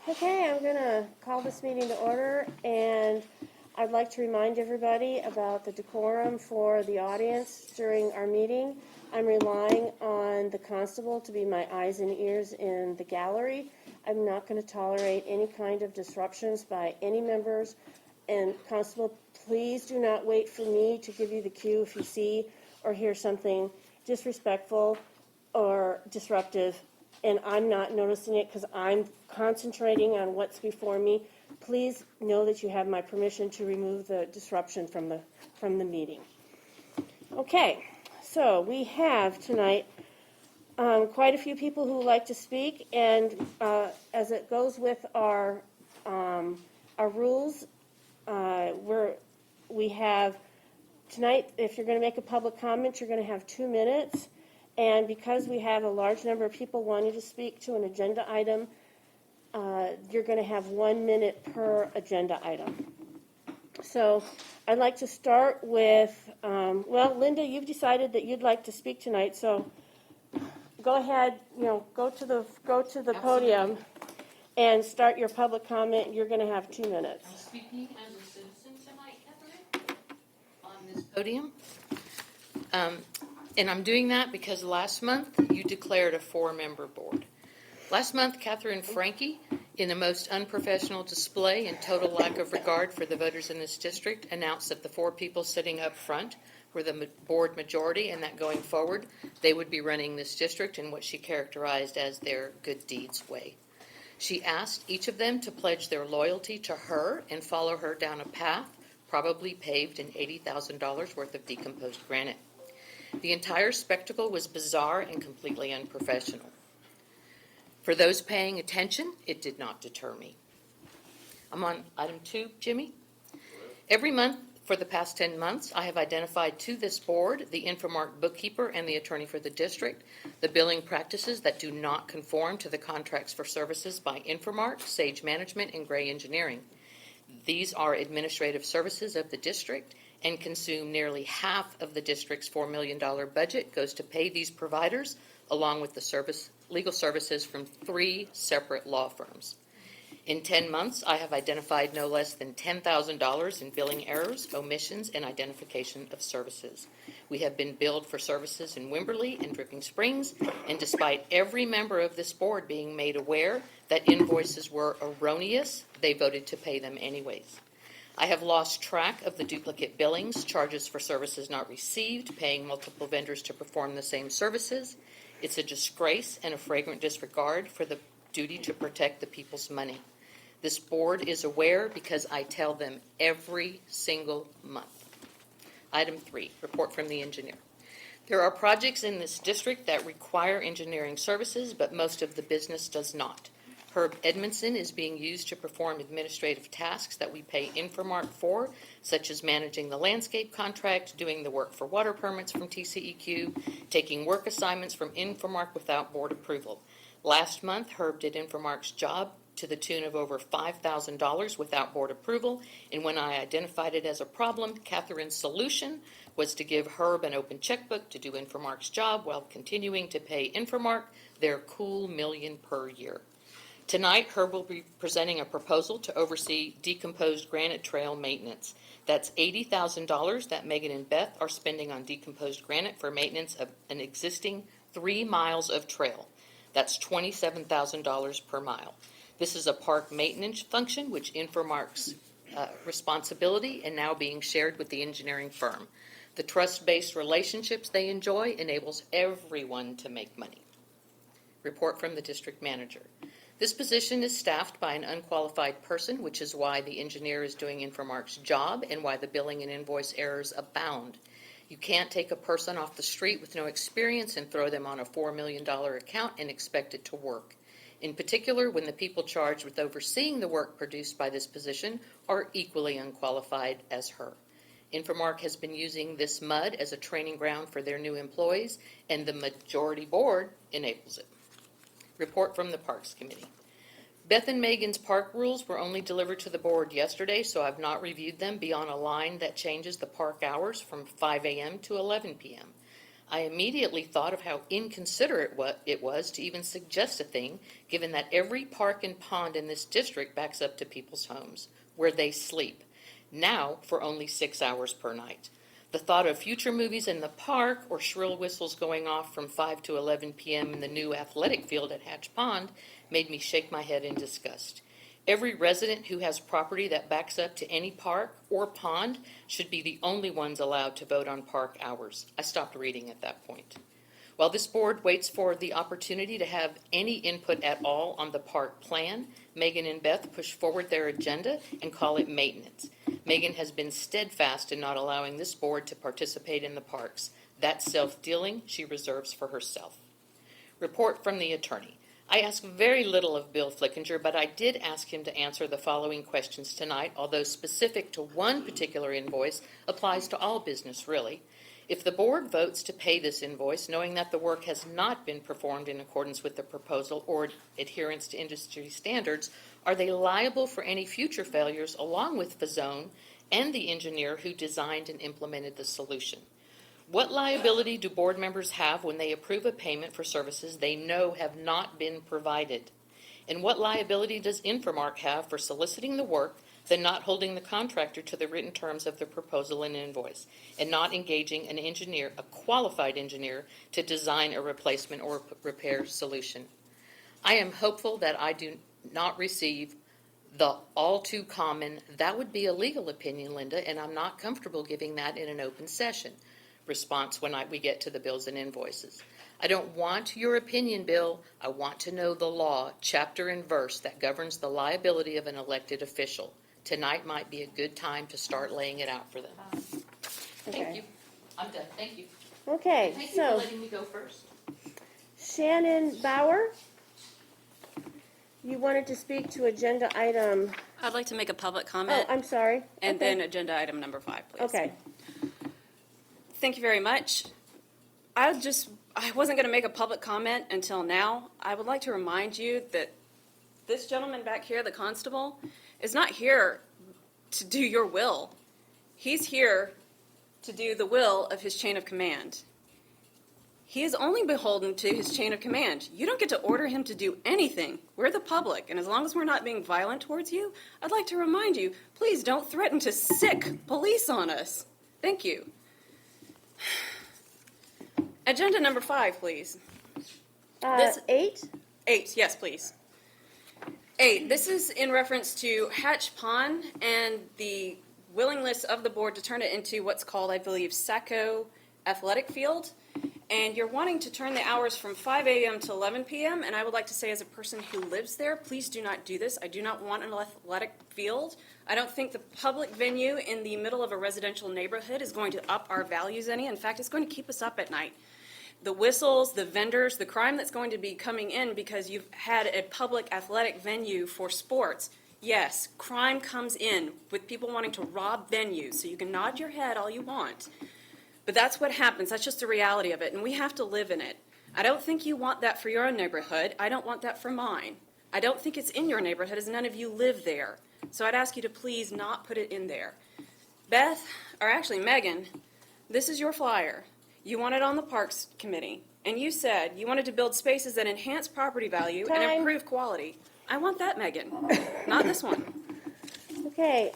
Okay, I'm going to call this meeting to order, and I'd like to remind everybody about the decorum for the audience during our meeting. I'm relying on the constable to be my eyes and ears in the gallery. I'm not going to tolerate any kind of disruptions by any members. And constable, please do not wait for me to give you the cue if you see or hear something disrespectful or disruptive, and I'm not noticing it because I'm concentrating on what's before me. Please know that you have my permission to remove the disruption from the meeting. Okay, so we have tonight quite a few people who would like to speak, and as it goes with our rules, we have tonight, if you're going to make a public comment, you're going to have 2 minutes. And because we have a large number of people wanting to speak to an agenda item, you're going to have 1 minute per agenda item. So I'd like to start with, Linda, you've decided that you'd like to speak tonight, so go ahead, go to the podium and start your public comment. You're going to have 2 minutes. I'm speaking as a citizen tonight, Catherine, on this podium. And I'm doing that because last month you declared a 4-member board. Last month, Catherine Frankie, in the most unprofessional display and total lack of regard for the voters in this district, announced that the 4 people sitting up front were the board majority and that going forward they would be running this district in what she characterized as their good deeds way. She asked each of them to pledge their loyalty to her and follow her down a path probably paved in $80,000 worth of decomposed granite. The entire spectacle was bizarre and completely unprofessional. For those paying attention, it did not deter me. I'm on item 2, Jimmy. Every month for the past 10 months, I have identified to this board, the Infomark bookkeeper and the attorney for the district, the billing practices that do not conform to the contracts for services by Infomark, Sage Management, and Gray Engineering. These are administrative services of the district and consume nearly half of the district's $4 million budget goes to pay these providers, along with the legal services from 3 separate law firms. In 10 months, I have identified no less than $10,000 in billing errors, omissions, and identification of services. We have been billed for services in Wimberley and Dripping Springs, and despite every member of this board being made aware that invoices were erroneous, they voted to pay them anyways. I have lost track of the duplicate billings, charges for services not received, paying multiple vendors to perform the same services. It's a disgrace and a flagrant disregard for the duty to protect the people's money. This board is aware because I tell them every single month. Item 3, report from the engineer. There are projects in this district that require engineering services, but most of the business does not. Herb Edmondson is being used to perform administrative tasks that we pay Infomark for, such as managing the landscape contract, doing the work for water permits from TCEQ, taking work assignments from Infomark without board approval. Last month, Herb did Infomark's job to the tune of over $5,000 without board approval, and when I identified it as a problem, Catherine's solution was to give Herb an open checkbook to do Infomark's job while continuing to pay Infomark their cool $1 million per year. Tonight, Herb will be presenting a proposal to oversee decomposed granite trail maintenance. That's $80,000 that Megan and Beth are spending on decomposed granite for maintenance of an existing 3 miles of trail. That's $27,000 per mile. This is a park maintenance function, which Infomark's responsibility and now being shared with the engineering firm. The trust-based relationships they enjoy enables everyone to make money. Report from the district manager. This position is staffed by an unqualified person, which is why the engineer is doing Infomark's job and why the billing and invoice errors abound. You can't take a person off the street with no experience and throw them on a $4 million account and expect it to work. In particular, when the people charged with overseeing the work produced by this position are equally unqualified as her. Infomark has been using this MUD as a training ground for their new employees, and the majority board enables it. Report from the Parks Committee. Beth and Megan's park rules were only delivered to the board yesterday, so I've not reviewed them beyond a line that changes the park hours from 5 a.m. to 11 p.m. I immediately thought of how inconsiderate it was to even suggest a thing, given that every park and pond in this district backs up to people's homes, where they sleep, now for only 6 hours per night. The thought of future movies in the park or shrill whistles going off from 5 to 11 p.m. in the new athletic field at Hatch Pond made me shake my head in disgust. Every resident who has property that backs up to any park or pond should be the only ones allowed to vote on park hours. I stopped reading at that point. While this board waits for the opportunity to have any input at all on the park plan, Megan and Beth push forward their agenda and call it maintenance. Megan has been steadfast in not allowing this board to participate in the parks. That self-dealing she reserves for herself. Report from the attorney. I asked very little of Bill Flickinger, but I did ask him to answer the following questions tonight, although specific to one particular invoice applies to all business, really. If the board votes to pay this invoice, knowing that the work has not been performed in accordance with the proposal or adherence to industry standards, are they liable for any future failures along with Fazone and the engineer who designed and implemented the solution? What liability do board members have when they approve a payment for services they know have not been provided? And what liability does Infomark have for soliciting the work, then not holding the contractor to the written terms of the proposal and invoice, and not engaging an engineer, a qualified engineer, to design a replacement or repair solution? I am hopeful that I do not receive the all too common, that would be a legal opinion, Linda, and I'm not comfortable giving that in an open session response when we get to the bills and invoices. I don't want your opinion, Bill. I want to know the law, chapter and verse, that governs the liability of an elected official. Tonight might be a good time to start laying it out for them. Thank you. I'm done. Thank you. Okay, Thank you for so letting me go first. Shannon Bauer, you wanted to speak to agenda item, I'd like to make a public oh, comment, I'm sorry. and Okay. then agenda item number 5, please. Okay, Thank you very much. I wasn't going to make a public comment until now. I would like to remind you that this gentleman back here, the constable, is not here to do your will. He's here to do the will of his chain of command. He is only beholden to his chain of command. You don't get to order him to do anything. We're the public, and as long as we're not being violent towards you, I'd like to remind you, please don't threaten to sick police on us. Thank you. Agenda number 5, please. 8? 8, yes, please. 8, this is in reference to Hatch Pond and the willingness of the board to turn it into what's called, I believe, Sacco Athletic Field. And you're wanting to turn the hours from 5 a.m. to 11 p.m. And I would like to say, as a person who lives there, please do not do this. I do not want an athletic field. I don't think the public venue in the middle of a residential neighborhood is going to up our values any. In fact, it's going to keep us up at night. The whistles, the vendors, the crime that's going to be coming in because you've had a public athletic venue for sports. Yes, crime comes in with people wanting to rob venues. So you can nod your head all you want. But that's what happens. That's just the reality of it, and we have to live in it. I don't think you want that for your own neighborhood. I don't want that for mine. I don't think it's in your neighborhood, as none of you live there. So I'd ask you to please not put it in there. Beth, or actually Megan, this is your flyer. You want it on the Parks Committee, and you said you wanted to build spaces that enhance property value and Time. improve quality. I want that, Megan, not this one. Okay,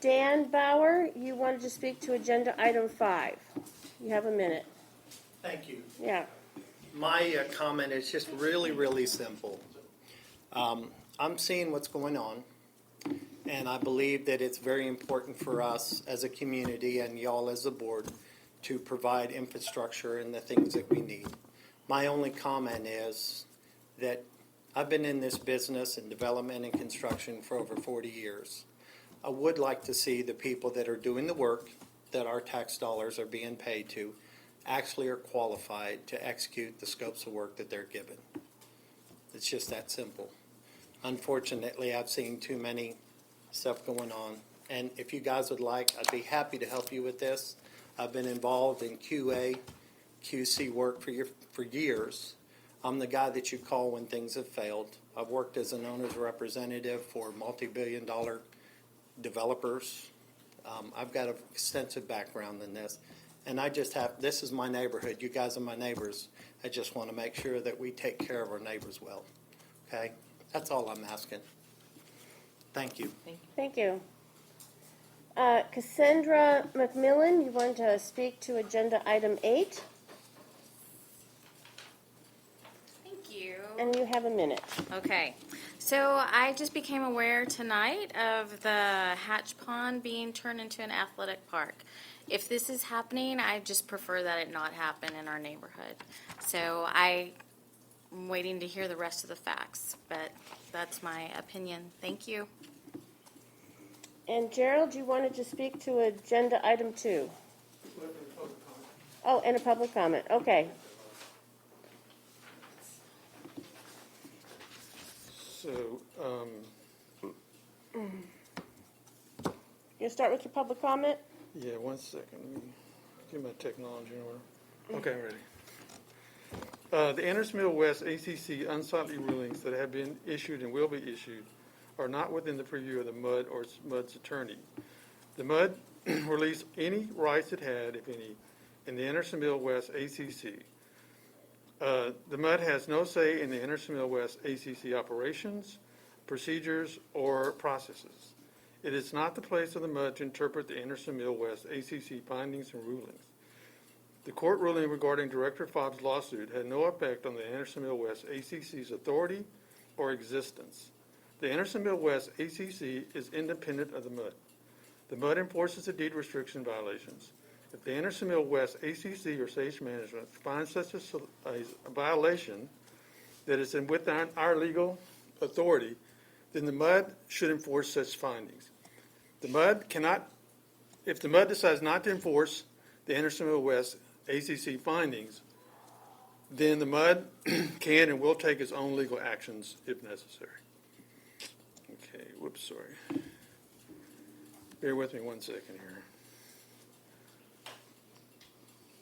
Dan Bauer, you wanted to speak to agenda item 5. You have a minute. Thank you. Yeah. My comment is just really, really simple. I'm seeing what's going on, and I believe that it's very important for us as a community and y'all as a board to provide infrastructure and the things that we need. My only comment is that I've been in this business in development and construction for over 40 years. I would like to see the people that are doing the work that our tax dollars are being paid to actually are qualified to execute the scopes of work that they're given. It's just that simple. Unfortunately, I've seen too many stuff going on. And if you guys would like, I'd be happy to help you with this. I've been involved in QA, QC work for years. I'm the guy that you call when things have failed. I've worked as an owner's representative for multi-billion-dollar developers. I've got an extensive background in this, And this is my neighborhood. You guys are my neighbors. I just want to make sure that we take care of our neighbors well. Okay? That's all I'm asking. Thank you. Thank you. Cassandra McMillan, you want to speak to agenda item 8, Thank you. and you have a minute. Okay, so I just became aware tonight of the Hatch Pond being turned into an athletic park. If this is happening, I just prefer that it not happen in our neighborhood. So I'm waiting to hear the rest of the facts, but that's my opinion. Thank you. And Gerald, you wanted to speak to agenda item 2? Oh, and a public comment. Okay. So, You start with your public comment? yeah, 1 second. Let me get my technology in order. Okay, I'm ready. The Anderson Mill West ACC unsightly rulings that have been issued and will be issued are not within the purview of the MUD or MUD's attorney. The MUD released any rights it had, if any, in the Anderson Mill West ACC. The MUD has no say in the Anderson Mill West ACC operations, procedures, or processes. It is not the place of the MUD to interpret the Anderson Mill West ACC findings and rulings. The court ruling regarding Director Fobb's lawsuit had no effect on the Anderson Mill West ACC's authority or existence. The Anderson Mill West ACC is independent of the MUD. The MUD enforces the deed restriction violations. If the Anderson Mill West ACC or Sage Management finds such a violation that is within our legal authority, then the MUD should enforce such findings. The MUD cannot, if the MUD decides not to enforce the Anderson Mill West ACC findings, then the MUD can and will take its own legal actions if necessary. Okay, whoops, sorry. Bear with me 1 second here.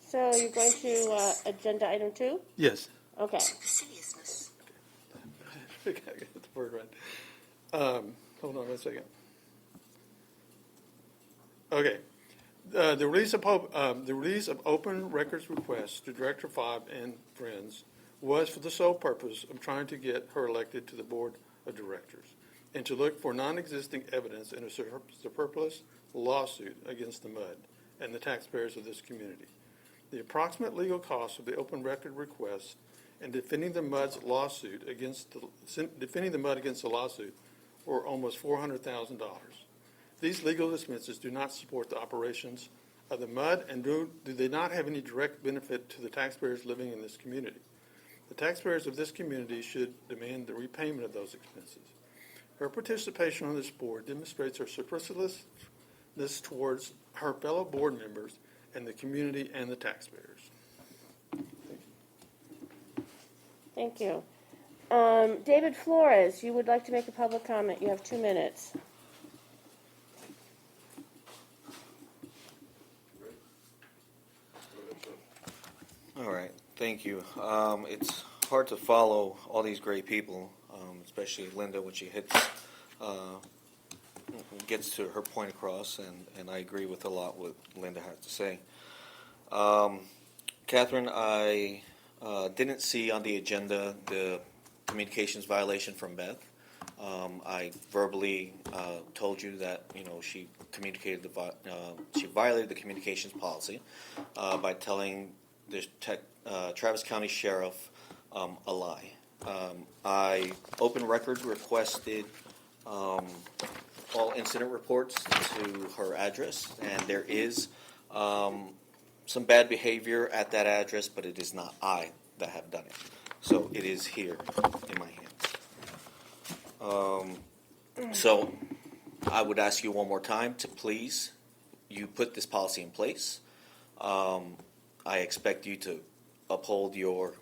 So you're going to agenda item 2? Yes. Okay. I got the word right. Hold on 1 second. Okay. The release of open records requests to Director Fobb and friends was for the sole purpose of trying to get her elected to the Board of Directors and to look for non-existing evidence in a superfluous lawsuit against the MUD and the taxpayers of this community. The approximate legal costs of the open record request and defending the MUD against the lawsuit were almost $400,000. These legal expenses do not support the operations of the MUD and do they not have any direct benefit to the taxpayers living in this community. The taxpayers of this community should demand the repayment of those expenses. Her participation on this board demonstrates her superciliousness towards her fellow board members and the community and the taxpayers. Thank you. David Flores, you would like to make a public comment. You have 2 minutes. All right, thank you. It's hard to follow all these great people, especially Linda when she gets to her point across, and I agree with a lot what Linda has to say. Catherine, I didn't see on the agenda the communications violation from Beth. I verbally told you that she communicated she violated the communications policy by telling the Travis County Sheriff a lie. I open record requested all incident reports to her address, and there is some bad behavior at that address, but it is not I that have done it. So it is here in my hands. So I would ask you one more time to please, you put this policy in place. I expect you to uphold your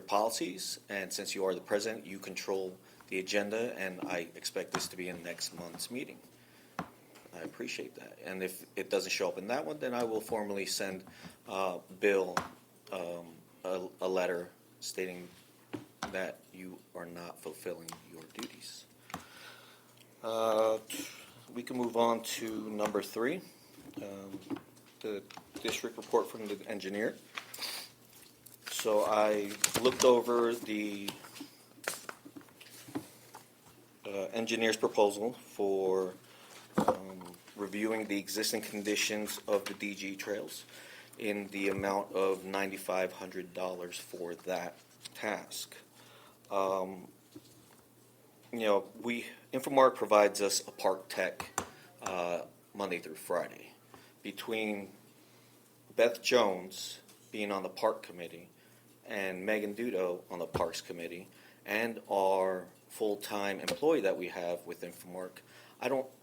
policies, and since you are the president, you control the agenda, and I expect this to be in next month's meeting. I appreciate that. And if it doesn't show up in that one, then I will formally send Bill a letter stating that you are not fulfilling your duties. We can move on to number 3. The district report from the engineer. So I looked over the engineer's proposal for reviewing the existing conditions of the DG trails in the amount of $9,500 for that task. Infomark provides us a park tech Monday through Friday. Between Beth Jones being on the park committee and Megan Dudo on the parks committee and our full-time employee that we have with Infomark,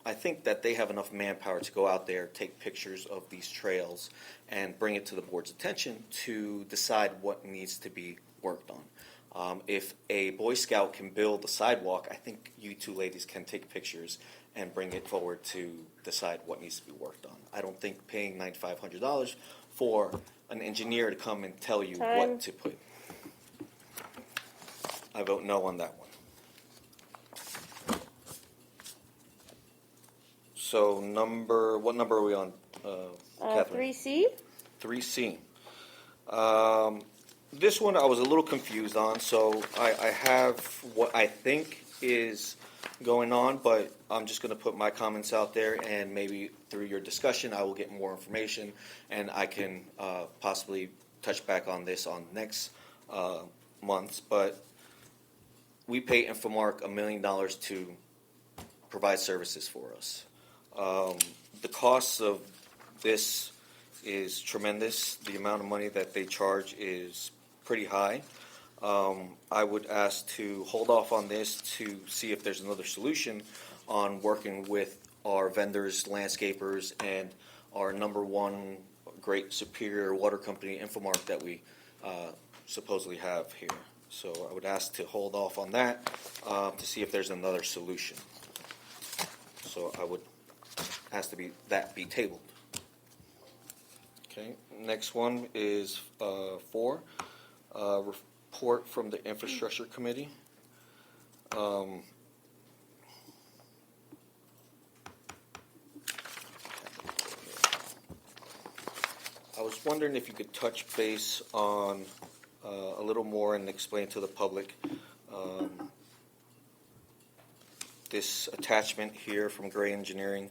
I think that they have enough manpower to go out there, take pictures of these trails, and bring it to the board's attention to decide what needs to be worked on. If a Boy Scout can build a sidewalk, I think you two ladies can take pictures and bring it forward to decide what needs to be worked on. I don't think paying $9,500 for an engineer to come and tell you Time. what to put. I vote no on that one. So what number are we on, Catherine? 3C? 3C. This one I was a little confused on, so I have what I think is going on, but I'm just going to put my comments out there, and maybe through your discussion I will get more information, and I can possibly touch back on this on next month's. But we pay Infomark $1 million to provide services for us. The cost of this is tremendous. The amount of money that they charge is pretty high. I would ask to hold off on this to see if there's another solution on working with our vendors, landscapers, and our number one great superior water company, Infomark, that we supposedly have here. So I would ask to hold off on that to see if there's another solution. So I would ask that be tabled. Okay, next one is 4, report from the Infrastructure Committee. I was wondering if you could touch base on a little more and explain to the public this attachment here from Gray Engineering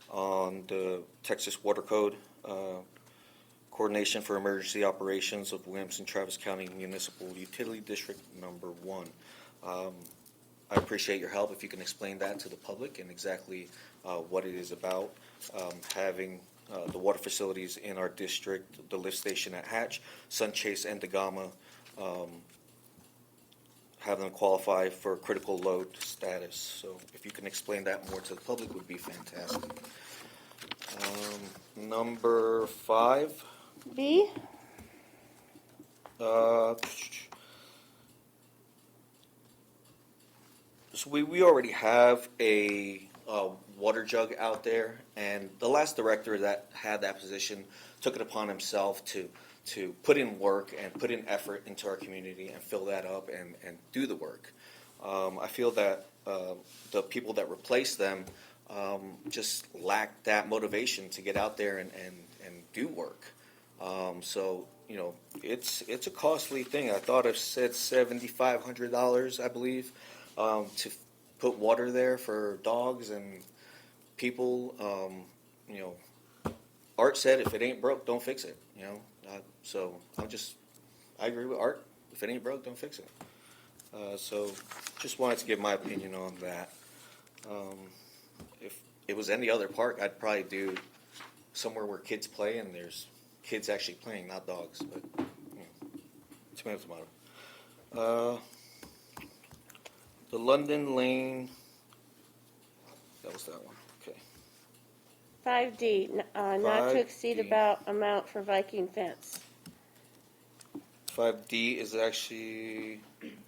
on the Texas Water Code Coordination for Emergency Operations of Williamson Travis County Municipal Utility District Number 1. I appreciate your help if you can explain that to the public and exactly what it is about. Having the water facilities in our district, the lift station at Hatch, Sunchase, and Dagama, have them qualify for critical load status. So if you can explain that more to the public would be fantastic. Number 5. B? So we already have a water jug out there, and the last director that had that position took it upon himself to put in work and put in effort into our community and fill that up and do the work. I feel that the people that replaced them just lack that motivation to get out there and do work. So it's a costly thing. I thought it said $7,500, I believe, to put water there for dogs and people. Art said, if it ain't broke, don't fix it. So I agree with Art. If it ain't broke, don't fix it. So just wanted to give my opinion on that. If it was any other park, I'd probably do somewhere where kids play and there's kids actually playing, not dogs. But tomato, tomato. The London Lane. That was that one. Okay. 5D, not to exceed 5D. amount for Viking fence. 5D is actually,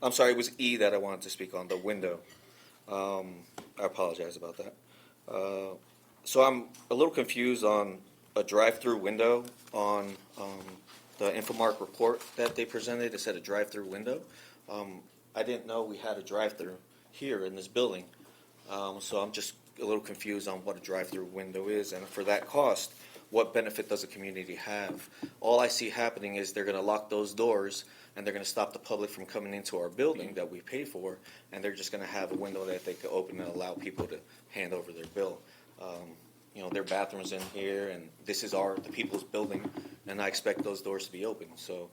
I'm sorry, it was E that I wanted to speak on, the window. I apologize about that. So I'm a little confused on a drive-through window on the Infomark report that they presented. It said a drive-through window. I didn't know we had a drive-through here in this building. So I'm just a little confused on what a drive-through window is. And for that cost, what benefit does the community have? All I see happening is they're going to lock those doors, and they're going to stop the public from coming into our building that we pay for, and they're just going to have a window that they could open and allow people to hand over their bill. Their bathrooms in here, and this is the people's building, and I expect those doors to be open. So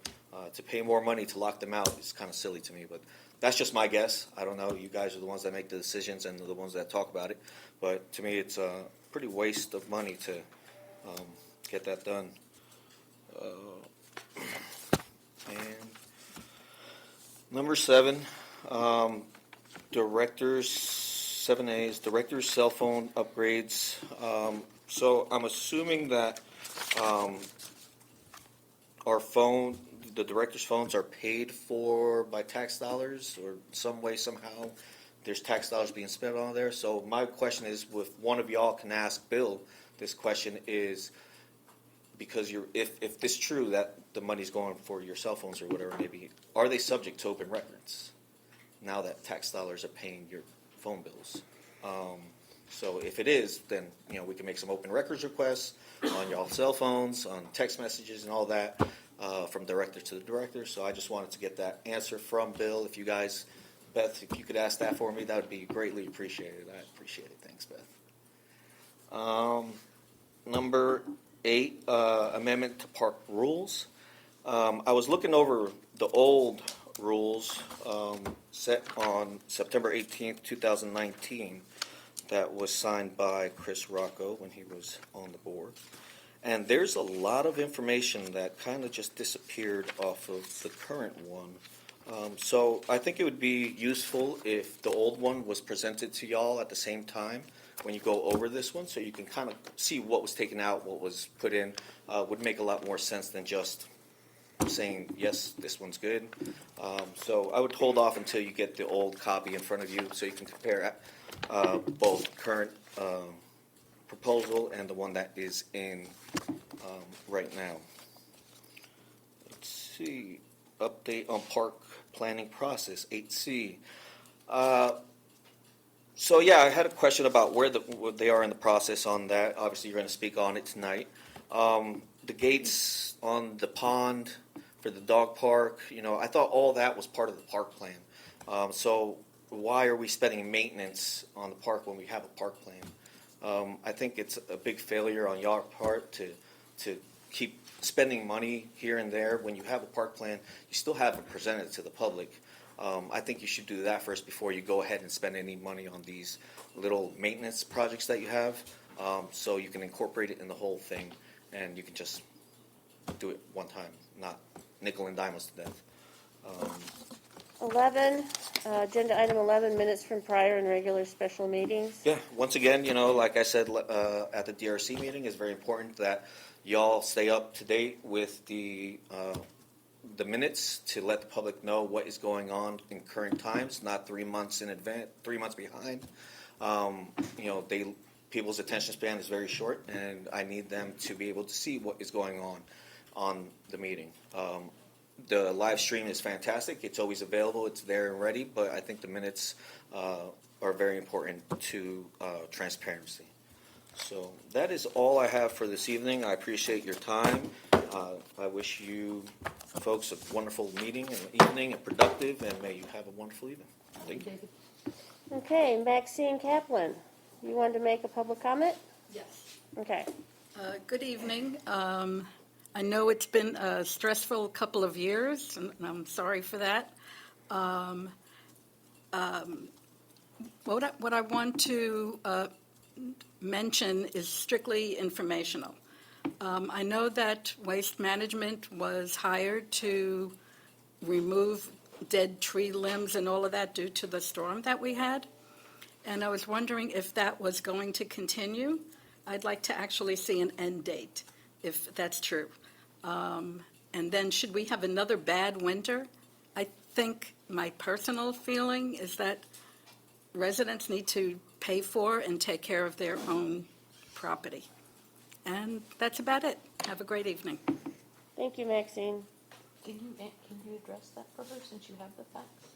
to pay more money to lock them out is kind of silly to me, but that's just my guess. I don't know. You guys are the ones that make the decisions and the ones that talk about it. But to me, it's a pretty waste of money to get that done. And number 7, directors, 7A is director's cell phone upgrades. So I'm assuming that the director's phones are paid for by tax dollars, or some way, somehow, there's tax dollars being spent on there. So my question is, if one of y'all can ask Bill this question, is because if this is true that the money's going for your cell phones or whatever it may be, are they subject to open records now that tax dollars are paying your phone bills? So if it is, then we can make some open records requests on y'all cell phones, on text messages and all that, from director to the director. So I just wanted to get that answer from Bill. If you guys, Beth, if you could ask that for me, that would be greatly appreciated. I appreciate it. Thanks, Beth. Number 8, amendment to park rules. I was looking over the old rules set on September 18th, 2019, that was signed by Chris Rocco when he was on the board. And there's a lot of information that kind of just disappeared off of the current one. So I think it would be useful if the old one was presented to y'all at the same time when you go over this one, so you can kind of see what was taken out, what was put in. Would make a lot more sense than just saying, yes, this one's good. So I would hold off until you get the old copy in front of you so you can compare both current proposal and the one that is in right now. Let's see. Update on park planning process, 8C. So yeah, I had a question about where they are in the process on that. Obviously, you're going to speak on it tonight. The gates on the pond for the dog park, I thought all that was part of the park plan. So why are we spending maintenance on the park when we have a park plan? I think it's a big failure on your part to keep spending money here and there. When you have a park plan, you still haven't presented it to the public. I think you should do that first before you go ahead and spend any money on these little maintenance projects that you have, so you can incorporate it in the whole thing, and you can just do it one time, not nickel and dime us to death. 11, agenda item 11, minutes from prior and regular special meetings. Yeah, once again, like I said at the DRC meeting, it's very important that y'all stay up to date with the minutes to let the public know what is going on in current times, not 3 months in advance, 3 months behind. People's attention span is very short, and I need them to be able to see what is going on the meeting. The live stream is fantastic. It's always available. It's there and ready, but I think the minutes are very important to transparency. So that is all I have for this evening. I appreciate your time. I wish you folks a wonderful meeting and evening and productive, and may you have a wonderful evening. Thank you. Okay, Maxine Kaplan, you wanted to make a public comment? Yes. Okay. Good evening. I know it's been a stressful couple of years, and I'm sorry for that. What I want to mention is strictly informational. I know that Waste Management was hired to remove dead tree limbs and all of that due to the storm that we had. And I was wondering if that was going to continue. I'd like to actually see an end date, if that's true. And then should we have another bad winter? I think my personal feeling is that residents need to pay for and take care of their own property. And that's about it. Have a great evening. Thank you, Maxine. Can you address that for her since you have the facts?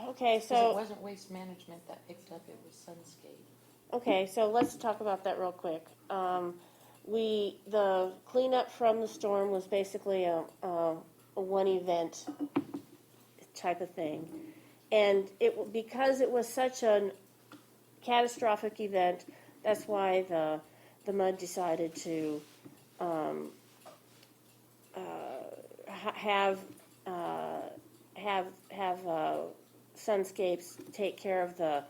Okay, Because it so wasn't Waste Management that picked up, it was Sunscape. okay, so let's talk about that real quick. The cleanup from the storm was basically a one event type of thing. And because it was such a catastrophic event, that's why the MUD decided to have Sunscapes take care of the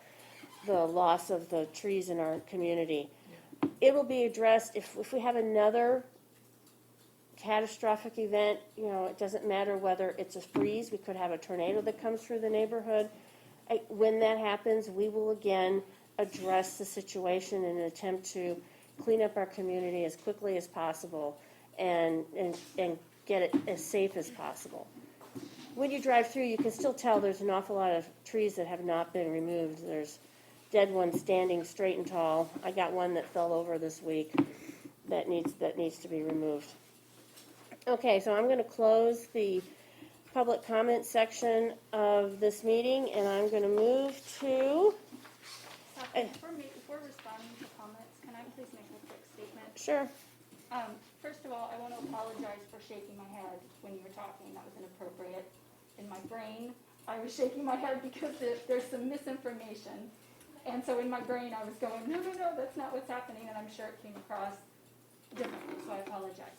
loss of the trees in our community. It will be addressed if we have another catastrophic event. It doesn't matter whether it's a freeze. We could have a tornado that comes through the neighborhood. When that happens, we will again address the situation in an attempt to clean up our community as quickly as possible and get it as safe as possible. When you drive through, you can still tell there's an awful lot of trees that have not been removed. There's dead ones standing straight and tall. I got one that fell over this week that needs to be removed. Okay, so I'm going to close the public comment section of this meeting, and I'm going to move to. Before responding to comments, can I please make a quick statement? Sure. First of all, I want to apologize for shaking my head when you were talking. That was inappropriate. In my brain, I was shaking my head because there's some misinformation. And so in my brain, I was going, no, that's not what's happening. And I'm sure it came across differently, so I apologize.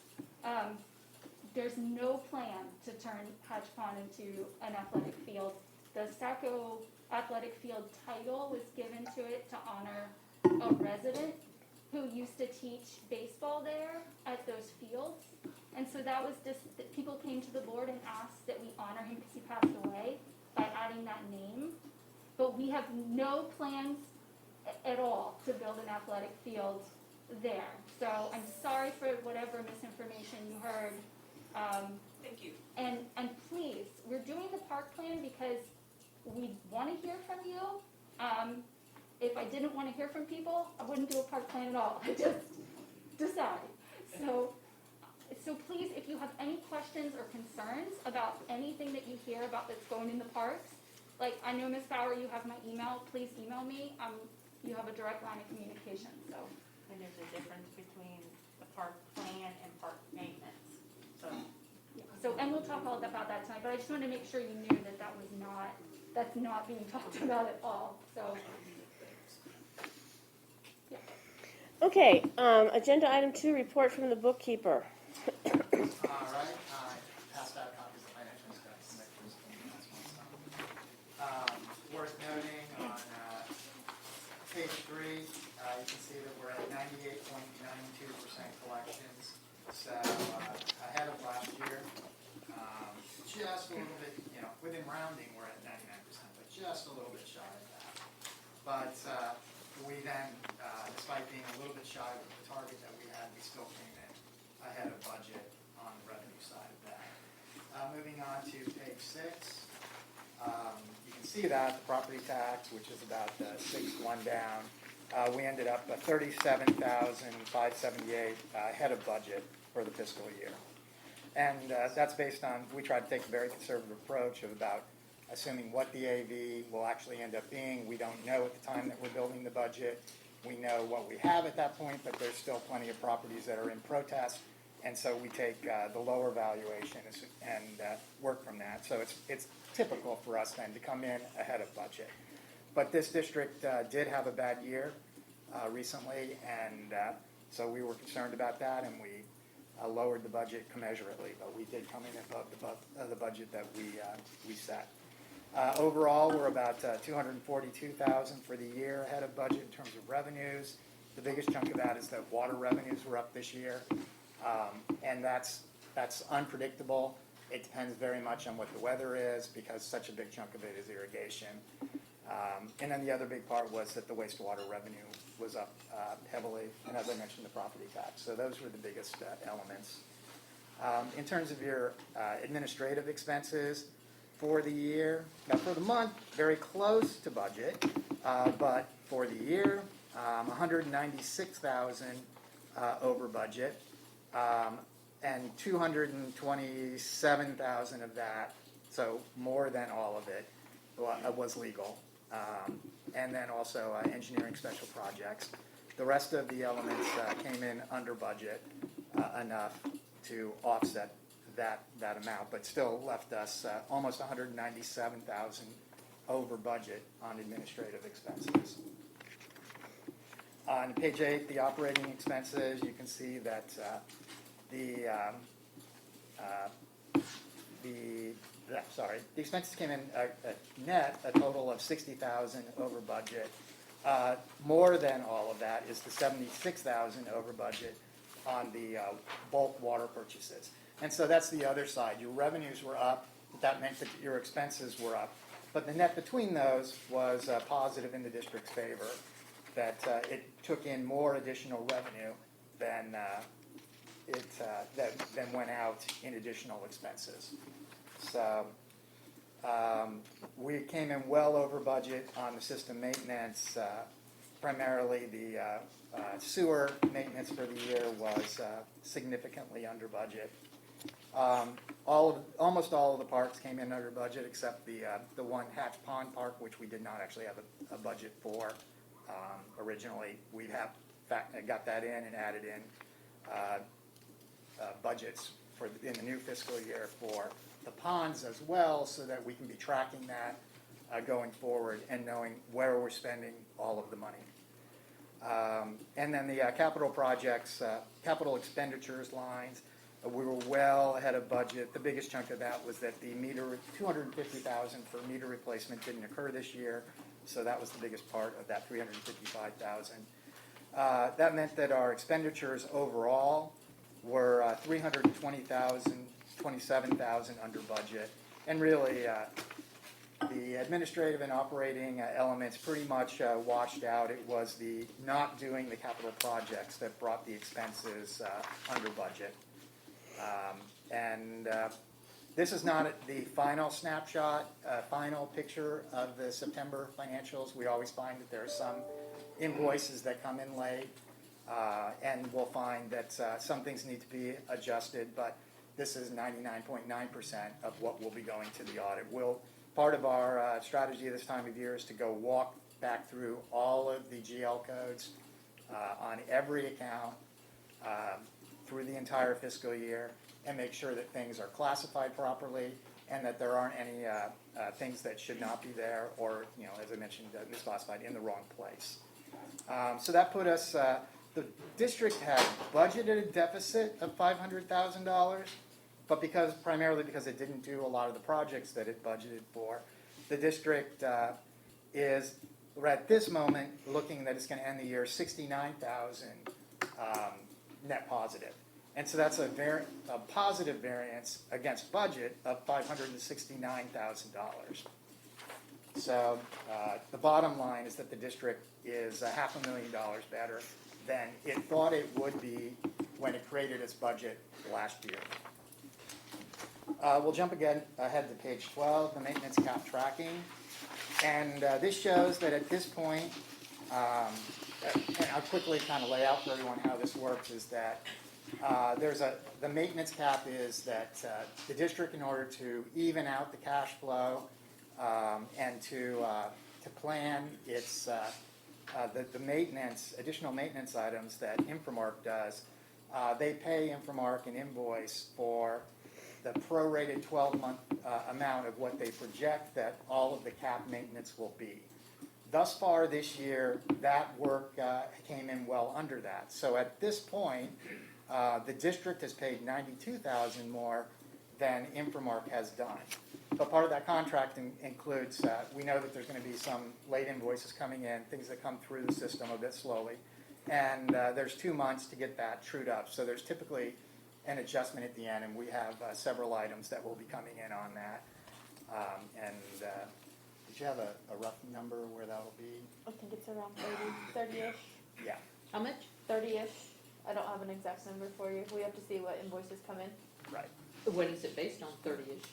There's no plan to turn Hatch Pond into an athletic field. The Sacco Athletic Field title was given to it to honor a resident who used to teach baseball there at those fields. And so that was just, people came to the board and asked that we honor him because he passed away by adding that name. But we have no plans at all to build an athletic field there. So I'm sorry for whatever misinformation you heard. Thank you. And please, we're doing the park plan because we want to hear from you. If I didn't want to hear from people, I wouldn't do a park plan at all. I just decide. So please, if you have any questions or concerns about anything that you hear about that's going in the parks, like I know Ms. Bauer, you have my email. Please email me. You have a direct line of communication. So. And there's a difference between the park plan and park maintenance. So, and we'll talk all about that tonight, but I just wanted to make sure you knew that that's not being talked about at all. So, yeah. Okay, agenda item 2, report from the bookkeeper. All right, I passed out copies of financial statements. Worth noting on page 3, you can see that we're at 98.92% collections, so ahead of last year. Just a little bit, within rounding, we're at 99%, but just a little bit shy of that. But we then, despite being a little bit shy of the target that we had, we still came in ahead of budget on the revenue side of that. Moving on to page 6, you can see that the property tax, which is about 6-1 down, we ended up at $37,578 ahead of budget for the fiscal year. And that's based on, we tried to take a very conservative approach of about assuming what the AV will actually end up being. We don't know at the time that we're building the budget. We know what we have at that point, but there's still plenty of properties that are in protest. And so we take the lower valuation and work from that. So it's typical for us then to come in ahead of budget. But this district did have a bad year recently, and so we were concerned about that, and we lowered the budget commensurately, but we did come in above the budget that we set. Overall, we're about $242,000 for the year ahead of budget in terms of revenues. The biggest chunk of that is that water revenues were up this year, and that's unpredictable. It depends very much on what the weather is because such a big chunk of it is irrigation. And then the other big part was that the wastewater revenue was up heavily, and as I mentioned, the property tax. So those were the biggest elements. In terms of your administrative expenses for the year, now for the month, very close to budget, but for the year, $196,000 over budget, and $227,000 of that, so more than all of it, was legal. And then also engineering special projects. The rest of the elements came in under budget enough to offset that amount, but still left us almost 197,000 over budget on administrative expenses. On page 8, the operating expenses, you can see that the expenses came in net a total of 60,000 over budget. More than all of that is the 76,000 over budget on the bulk water purchases. And so that's the other side. Your revenues were up, but that meant that your expenses were up. But the net between those was positive in the district's favor, that it took in more additional revenue than than went out in additional expenses. So we came in well over budget on the system maintenance. Primarily the sewer maintenance for the year was significantly under budget. Almost all of the parks came in under budget except the one Hatch Pond Park, which we did not actually have a budget for originally. We have got that in and added in budgets in the new fiscal year for the ponds as well, so that we can be tracking that going forward and knowing where we're spending all of the money. And then the capital projects, capital expenditures lines, we were well ahead of budget. The biggest chunk of that was that the meter, 250,000 for meter replacement didn't occur this year, so that was the biggest part of that 355,000. That meant that our expenditures overall were 320,000, 27,000 under budget, and really the administrative and operating elements pretty much washed out. It was the not doing the capital projects that brought the expenses under budget. This is not the final snapshot, final picture of the September financials. We always find that there are some invoices that come in late, and we'll find that some things need to be adjusted, but this is 99.9% of what will be going to the audit. Part of our strategy this time of year is to go walk back through all of the GL codes on every account through the entire fiscal year and make sure that things are classified properly and that there aren't any things that should not be there or, as I mentioned, misclassified in the wrong place. So that put us, the district had budgeted a deficit of $500,000, but primarily because it didn't do a lot of the projects that it budgeted for, the district is, at this moment, looking that it's going to end the year 69,000 net positive. And so that's a positive variance against budget of $569,000. So the bottom line is that the district is $500,000 better than it thought it would be when it created its budget last year. We'll jump ahead to page 12, the maintenance cap tracking. And this shows that at this point, and I'll quickly kind of lay out for everyone how this works, is that the maintenance cap is that the district, in order to even out the cash flow and to plan its the maintenance, additional maintenance items that Inframark does, they pay Inframark an invoice for the prorated 12-month amount of what they project that all of the cap maintenance will be. Thus far this year, that work came in well under that. So at this point, the district has paid $92,000 more than Inframark has done. But part of that contract includes, we know that there's going to be some late invoices coming in, things that come through the system a bit slowly. And there's 2 months to get that trued up. So there's typically an adjustment at the end, and we have several items that will be coming in on that. Did you have a rough number where that will be? I think it's around 30-ish. Yeah. How much? 30-ish. I don't have an exact number for you. We have to see what invoices come in. Right. What is it based on, 30-ish?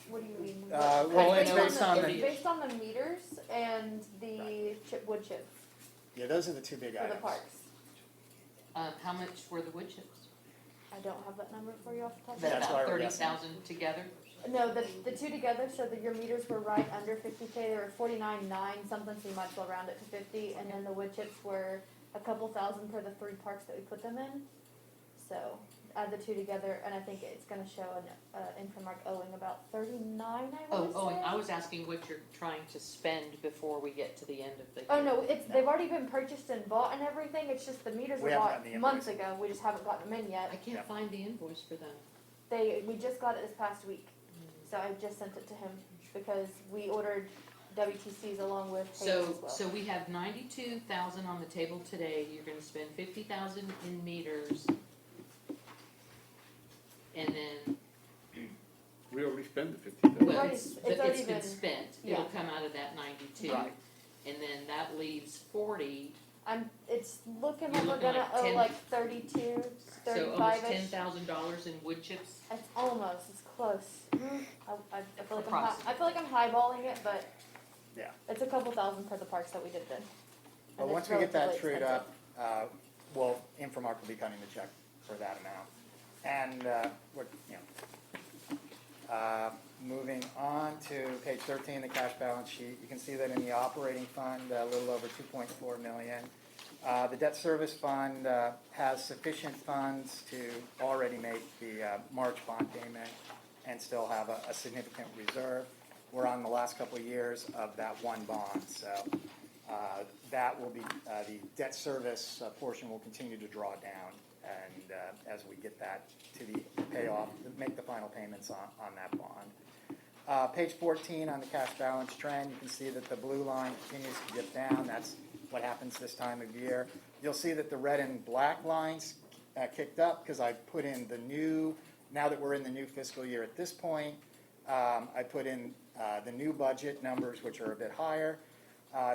What do you mean? Well, it's based on It's based on the meters and the wood chips Yeah, those are the two big for items. the parks. How much were the wood chips? I don't have that number for you off the top of That's my head. why About we're guessing. 30,000 together? No, the two together, so that your meters were right under 50K. They were 49.9 something, so you might as well round it to 50. And then the wood chips were, I a couple thousand for the 3 parks that we put them in. So add the two together, and I think it's going to show an Infomark owing about 39. I was asking what you're trying to spend before we get to the end of the. Oh no, they've already been purchased and bought and everything. It's just the meters We were haven't bought gotten the months invoice. ago. We just haven't gotten them in yet. I can't find the invoice for them. We just got it this past week, so I just sent it to him because we ordered WTCs along with Hayes as well. So we have 92,000 on the table today. You're gonna spend 50,000 in meters. And then, We already spent the 50,000. well, already- it's it's already been been- spent. yeah. It'll come out of that 92. Right. And then that leaves 40, It's looking You're like we're looking gonna like owe 10 like 32, so almost 35-ish. $10,000 in wood chips. It's almost, it's close. I feel like Approximately. I feel like I'm highballing it, but Yeah. it's a couple thousand for the parks that we did then. But And once it's we get that relatively trued expensive. up, Infomark will be cutting the check for that amount. And moving on to page 13, the cash balance sheet, you can see that in the operating fund, a little over $2.4 million. The debt service fund has sufficient funds to already make the March bond payment and still have a significant reserve. We're on the last couple of years of that one bond, so that will be, the debt service portion will continue to draw down, and as we get that to the payoff, make the final payments on that bond. Page 14 on the cash balance trend, you can see that the blue line continues to dip down. That's what happens this time of year. You'll see that the red and black lines kicked up because I put in the new, now that we're in the new fiscal year at this point, I put in the new budget numbers, which are a bit higher.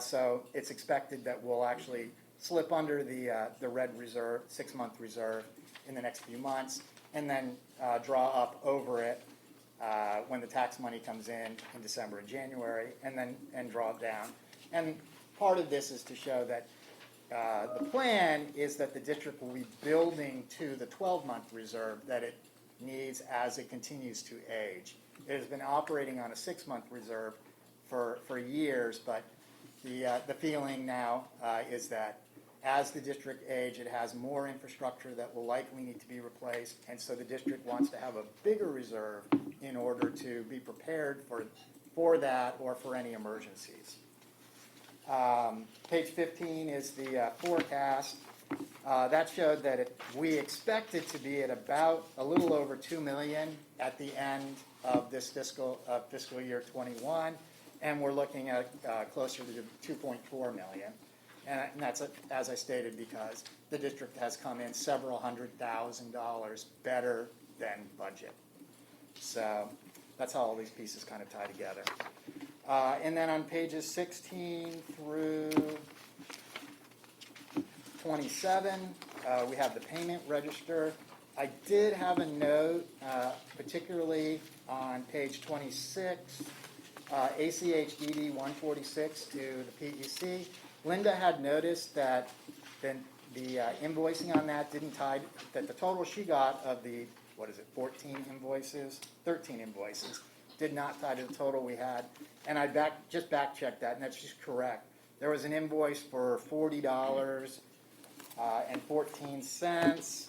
So it's expected that we'll actually slip under the red reserve, 6-month reserve in the next few months, and then draw up over it when the tax money comes in December and January, and draw it down. And part of this is to show that the plan is that the district will be building to the 12-month reserve that it needs as it continues to age. It has been operating on a 6-month reserve for years, but the feeling now is that as the district ages, it has more infrastructure that will likely need to be replaced, and so the district wants to have a bigger reserve in order to be prepared for that or for any emergencies. Page 15 is the forecast. That showed that we expected to be at about a little over $2 million at the end of this fiscal year 21, and we're looking at closer to $2.4 million. And that's, as I stated, because the district has come in several $100,000 better than budget. So that's how all these pieces kind of tie together. And then on pages 16 through 27, we have the payment register. I did have a note, particularly on page 26, ACHDD 146 to the PEC. Linda had noticed that the invoicing on that didn't tie, that the total she got of the, 13 invoices, did not tie to the total we had. And I just back-checked that, and that's just correct. There was an invoice for $40 and 14 cents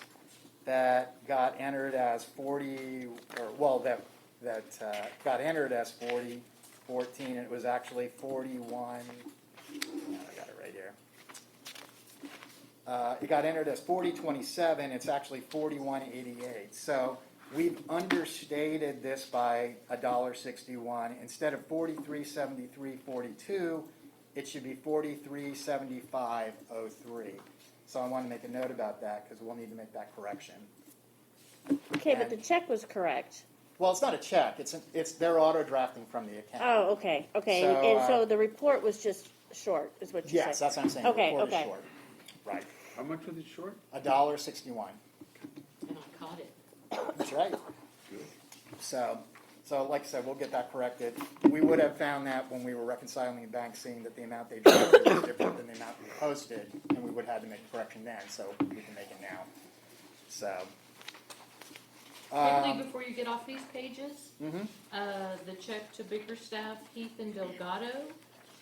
that got entered as 40, that got entered as 40.14, and it was actually 41. I got it right here. It got entered as 40.27. It's actually 41.88. So we've understated this by $1.61. Instead of 43.73.42, it should be 43.75.03. So I want to make a note about that because we'll need to make that correction. Okay, but the check was correct. Well, it's not a check. It's they're auto drafting from the account. Oh, okay. So, And so the report was just short, is what you said? Yes, that's what I'm saying. Okay, The report okay. is short. Right. How much was it short? $1.61. And I caught it. That's right. So like I said, we'll get that corrected. We would have found that when we were reconciling the bank, seeing that the amount they drafted was different than the amount we posted, and we would have had to make a correction then, so we can make it now. So. Quickly, before you get off these pages, Mhm. the check to Bickerstaff, Heath, and Delgado,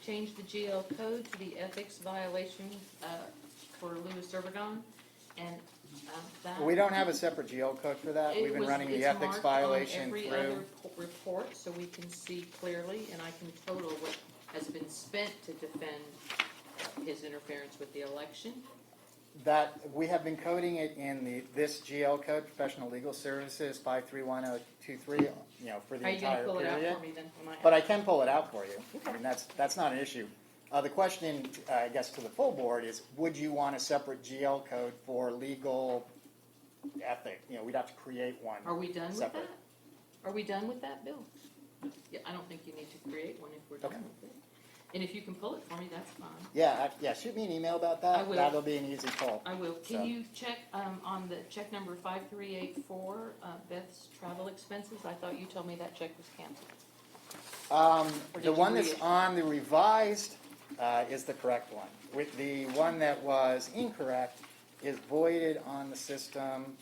change the GL code to the ethics violation for Louis Zerbagon, and that. We don't have a separate GL code for that. We've been running the ethics violation Every through. other report, so we can see clearly, and I can total what has been spent to defend his interference with the election. That, we have been coding it in this GL code, Professional Legal Services 531023, for the Are you gonna entire pull it out period. for me then? when But I can pull it out for you. I mean, that's not an issue. The question, I guess, to the full board is, would you want a separate GL code for legal ethic? We'd have to create one. Are we done with that? separate. Are we done with that, Bill? Yeah, I don't think you need to create one if we're done Okay. with it. And if you can pull it for me, that's fine. Yeah, shoot me an email about that. I will. That'll be an easy pull. I will. So- Can you check on the check number 5384, Beth's travel expenses? I thought you told me that check was canceled. Or did The you one read that's it? on the revised is the correct one. With the one that was incorrect is voided on the system,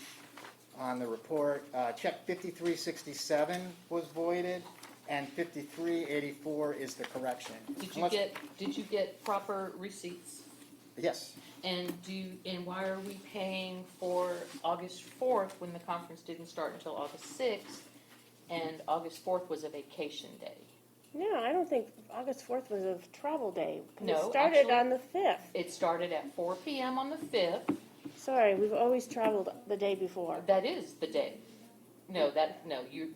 on the report. Check 5367 was voided, and 5384 is the correction. Did you get proper receipts? Yes. And why are we paying for August 4th when the conference didn't start until August 6th, and August 4th was a vacation day? No, I don't think August 4th was a travel day. No, It started actually- on the 5th. It started at 4 p.m. on the 5th. Sorry, we've always traveled the day before. That is the day.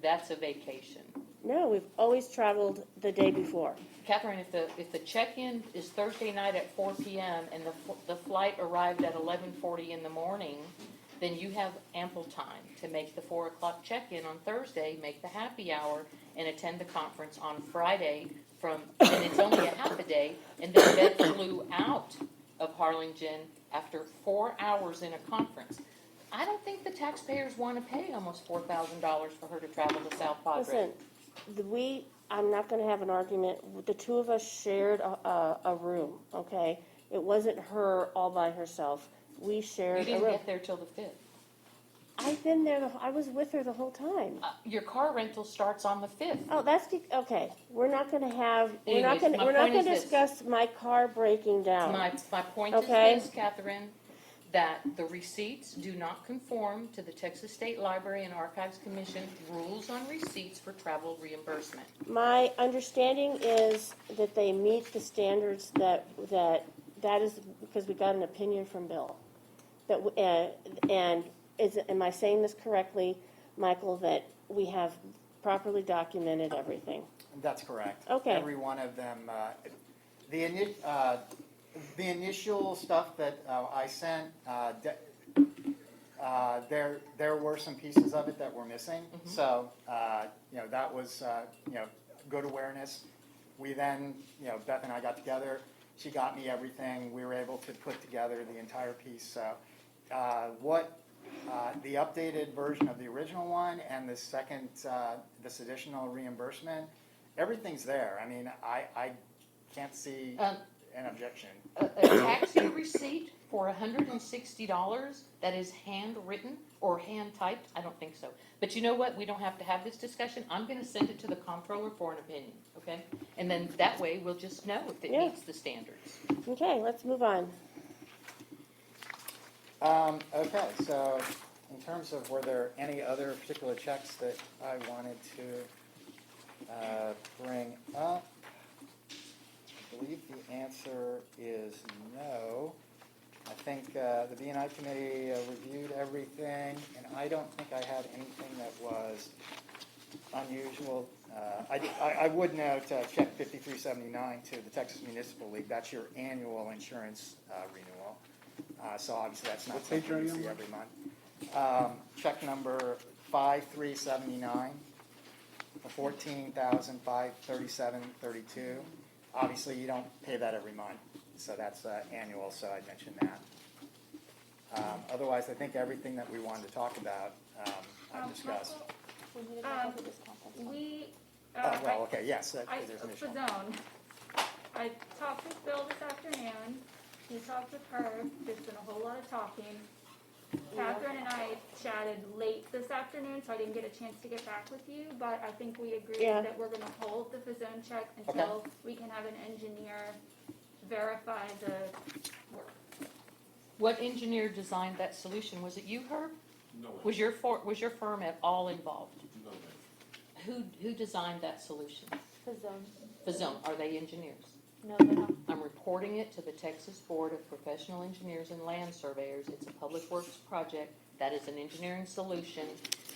That's a vacation. No, we've always traveled the day before. Catherine, if the check-in is Thursday night at 4 p.m. and the flight arrived at 11:40 in the morning, then you have ample time to make the 4 o'clock check-in on Thursday, make the happy hour, and attend the conference on Friday and it's only a half a day, and then Beth flew out of Harlingen after 4 hours in a conference. I don't think the taxpayers want to pay almost $4,000 for her to travel to South Padre. Listen, I'm not gonna have an argument. The two of us shared a room, okay? It wasn't her all by herself. We You shared a didn't room. get there till the 5th. I've been there, I was with her the whole time. Your car rental starts on the 5th. Oh, okay. We're not gonna Anyways, my we're not point is gonna this. discuss my car breaking down. My point Okay. is this, Catherine, that the receipts do not conform to the Texas State Library and Archives Commission rules on receipts for travel reimbursement. My understanding is that they meet the standards that is because we got an opinion from Bill. Am I saying this correctly, Michael, that we have properly documented everything? That's correct. Okay. Every one of them. The initial stuff that I sent, there were some pieces of it that were missing. Mm-hmm. So, that was, good awareness. We then, Beth and I got together. She got me everything. We were able to put together the entire piece. So, the updated version of the original one and the second, this additional reimbursement, everything's there. I mean, I can't see an objection. A taxi receipt for $160 that is handwritten or hand-typed? I don't think so. But you know what? We don't have to have this discussion. I'm going to send it to the comptroller for an opinion, okay? And then that way we'll just know if it Yeah. meets the standards. Okay, let's move on. Okay, so in terms of were there any other particular checks that I wanted to bring up? I believe the answer is no. I think the B&I committee reviewed everything, and I don't think I had anything that was unusual. I would note check 5379 to the Texas Municipal League. That's your annual insurance renewal. So obviously that's not What page something are you you see on? every month. Check number 5379 for $14,537.32. Obviously, you don't pay that every month, so that's annual, so I mentioned that. Otherwise, I think everything that we wanted to talk about, I discussed. We need to go over this conference. We, Well, okay, yes, there's an issue. Fazone. I talked with Bill this afternoon, he talked with her, there's been a whole lot of talking. Catherine and I chatted late this afternoon, so I didn't get a chance to get back with you, but I think we agreed Yeah. that we're gonna hold the Fazone check until we can have an engineer verify the work. What engineer designed that solution? Was it you, Herb? No, ma'am. Was your firm at all involved? No, ma'am. Who designed that solution? The zone. Fazone, are they engineers? No, they're not. I'm reporting it to the Texas Board of Professional Engineers and Land Surveyors. It's a public works project. That is an engineering solution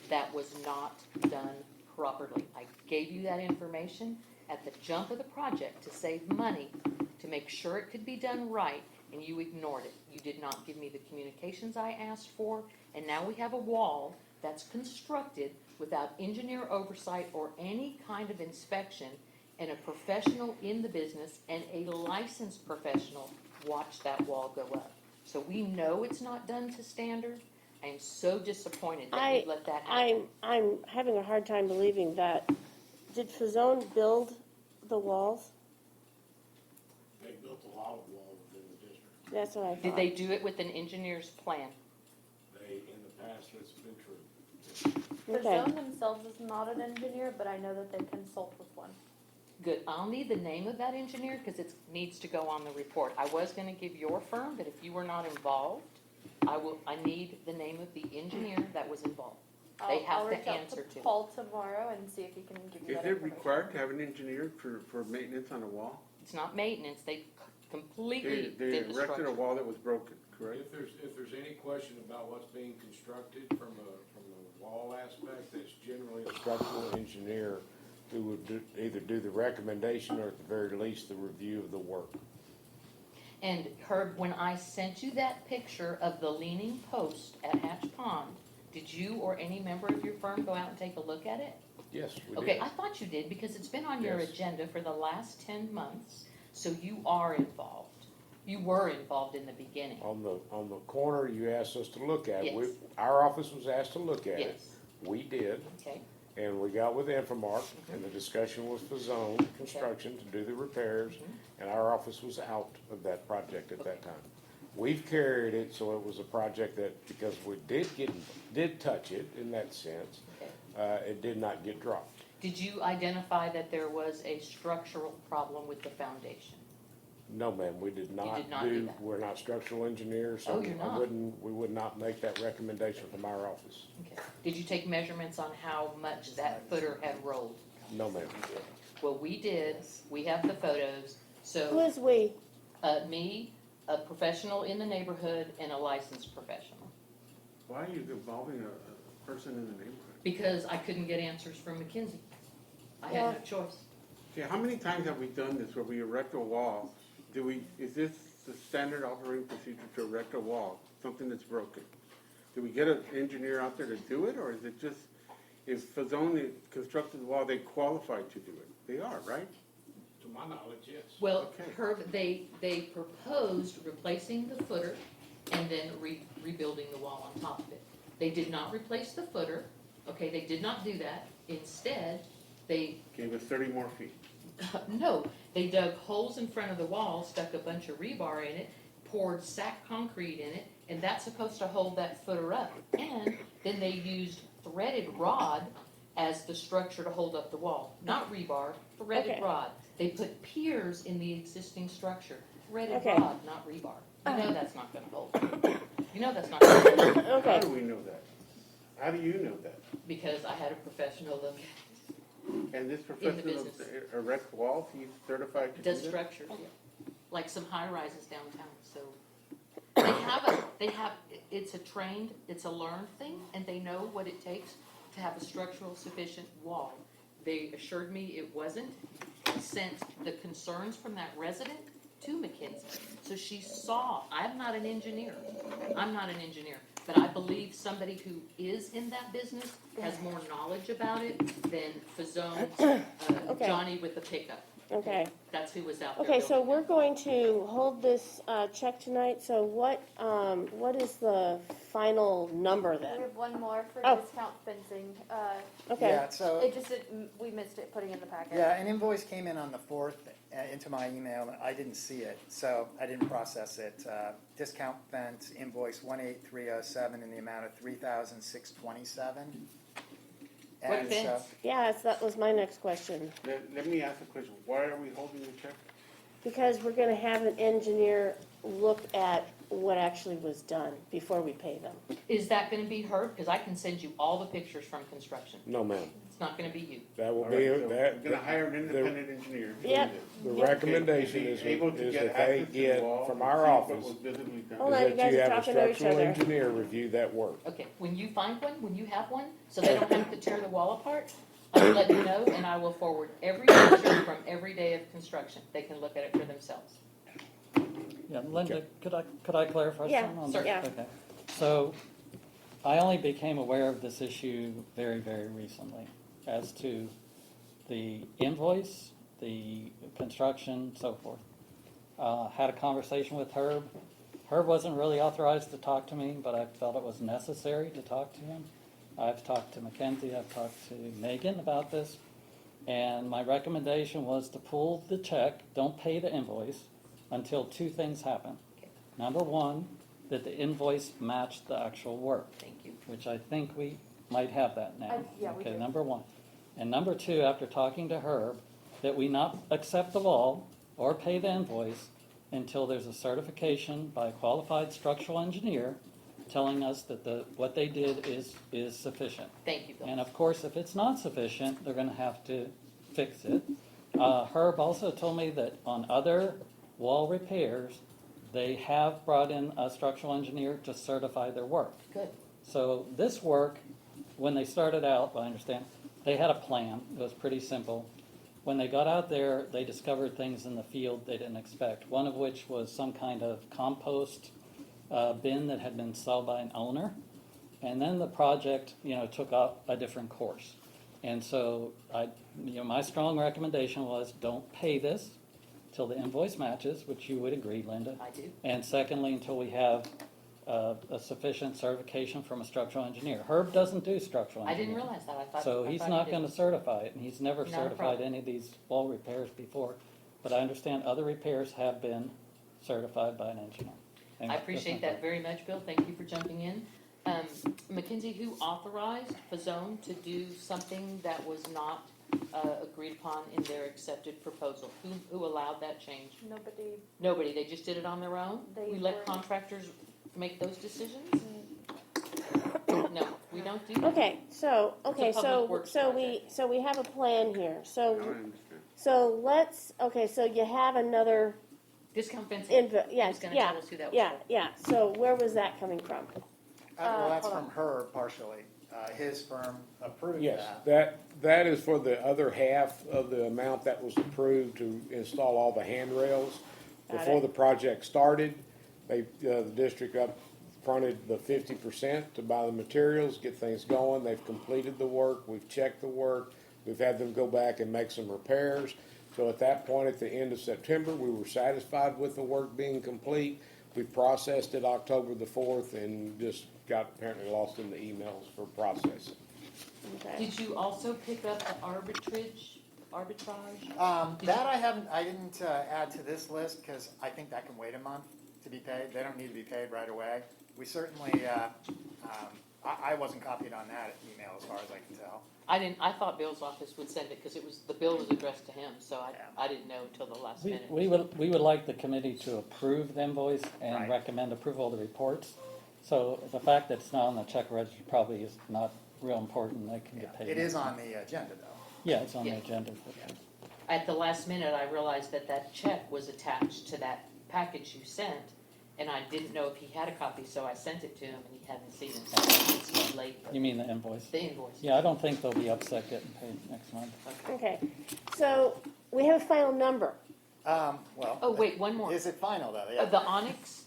that was not done properly. I gave you that information at the jump of the project to save money, to make sure it could be done right, and you ignored it. You did not give me the communications I asked for, and now we have a wall that's constructed without engineer oversight or any kind of inspection, and a professional in the business and a licensed professional watch that wall go up. So we know it's not done to standard. I am so disappointed that you let that happen. I'm having a hard time believing that. Did Fazone build the walls? They built a lot of walls within the district. That's what I thought. Did they do it with an engineer's plan? They, in the past, it's been true. The Okay. zone themselves is not an engineer, but I know that they consult with one. Good. I'll need the name of that engineer because it needs to go on the report. I was going to give your firm, but if you were not involved, I need the name of the engineer that was involved. They I'll have reach to out answer to it. Paul tomorrow and see if he can give you Is that it information. required to have an engineer for maintenance on a wall? It's not maintenance. They completely They did the erected a structure. wall that was broken, correct? If there's any question about what's being constructed from a wall aspect, that's generally a structural engineer who would either do the recommendation or at the very least the review of the work. And Herb, when I sent you that picture of the leaning post at Hatch Pond, did you or any member of your firm go out and take a look at it? Yes, we Okay, did. I thought you did because it's been on your Yes. agenda for the last 10 months, so you are involved. You were involved in the beginning. On the corner you asked us to look at, Yes. our office was asked to look at it. Yes, We did, okay, and we got with Infomark, and the discussion was for zone construction to do the repairs, and our office was out of that project at that time. We've carried it, so it was a project that, because we did touch it in that sense, okay. it did not get dropped. Did you identify that there was a structural problem with the foundation? No, ma'am, we did not did not do that. we're not structural engineers, so Oh, you're not? we would not make that recommendation from our office. Okay. Did you take measurements on how much that footer had rolled? No, ma'am. Well, we did. We have the photos. Who So, is we? me, a professional in the neighborhood, and a licensed professional. Why are you involving a person in the neighborhood? Because I couldn't get answers from McKinsey. I had no choice. Okay, how many times have we done this where we erect a wall? Is this the standard operating procedure to erect a wall, something that's broken? Do we get an engineer out there to do it, or is it just, if Fazone constructed the wall, they qualified to do it? They are, right? To my knowledge, yes. Well, Okay. Herb, they proposed replacing the footer and then rebuilding the wall on top of it. They did not replace the footer. Okay, they did not do that. Instead, they Gave us 30 more feet. no, they dug holes in front of the wall, stuck a bunch of rebar in it, poured sack concrete in it, and that's supposed to hold that footer up. And then they used threaded rod as the structure to hold up the wall. Not rebar, threaded Okay. rod. They put piers in the existing structure. Threaded Okay. rod, not rebar. You know that's not gonna hold. You know that's not gonna hold, How Okay. do we know that? How do you know that? because I had a professional look at And this professional business. erect walls, he's certified to it. do Does that? structures, yeah. Like some high rises downtown, so. It's a learned thing, and they know what it takes to have a structural sufficient wall. They assured me it wasn't. I sent the concerns from that resident to McKinsey. So she saw, I'm not an engineer, but I believe somebody who is in that business has more knowledge about it than Fazone, Okay. Johnny with the pickup. Okay. That's who was out there. Okay, so building we're it. going to hold this check tonight, so what is the final number We then? have one more for Oh. discount fencing. Okay. Yeah, so, It just, we missed it putting in the packet. yeah, an invoice came in on the 4th into my email. I didn't see it, so I didn't process it. Discount fence invoice 18307 in the amount of $3,627. What And fence? Yes, that was my next question. Let me ask a question. Why are we holding the check? Because we're gonna have an engineer look at what actually was done before we pay them. Is that gonna be her? Because I can send you all the pictures from construction. No, ma'am. It's not gonna be you. That will All be, right, so that, we're gonna hire an independent engineer. to do Yep. this. the Yep. recommendation Okay, is, be able to is get that they access to the get wall from and our see what office, was visibly done. Hold on, is you that guys you are have a talking to each structural other. engineer review that work. Okay, when you find one, when you have one, so they don't have to tear the wall apart, I'll let you know, and I will forward every picture from every day of construction. They can look at it for themselves. Yeah, Linda, could I clarify Yeah, something on sure. that? Yeah. Okay. So I only became aware of this issue very, very recently as to the invoice, the construction, so forth. Had a conversation with Herb. Herb wasn't really authorized to talk to me, but I felt it was necessary to talk to him. I've talked to Mackenzie, I've talked to Megan about this, and my recommendation was to pull the check, don't pay the invoice, until two things happen. Number one, that the invoice matched the actual work. Thank you. Which I think we might have that now. Yeah, we Okay, do. number one. And number two, after talking to Herb, that we not accept the wall or pay the invoice until there's a certification by a qualified structural engineer telling us that what they did is sufficient. Thank you, Bill. And of course, if it's not sufficient, they're gonna have to fix it. Herb also told me that on other wall repairs, they have brought in a structural engineer to certify their work. Good. So this work, when they started out, I understand, they had a plan. It was pretty simple. When they got out there, they discovered things in the field they didn't expect, one of which was some kind of compost bin that had been sold by an owner. And then the project, took up a different course. And so my strong recommendation was don't pay this till the invoice matches, which you would agree, Linda. I do. And secondly, until we have a sufficient certification from a structural engineer. Herb doesn't do structural I engineering. didn't realize that. I thought. So I he's thought not you going to did. certify it, and he's never Not a certified problem. any of these wall repairs before. But I understand other repairs have been certified by an engineer. And I that's appreciate my that very much, Bill. Thank you for jumping in. Mackenzie, who authorized Fazone to do something that was not agreed upon in their accepted proposal? Who allowed that change? Nobody, Nobody. They just did it on their own? They We let were- contractors make those decisions? No, we don't do that. Okay, so, public works so we have a plan here. Now I So, understand. so you have another Discount fencing. input, He yes, was gonna yeah, tell us who that was yeah, for. yeah. So where was that coming from? Well, that's hold from her partially. His firm approved Yes, that. that is for the other half of the amount that was approved to install all the handrails. Got Before it. the project started, the district up fronted the 50% to buy the materials, get things going. They've completed the work, we've checked the work, we've had them go back and make some repairs. So at that point, at the end of September, we were satisfied with the work being complete. We processed it October the 4th and just got apparently lost in the emails for processing. Okay. Did you also pick up the arbitrage? That I didn't add to this list because I think that can wait a month to be paid. They don't need to be paid right away. We certainly, I wasn't copied on that email as far as I can tell. I thought Bill's office would send it because the bill was addressed to him, so I didn't know until the last minute. We would like the committee to approve the invoice and Right. recommend approval of the reports. So the fact that it's not on the check register probably is not real important. They can get paid. It is on the agenda though. Yeah, it's on the Yeah. agenda. for sure. At the last minute, I realized that check was attached to that package you sent, and I didn't know if he had a copy, so I sent it to him, and he hadn't seen it. It's late. You mean the invoice? The invoice. Yeah, I don't think they'll be upset getting paid next month. Okay, so we have a final number. Well. Oh, wait, one more. Is it final though? Yeah. The Onyx,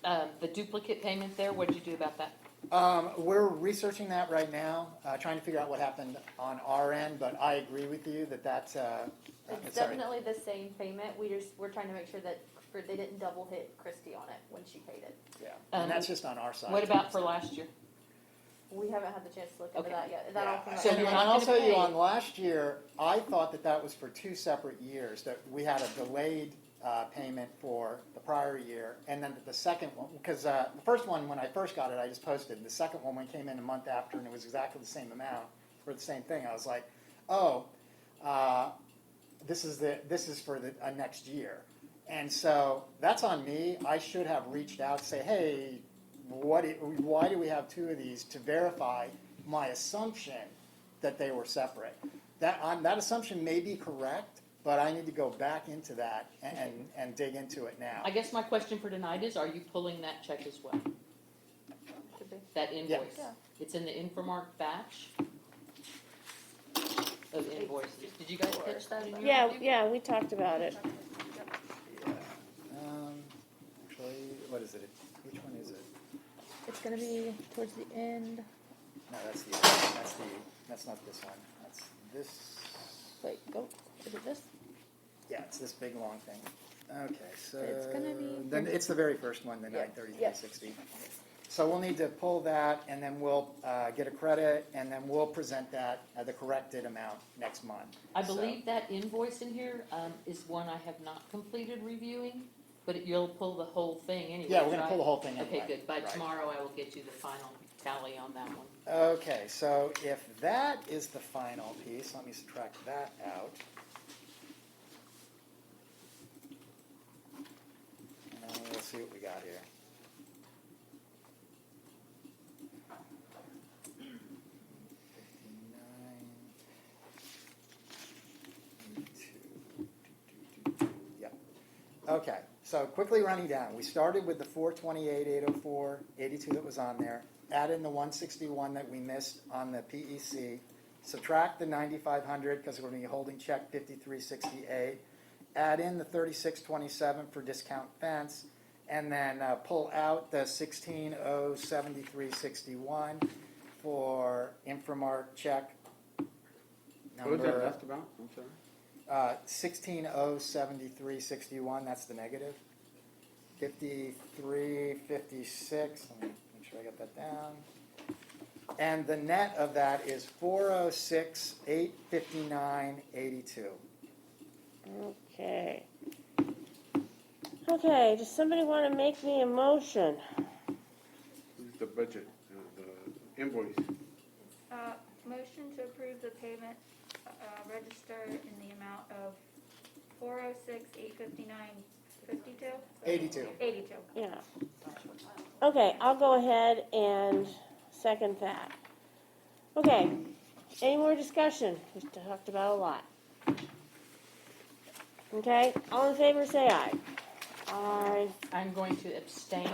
the duplicate payment there, what did you do about that? We're researching that right now, trying to figure out what happened on our end, but I agree with you that that's, it's sorry. definitely the same payment. We're trying to make sure that they didn't double hit Christie on it when she paid it. Yeah, and that's just on our side. What about for last year? We haven't had the chance to look into Okay. that yet. That all came out. So And you're and not I'll gonna tell you, pay- on last year, I thought that was for 2 separate years, that we had a delayed payment for the prior year, and then the second one, because the first one, when I first got it, I just posted. The second one, when it came in a month after, and it was exactly the same amount for the same thing, I was like, oh, this is for the next year. And so that's on me. I should have reached out to say, hey, why do we have two of these, to verify my assumption that they were separate. That assumption may be correct, but I need to go back into that and dig into it now. I guess my question for tonight is, are you pulling that check as well? That invoice? Yeah. It's in the Infomark batch of invoices. Did you guys catch that in your Yeah, review? yeah, we talked about it. Actually, what is it? Which one is it? It's gonna be towards the end. No, that's not this one. That's this. Wait, go. Is it this? Yeah, it's this big long thing. Okay, so It's gonna be- then it's the very first one, the Yeah, 93360. So we'll need to pull that, and then we'll get a credit, and then we'll present that the corrected amount next month. I So- believe that invoice in here is one I have not completed reviewing, but you'll pull the whole thing anyway. Yeah, we're gonna pull the whole thing Okay, anyway. good. By Right. tomorrow, I will get you the final tally on that one. Okay, so if that is the final piece, let me subtract that out. And we'll see what we got here. Yep. Okay, so quickly running down, we started with the 428, 804, 82 that was on there, add in the 161 that we missed on the PEC, subtract the 9,500 because we're going to be holding check 5368, add in the 3627 for discount fence, and then pull out the 1607361 for Infomark check What was that number last about? I'm sorry. 1607361, that's the negative. 5356, let me make sure I got that down. And the net of that is 406,859.82. Okay. Okay, does somebody want to make me a motion? This is the budget, the invoice. Motion to approve the payment register in the amount of $406,859.52? 82. 82. Yeah. Okay, I'll go ahead and second that. Okay, any more discussion? We've talked about a lot. Okay, all in favor say aye. Aye. I'm going to abstain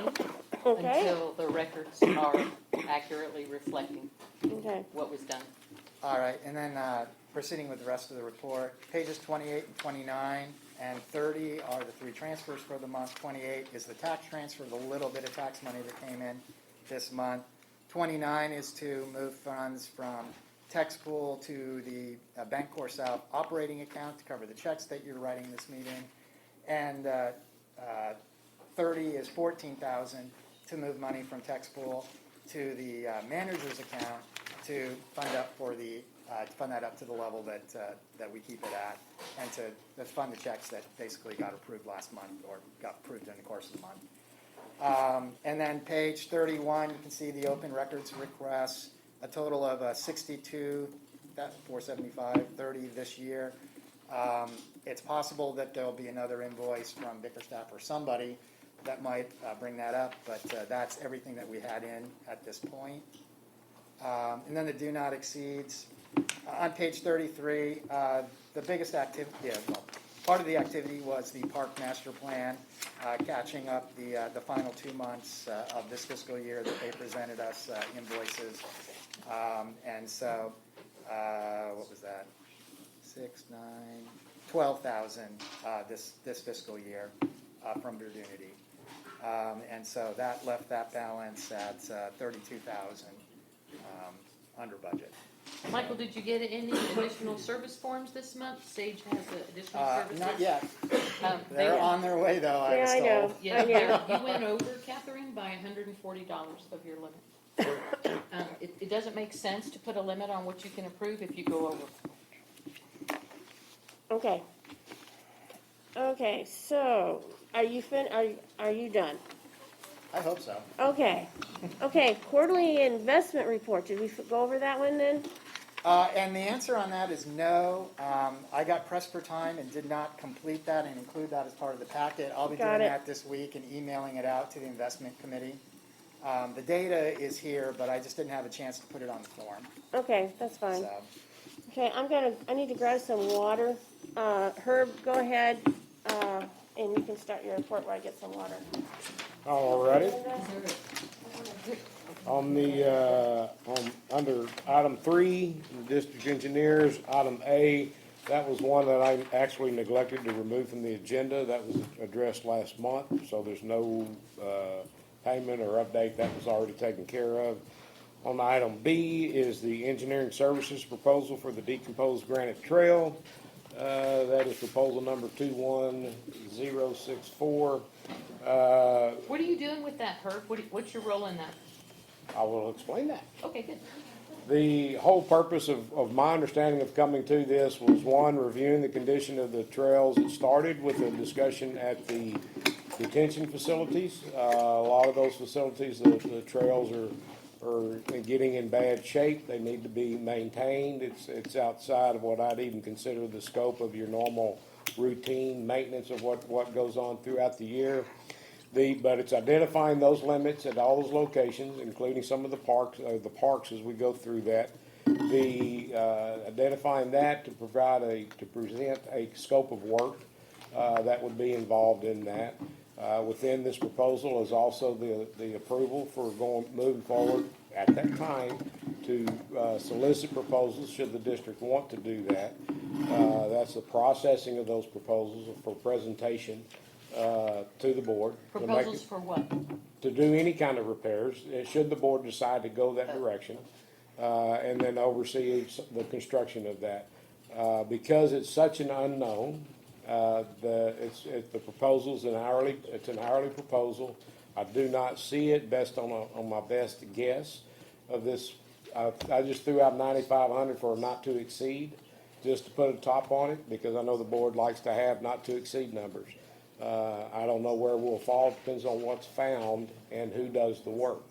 Okay. until the records are accurately reflecting Okay. what was done. All right, and then proceeding with the rest of the report, pages 28 and 29 and 30 are the three transfers for the month. 28 is the tax transfer, the little bit of tax money that came in this month. 29 is to move funds from Tex Pool to the Bancorp South operating account to cover the checks that you're writing this meeting. And 30 is 14,000 to move money from Tex Pool to the manager's account to fund up for the fund that up to the level that we keep it at, and to fund the checks that basically got approved last month or got approved in the course of the month. And then page 31, you can see the open records requests, a total of 62, that's 475.30 this year. It's possible that there'll be another invoice from Bickerstaff or somebody that might bring that up, but that's everything that we had in at this point. And then the do not exceeds. On page 33, the biggest activity, part of the activity was the park master plan, catching up the final 2 months of this fiscal year that they presented us invoices. And so, what was that? 6, 9, 12,000 this fiscal year from Verdunity. And so that left that balance at 32,000 under budget. Michael, did you get any additional service forms this month? Sage has additional services? Not yet. They They're were- on their way, though, I Yeah, was I told. know. Yeah, you went over, Catherine, by $140 of your limit. It doesn't make sense to put a limit on what you can approve if you go over. Okay. Okay, so, are you done? I hope so. Okay. Okay, quarterly investment report, did we go over that one then? And the answer on that is no. I got pressed for time and did not complete that and include that as part of the packet. I'll be Got doing it. that this week and emailing it out to the investment committee. The data is here, but I just didn't have a chance to put it on the form. Okay, that's fine. So, Okay, I need to grab some water. Herb, go ahead, and you can start your report while I get some water. All righty. On the, under item 3, district engineers, item A, that was one that I actually neglected to remove from the agenda. That was addressed last month, so there's no, payment or update. That was already taken care of. On item B is the engineering services proposal for the decomposed granite trail. That is proposal number 21064. What are you doing with that, Herb? What's your role in that? I will explain that. Okay, good. The whole purpose of my understanding of coming to this was, one, reviewing the condition of the trails. It started with a discussion at the detention facilities. A lot of those facilities, the trails are getting in bad shape. They need to be maintained. It's outside of what I'd even consider the scope of your normal routine maintenance of what goes on throughout the year. But it's identifying those limits at all those locations, including some of the parks as we go through that. Identifying that to present a scope of work that would be involved in that. Within this proposal is also the approval for moving forward at that time to solicit proposals should the district want to do that. That's the processing of those proposals for presentation to the board. Proposals for what? To do any kind of repairs, should the board decide to go that direction, and then oversee the construction of that. Because it's such an unknown, the proposal's it's an hourly proposal. I do not see it based on my best guess of this. I just threw out 9,500 for a not to exceed, just to put a top on it, because I know the board likes to have not to exceed numbers. I don't know where we'll fall, depends on what's found and who does the work.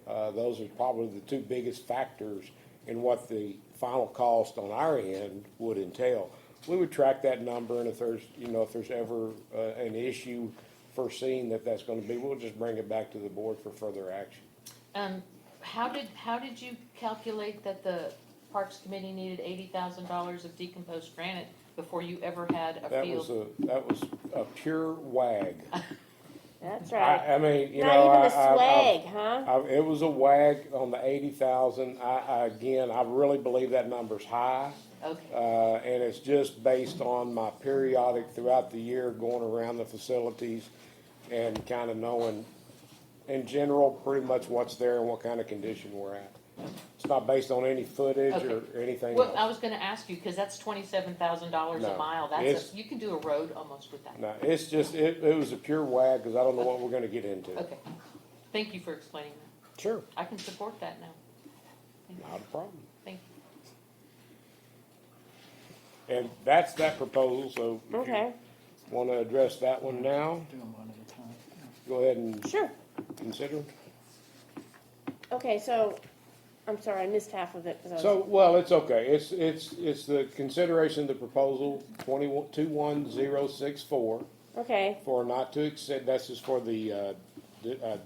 Those are probably the two biggest factors in what the final cost on our end would entail. We would track that number, and if there's ever an issue foreseen that's going to be, we'll just bring it back to the board for further action. How did you calculate that the Parks Committee needed $80,000 of decomposed granite before you ever had a field? That was a pure wag. That's right. I mean, Not even a swag, huh? It was a wag on the 80,000. I really believe that number's high. Okay. And it's just based on my periodic throughout the year going around the facilities and kind of knowing in general pretty much what's there and what kind of condition we're at. It's not based on any footage or anything Well, else. I was going to ask you, because that's $27,000 No, a mile. You can do a road almost with that. No, it's just, it was a pure wag because I don't know what we're going to get into. Okay. Thank you for explaining that. Sure. I can support that now. Thank you. Not a problem. Thank you. And that's that proposal, so if Okay. you want to address that one now, Do them one at a time. go ahead and Sure. consider them. Okay, so, I'm sorry, I missed half of it. 'Cause I was- So, well, it's okay. It's the consideration of the proposal 21064 Okay, for not to exceed, that's just for the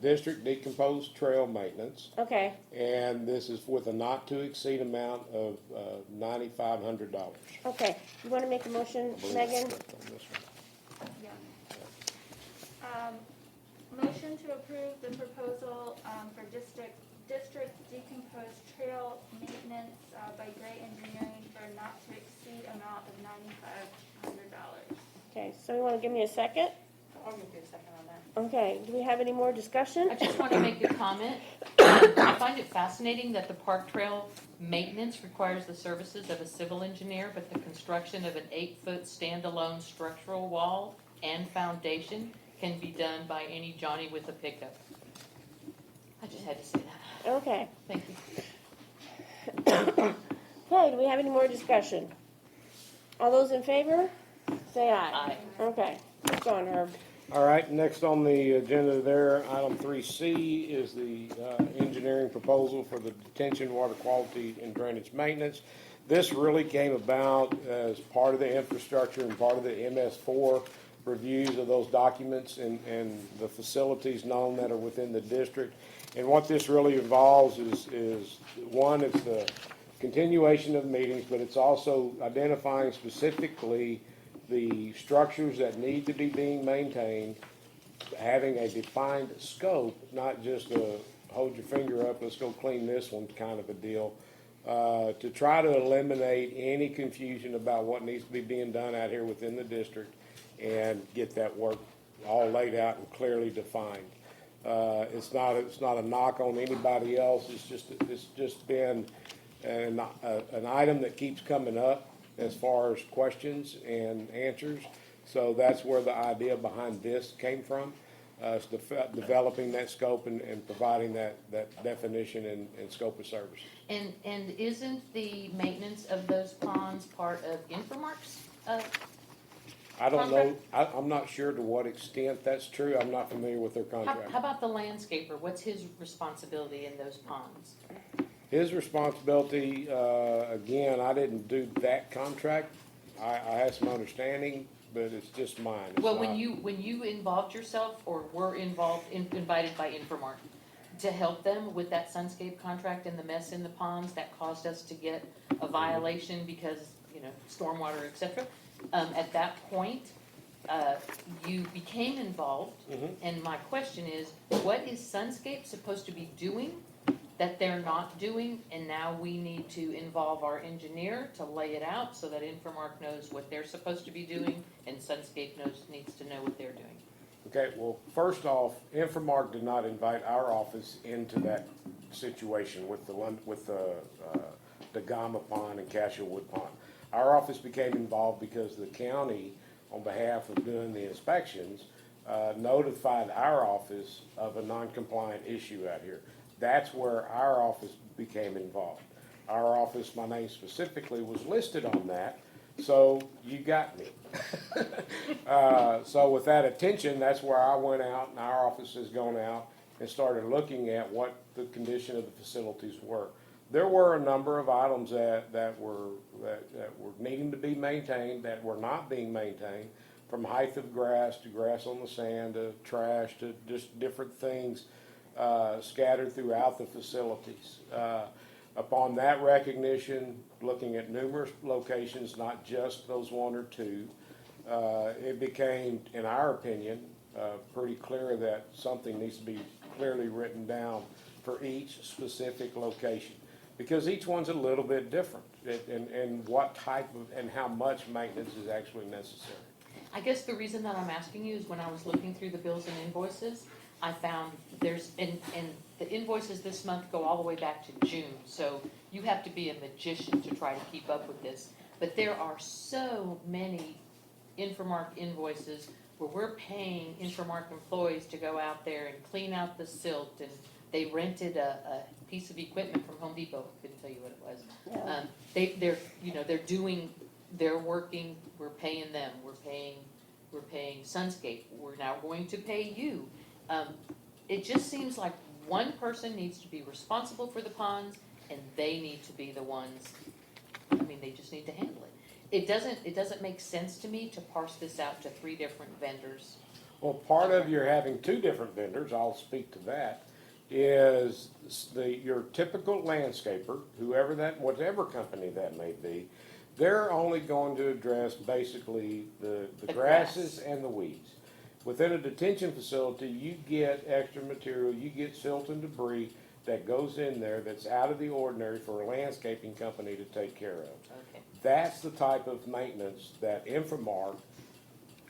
district decomposed trail maintenance. okay. And this is with a not to exceed amount of $9,500. Okay, you want to make a motion, Megan? Motion to approve the proposal for district decomposed trail maintenance by Gray Engineering for not to exceed amount of $9,500. Okay, so you want to give me a second? I'll give you a second on that. Okay, do we have any more discussion? I just want to make a comment. I find it fascinating that the park trail maintenance requires the services of a civil engineer, but the construction of an 8-foot standalone structural wall and foundation can be done by any Johnny with a pickup. I just had to say that. Okay. Thank you. Okay, do we have any more discussion? All those in favor? Say aye. Aye. Okay, keep going, Herb. All right, next on the agenda there, item 3C is the engineering proposal for the detention water quality and drainage maintenance. This really came about as part of the infrastructure and part of the MS4 reviews of those documents and the facilities known that are within the district. And what this really involves is one, it's the continuation of meetings, but it's also identifying specifically the structures that need to be being maintained, having a defined scope, not just a hold your finger up, let's go clean this one kind of a deal, to try to eliminate any confusion about what needs to be being done out here within the district and get that work all laid out and clearly defined. It's not a knock on anybody else. It's just been an item that keeps coming up as far as questions and answers. So that's where the idea behind this came from. It's developing that scope and providing that definition and scope of services. And isn't the maintenance of those ponds part of Infomark's? I don't know, I'm not sure to what extent that's true. I'm not familiar with their contract. How about the landscaper? What's his responsibility in those ponds? His responsibility, again, I didn't do that contract. I have some understanding, but it's just mine. It's Well, not- when you involved yourself or were invited by Infomark to help them with that Sunscape contract and the mess in the ponds that caused us to get a violation because, stormwater, et cetera, at that point, you became involved. And my question is, what is Sunscape supposed to be doing that they're not doing, and now we need to involve our engineer to lay it out so that Infomark knows what they're supposed to be doing, and Sunscape needs to know what they're doing. Okay, well, first off, Infomark did not invite our office into that situation with the Gama Pond and Cashewwood Pond. Our office became involved because the county, on behalf of doing the inspections, notified our office of a non-compliant issue out here. That's where our office became involved. Our office, my name specifically, was listed on that, so you got me. So with that attention, that's where I went out, and our office has gone out and started looking at what the condition of the facilities were. There were a number of items that were needing to be maintained that were not being maintained, from height of grass to grass on the sand to trash to just different things scattered throughout the facilities. Upon that recognition, looking at numerous locations, not just those one or two, it became, in our opinion, pretty clear that something needs to be clearly written down for each specific location, because each one's a little bit different, and what type of and how much maintenance is actually necessary. I guess the reason that I'm asking you is when I was looking through the bills and invoices, I found and the invoices this month go all the way back to June, so you have to be a magician to try to keep up with this. But there are so many Infomark invoices where we're paying Infomark employees to go out there and clean out the silt, and they rented a piece of equipment from Home Depot. I couldn't tell you what it was. They're working. We're paying them. We're paying Sunscape. We're now going to pay you. It just seems like one person needs to be responsible for the ponds, and they need to be the ones. They just need to handle it. It doesn't make sense to me to parse this out to 3 different vendors. Well, part of your having 2 different vendors, I'll speak to that, is your typical landscaper, whatever company that may be, they're only going to address basically the grasses and the weeds. Within a detention facility, you get extra material, you get silt and debris that goes in there that's out of the ordinary for a landscaping company to take care of. Okay. That's the type of maintenance that Infomark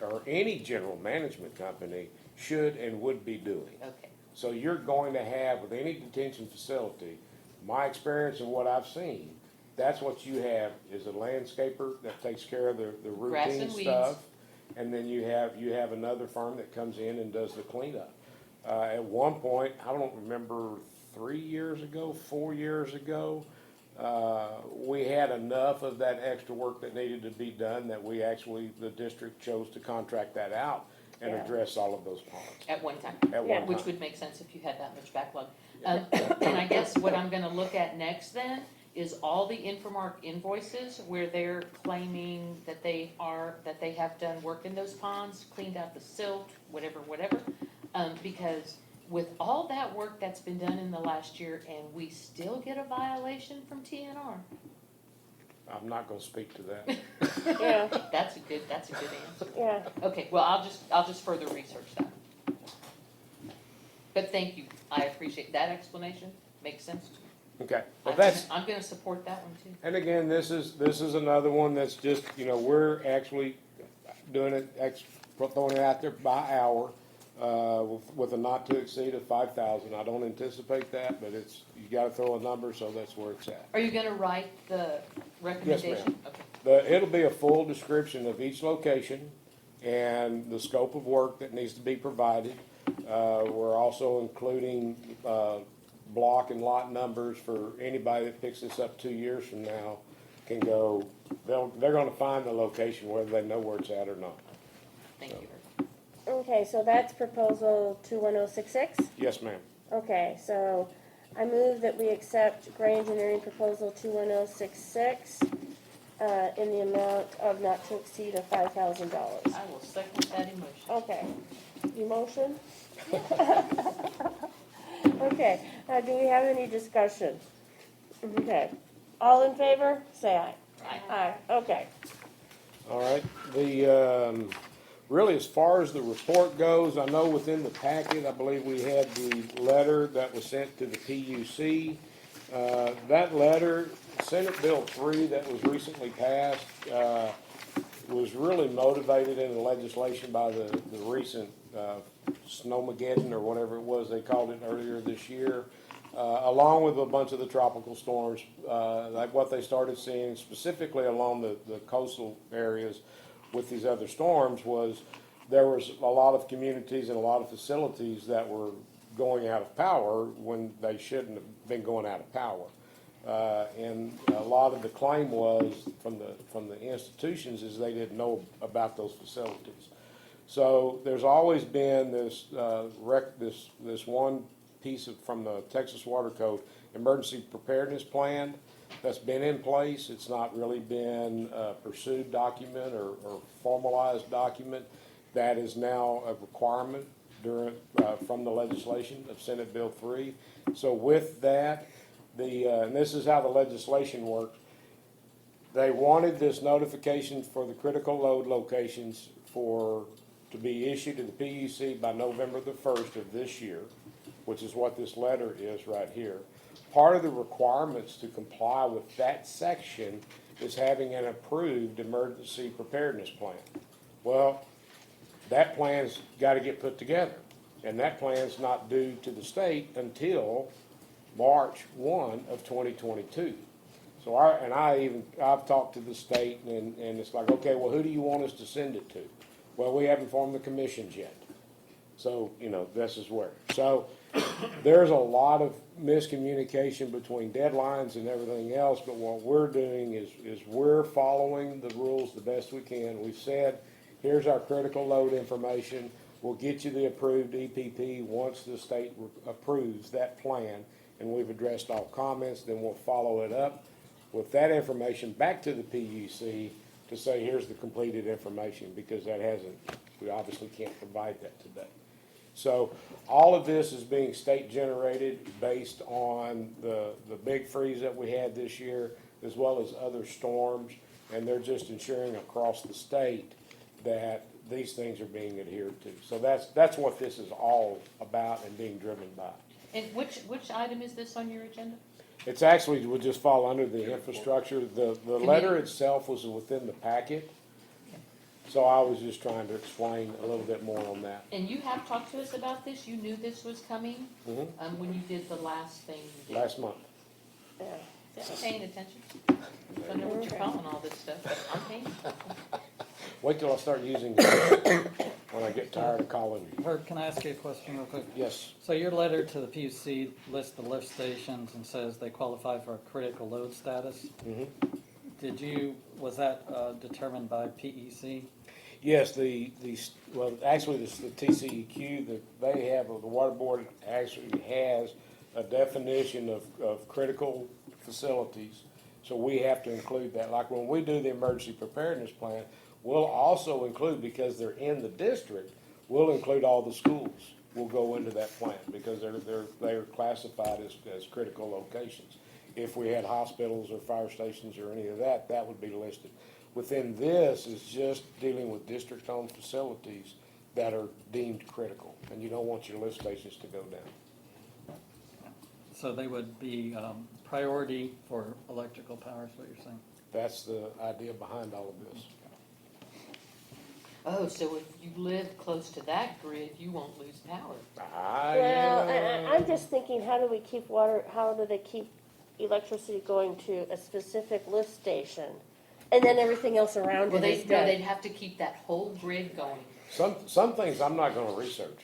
or any general management company should and would be doing. Okay. So you're going to have, with any detention facility, my experience and what I've seen, that's what you have is a landscaper that takes care of the Grass routine and weeds. stuff. And then you have another firm that comes in and does the cleanup. At one point, I don't remember 3 years ago, 4 years ago, we had enough of that extra work that needed to be done that the district chose to contract that out and Yeah. address all of those ponds At one time. at Yeah. one Which time. would make sense if you had that much backlog. And I guess what I'm gonna look at next then is all the Infomark invoices where they're claiming that they have done work in those ponds, cleaned out the silt, whatever. Because with all that work that's been done in the last year and we still get a violation from TNR. I'm not gonna speak to that. Yeah, That's a good answer. yeah. Okay, well, I'll just further research that. But thank you, I appreciate that explanation, makes sense. Okay, well, that's, I'm gonna support that one too. and again, this is another one that's just, we're actually doing it, throwing it out there by hour, with a not to exceed of 5,000. I don't anticipate that, but you gotta throw a number, so that's where it's at. Are you gonna write the recommendation? Okay. It'll be a full description of each location and the scope of work that needs to be provided. We're also including, block and lot numbers for anybody that picks this up 2 years from now can go, they're gonna find the location whether they know where it's at or not. Thank you. Okay, so that's proposal 21066? Yes, ma'am. Okay, so I move that we accept Gray Engineering proposal 21066 in the amount of not to exceed of $5,000. I will second that emotion. Okay, emotion? Okay, do we have any discussion? Okay, all in favor, say aye. Aye, okay. All right, really, as far as the report goes, I know within the packet, I believe we had the letter that was sent to the PUC. That letter, Senate Bill 3 that was recently passed, was really motivated in the legislation by the recent Snowmageddon or whatever it was they called it earlier this year, along with a bunch of the tropical storms. Like what they started seeing specifically along the coastal areas with these other storms was there was a lot of communities and a lot of facilities that were going out of power when they shouldn't have been going out of power. And a lot of the claim was from the institutions is they didn't know about those facilities. So there's always been this one piece from the Texas Water Code emergency preparedness plan that's been in place. It's not really been a pursued document or formalized document. That is now a requirement from the legislation of Senate Bill 3. So with that, and this is how the legislation works. They wanted this notification for the critical load locations to be issued to the PUC by November the 1st of this year, which is what this letter is right here. Part of the requirements to comply with that section is having an approved emergency preparedness plan. Well, that plan's got to get put together, and that plan's not due to the state until March 1 of 2022. So I've talked to the state, and it's like, okay, well, who do you want us to send it to? Well, we haven't formed the commissions yet. So, this is where. So there's a lot of miscommunication between deadlines and everything else, but what we're doing is we're following the rules the best we can. We've said, here's our critical load information. We'll get you the approved EPP once the state approves that plan, and we've addressed all comments. Then we'll follow it up with that information back to the PUC to say, here's the completed information, because we obviously can't provide that today. So all of this is being state generated based on the big freeze that we had this year, as well as other storms, and they're just ensuring across the state that these things are being adhered to. So that's what this is all about and being driven by. And which item is this on your agenda? It's actually would just fall under the infrastructure. The letter itself was within the packet. So I was just trying to explain a little bit more on that. And you have talked to us about this? You knew this was coming when you did the last thing you did? Last month. Yeah. Paying attention? I know what you're calling all this stuff. I'm paying attention. Wait till I start using it when I get tired of calling you. Herb, can I ask you a question real quick? Yes. So your letter to the PUC lists the lift stations and says they qualify for a critical load status. Was that determined by PEC? Yes, well, actually, the TCEQ, they have, the water board actually has a definition of critical facilities. So we have to include that. Like when we do the emergency preparedness plan, we'll also include, because they're in the district, we'll include all the schools will go into that plan because they're classified as critical locations. If we had hospitals or fire stations or any of that, that would be listed. Within this is just dealing with district-owned facilities that are deemed critical, and you don't want your lift stations to go down. So they would be priority for electrical power, is what you're saying? That's the idea behind all of this. Oh, so if you live close to that grid, you won't lose power. Well, I'm just thinking, how do they keep electricity going to a specific lift station? And then everything else around Well, it is they'd dead. have to keep that whole grid going. Some things I'm not gonna research.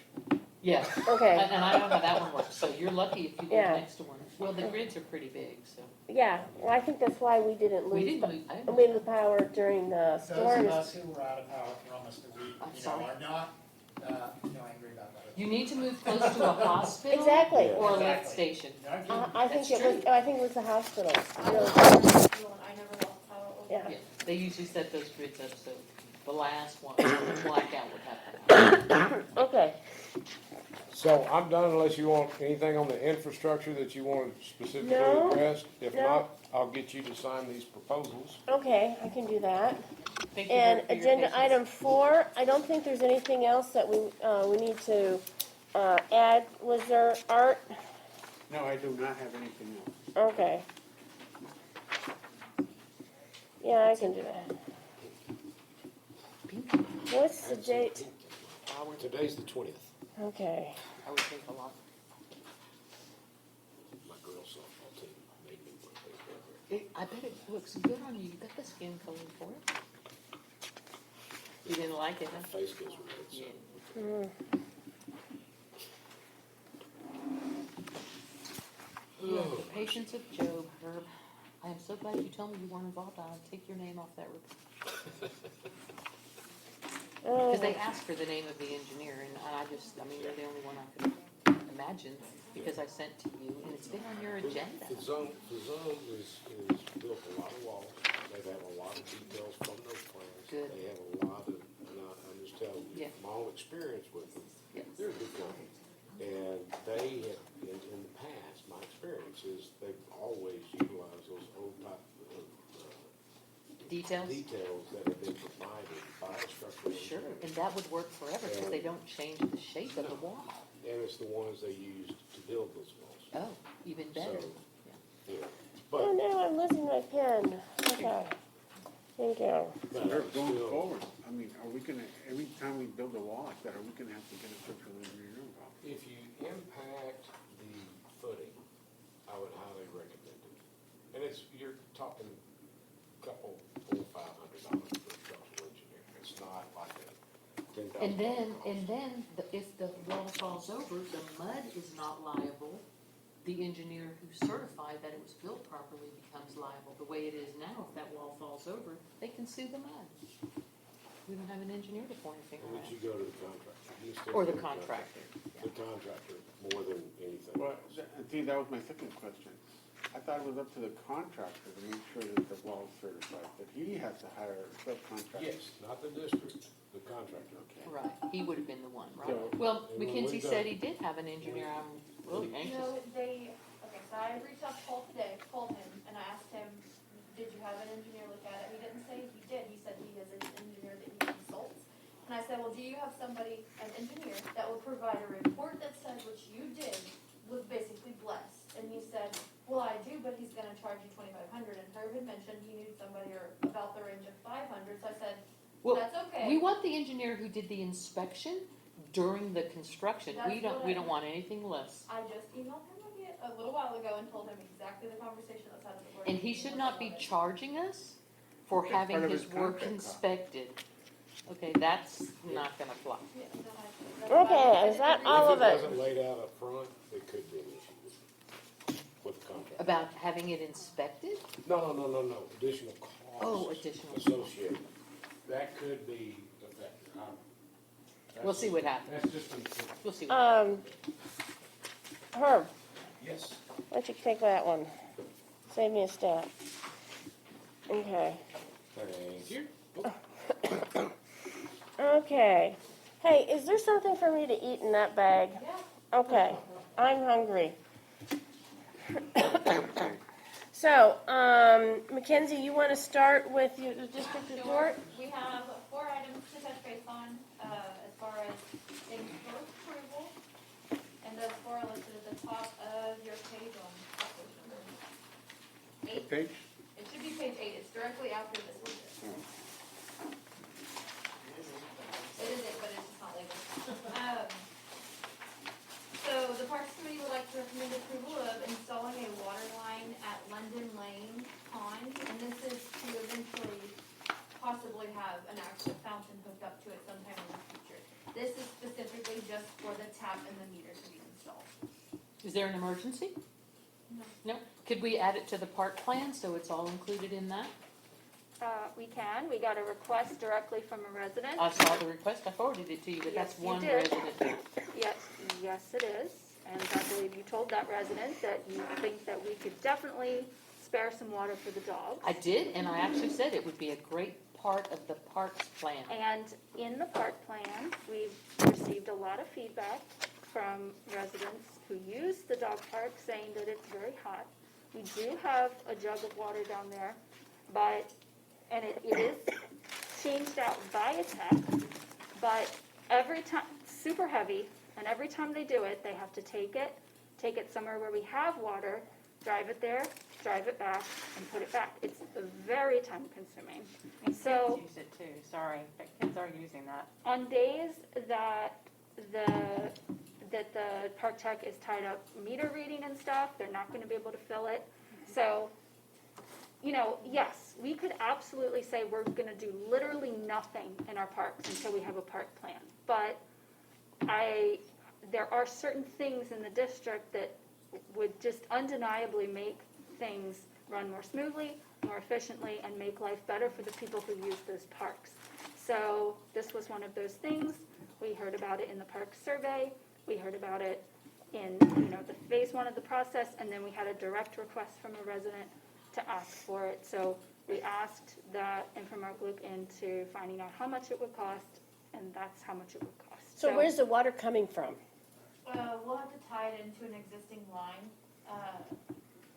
Yeah. Okay. And I know how that one works, so you're lucky if you live Yeah. next to one. Well, the grids are pretty big, so. Yeah, well, I think that's why we didn't We lose, didn't lose, I didn't lose the power during the Those of storms. us who were out of power for almost a week, I'm you know, sorry. are not, angry about that. You need to move close to a hospital. Exactly. Or a lift Exactly. station. I think it was the hospital. I Really. was I never lost power. Yeah. Yeah, they usually set those grids up so the last one, the blackout would happen. Okay. So I'm done unless you want anything on the infrastructure that you want to specifically No, address. If no. not, I'll get you to sign these proposals. Okay, I can do that. Thank you And for your agenda patience. item 4, I don't think there's anything else that we need to add. Was there, Art? No, I do not have anything else. Okay. Yeah, I can do that. What's the date? Today's the 20th. Okay. I would think a lot. My girls softball team made me wear baseball. I bet it looks good on you. You got the skin color for it. You didn't like it, huh? Face gets red, so. Yeah. You have the patience of Job, Herb. I am so glad you told me you weren't involved. I'll take your name off that report. Because they asked for the name of the engineer, and you're the only one I could imagine, because I sent to you, and it's been on your agenda. The zone is built a lot of walls. They've had a lot of details from those plans. Good. They have a lot of, and I'm just telling you, Yeah. from all experience with them, Yes. they're a good company. And they have, in the past, my experience is they've always utilized those old type of Details? details that have been provided by a structural Sure, engineer. and that would work forever, because they don't change the shape of the wall. And it's the ones they used to build those walls. Oh, even better. So, yeah. Oh, But, no, I'm losing my pen. Okay. Thank you. but Sir, going still- forward, I mean, are we gonna, every time we build a wall like that, are we gonna have to get a structural engineer involved? If you impact the footing, I would highly recommend it. And you're talking a couple, $400, $500 for a structural engineer. It's not like a $10,000. And then, if the wall falls over, the mud is not liable. The engineer who certified that it was built properly becomes liable. The way it is now, if that wall falls over, they can sue the mud. We don't have an engineer to point a finger Would at. you go to the contractor? You still Or go the to contractor. The contractor, more than anything Well, else. see, that was my second question. I thought it was up to the contractor to make sure that the wall's certified, that he has to hire a subcontractor. Yes, not the district, the contractor. Right, he would have been the one, right? So- Well, And when McKinsey we said go- he did have an engineer. I'm really anxious. No, so I reached out to Paul today, called him, and I asked him, did you have an engineer look at it? He didn't say he did, he said he has an engineer that he consults. And I said, well, do you have somebody, an engineer, that will provide a report that says what you did was basically blessed? And he said, well, I do, but he's gonna charge you $2,500, and Herb had mentioned he knew somebody or about the range of 500, so I said, Well, that's okay. we want the engineer who did the inspection during the construction. That's We don't what I- want anything less. I just emailed him a little while ago and told him exactly the conversation that was had at the board. And he should not be charging us for That's having part of his his work contract cost. inspected. Okay, that's not gonna fly. Yeah, no, that's why Okay, I is that didn't all If of it it? wasn't laid out up front, it could be an issue with the contractor. About having it inspected? No. Additional costs. Oh, additional. Associated. That could be affected. We'll see what happens. That's just an. We'll see. What Herb, Yes. why don't you take that one? Save me a step. Okay. Thank you. Okay. Hey, is there something for me to eat in that bag? Yeah. Okay, I'm hungry. So, Mackenzie, you want to start with your district report? We have 4 items to touch base on, as far as things for approval. And those 4 are listed at the top of your page on page number 8. Page? It should be page 8. It's directly after this one. It is 8, but it's just not labeled. So the Parks Committee would like to recommend approval of installing a water line at London Lane Pond. And this is to eventually possibly have an actual fountain hooked up to it sometime in the future. This is specifically just for the tap and the meter to be installed. Is there an emergency? No. No? Could we add it to the park plan so it's all included in that? We can. We got a request directly from a resident. I saw the request, I forwarded it to you, but that's Yes, you one did. resident. Yes, it is. And I believe you told that resident that you think that we could definitely spare some water for the dogs. I did, and I actually said it would be a great part of the parks plan. And in the park plan, we've received a lot of feedback from residents who use the dog park saying that it's very hot. We do have a jug of water down there, and it is changed out by a tech, but every time, super heavy, and every time they do it, they have to take it somewhere where we have water, drive it there, drive it back, and put it back. It's very time consuming. And So kids use it too, sorry, but kids are using that. on days that the park tech is tied up meter reading and stuff, they're not going to be able to fill it. So, yes, we could absolutely say we're going to do literally nothing in our parks until we have a park plan. But there are certain things in the district that would just undeniably make things run more smoothly, more efficiently, and make life better for the people who use those parks. So this was one of those things. We heard about it in the park survey. We heard about it in the phase 1 of the process, and then we had a direct request from a resident to ask for it. So we asked that Infomark look into finding out how much it would cost, and that's how much it would cost. So where's the water coming from? We'll have to tie it into an existing line.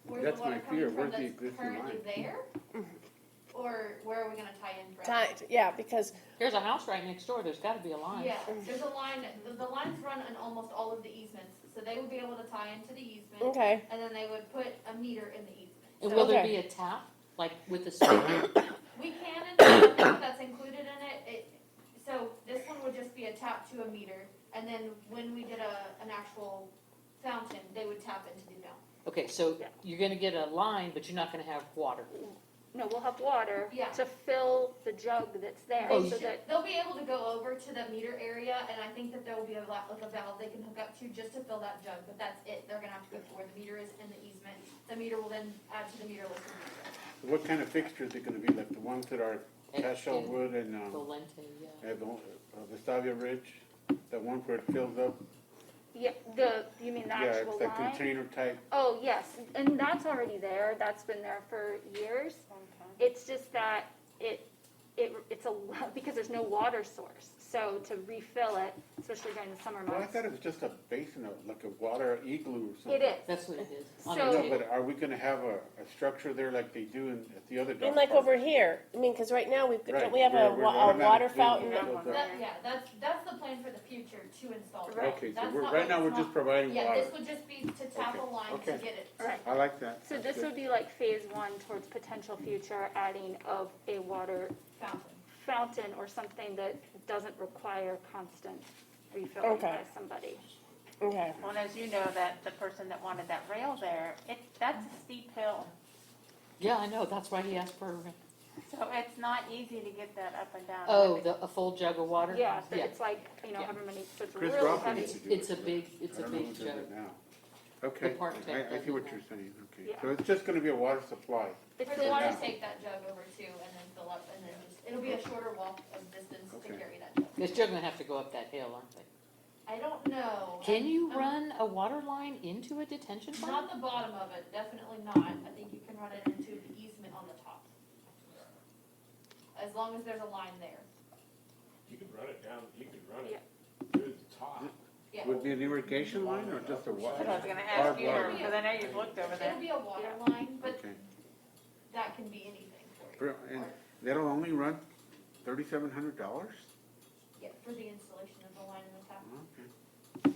Where's That's the water my coming fear. from Where's the that's existing currently line? there? Or where are we gonna tie in from? Yeah, because There's a house right next door, there's gotta be a line. Yeah, there's a line, the lines run on almost all of the easements, so they would be able to tie into the easement. Okay. And then they would put a meter in the easement. And So will there Okay. be a tap, like with the spigot? we can, and I think that's included in it. So this one would just be a tap to a meter, and then when we did an actual fountain, they would tap into the fountain. Okay, so Yeah. you're gonna get a line, but you're not gonna have water. No, we'll have water Yeah. to fill the jug that's there. Oh, So that They'll be able to go over to the meter area, and I think that there will be like a valve they can hook up to just to fill that jug, but that's it. They're gonna have to go to where the meter is in the easement. The meter will then add to the meter list. What kind of fixtures are gonna be, like the ones that are cashel wood and, Volente, yeah. at the Vestavia Ridge? That one where it fills up? you mean the Yeah, actual it's that line? container type. Oh, yes, and that's already there. That's been there for years. It's just that it's a lot, because there's no water source. So to refill it, especially during the summer Well, I months. thought it was just a basin, like a water igloo or something. It is. That's what it is. On So- a No, table. but are we gonna have a structure there like they do at the other I dog mean, like parks? over here. I mean, because right now Right, don't we have a where water automatic fountain? fills up. That's the plan for the future to install. Right. Okay, so That's we're, not right what now, it's we're not- just providing Yeah, water. this would just be to tap a Okay, line to okay. get it. Right. I like that. So That's this good. would be like phase 1 towards potential future adding of a water fountain or something that doesn't require constant refilling Okay. by somebody. Okay. Well, and as you know, that the person that wanted that rail there, that's a steep hill. Yeah, I know, that's why he asked for, So it's not easy to get that up and down. a full jug of water? Yeah, so it's like, Yeah. however many, so it's Chris really Rothman heavy. used to do It's a big, it's I a don't know big who does jug. it now. Okay, The park I tech see doesn't what have. you're saying, okay. Yeah. So it's just gonna be a water supply. It's For the them water, to take that jug over too and then fill up and then just, it'll be a shorter walk of distance to Okay. carry that jug. They're still gonna have to go up that hill, aren't they? I don't know. Can you I'm- run a water line into a detention pond? Not the bottom of it, definitely not. I think you can run it into the easement on the top. As long as there's a line there. You could run it down, you could run Yeah. it through the top. Yeah. Would it be an irrigation line or just a water? That's what I was gonna Hard ask you, water. because I know you've looked over there. It'll be a water line, but Okay. that can be anything for you. And that'll only run $3,700? Yeah, for the installation of the line in the tap.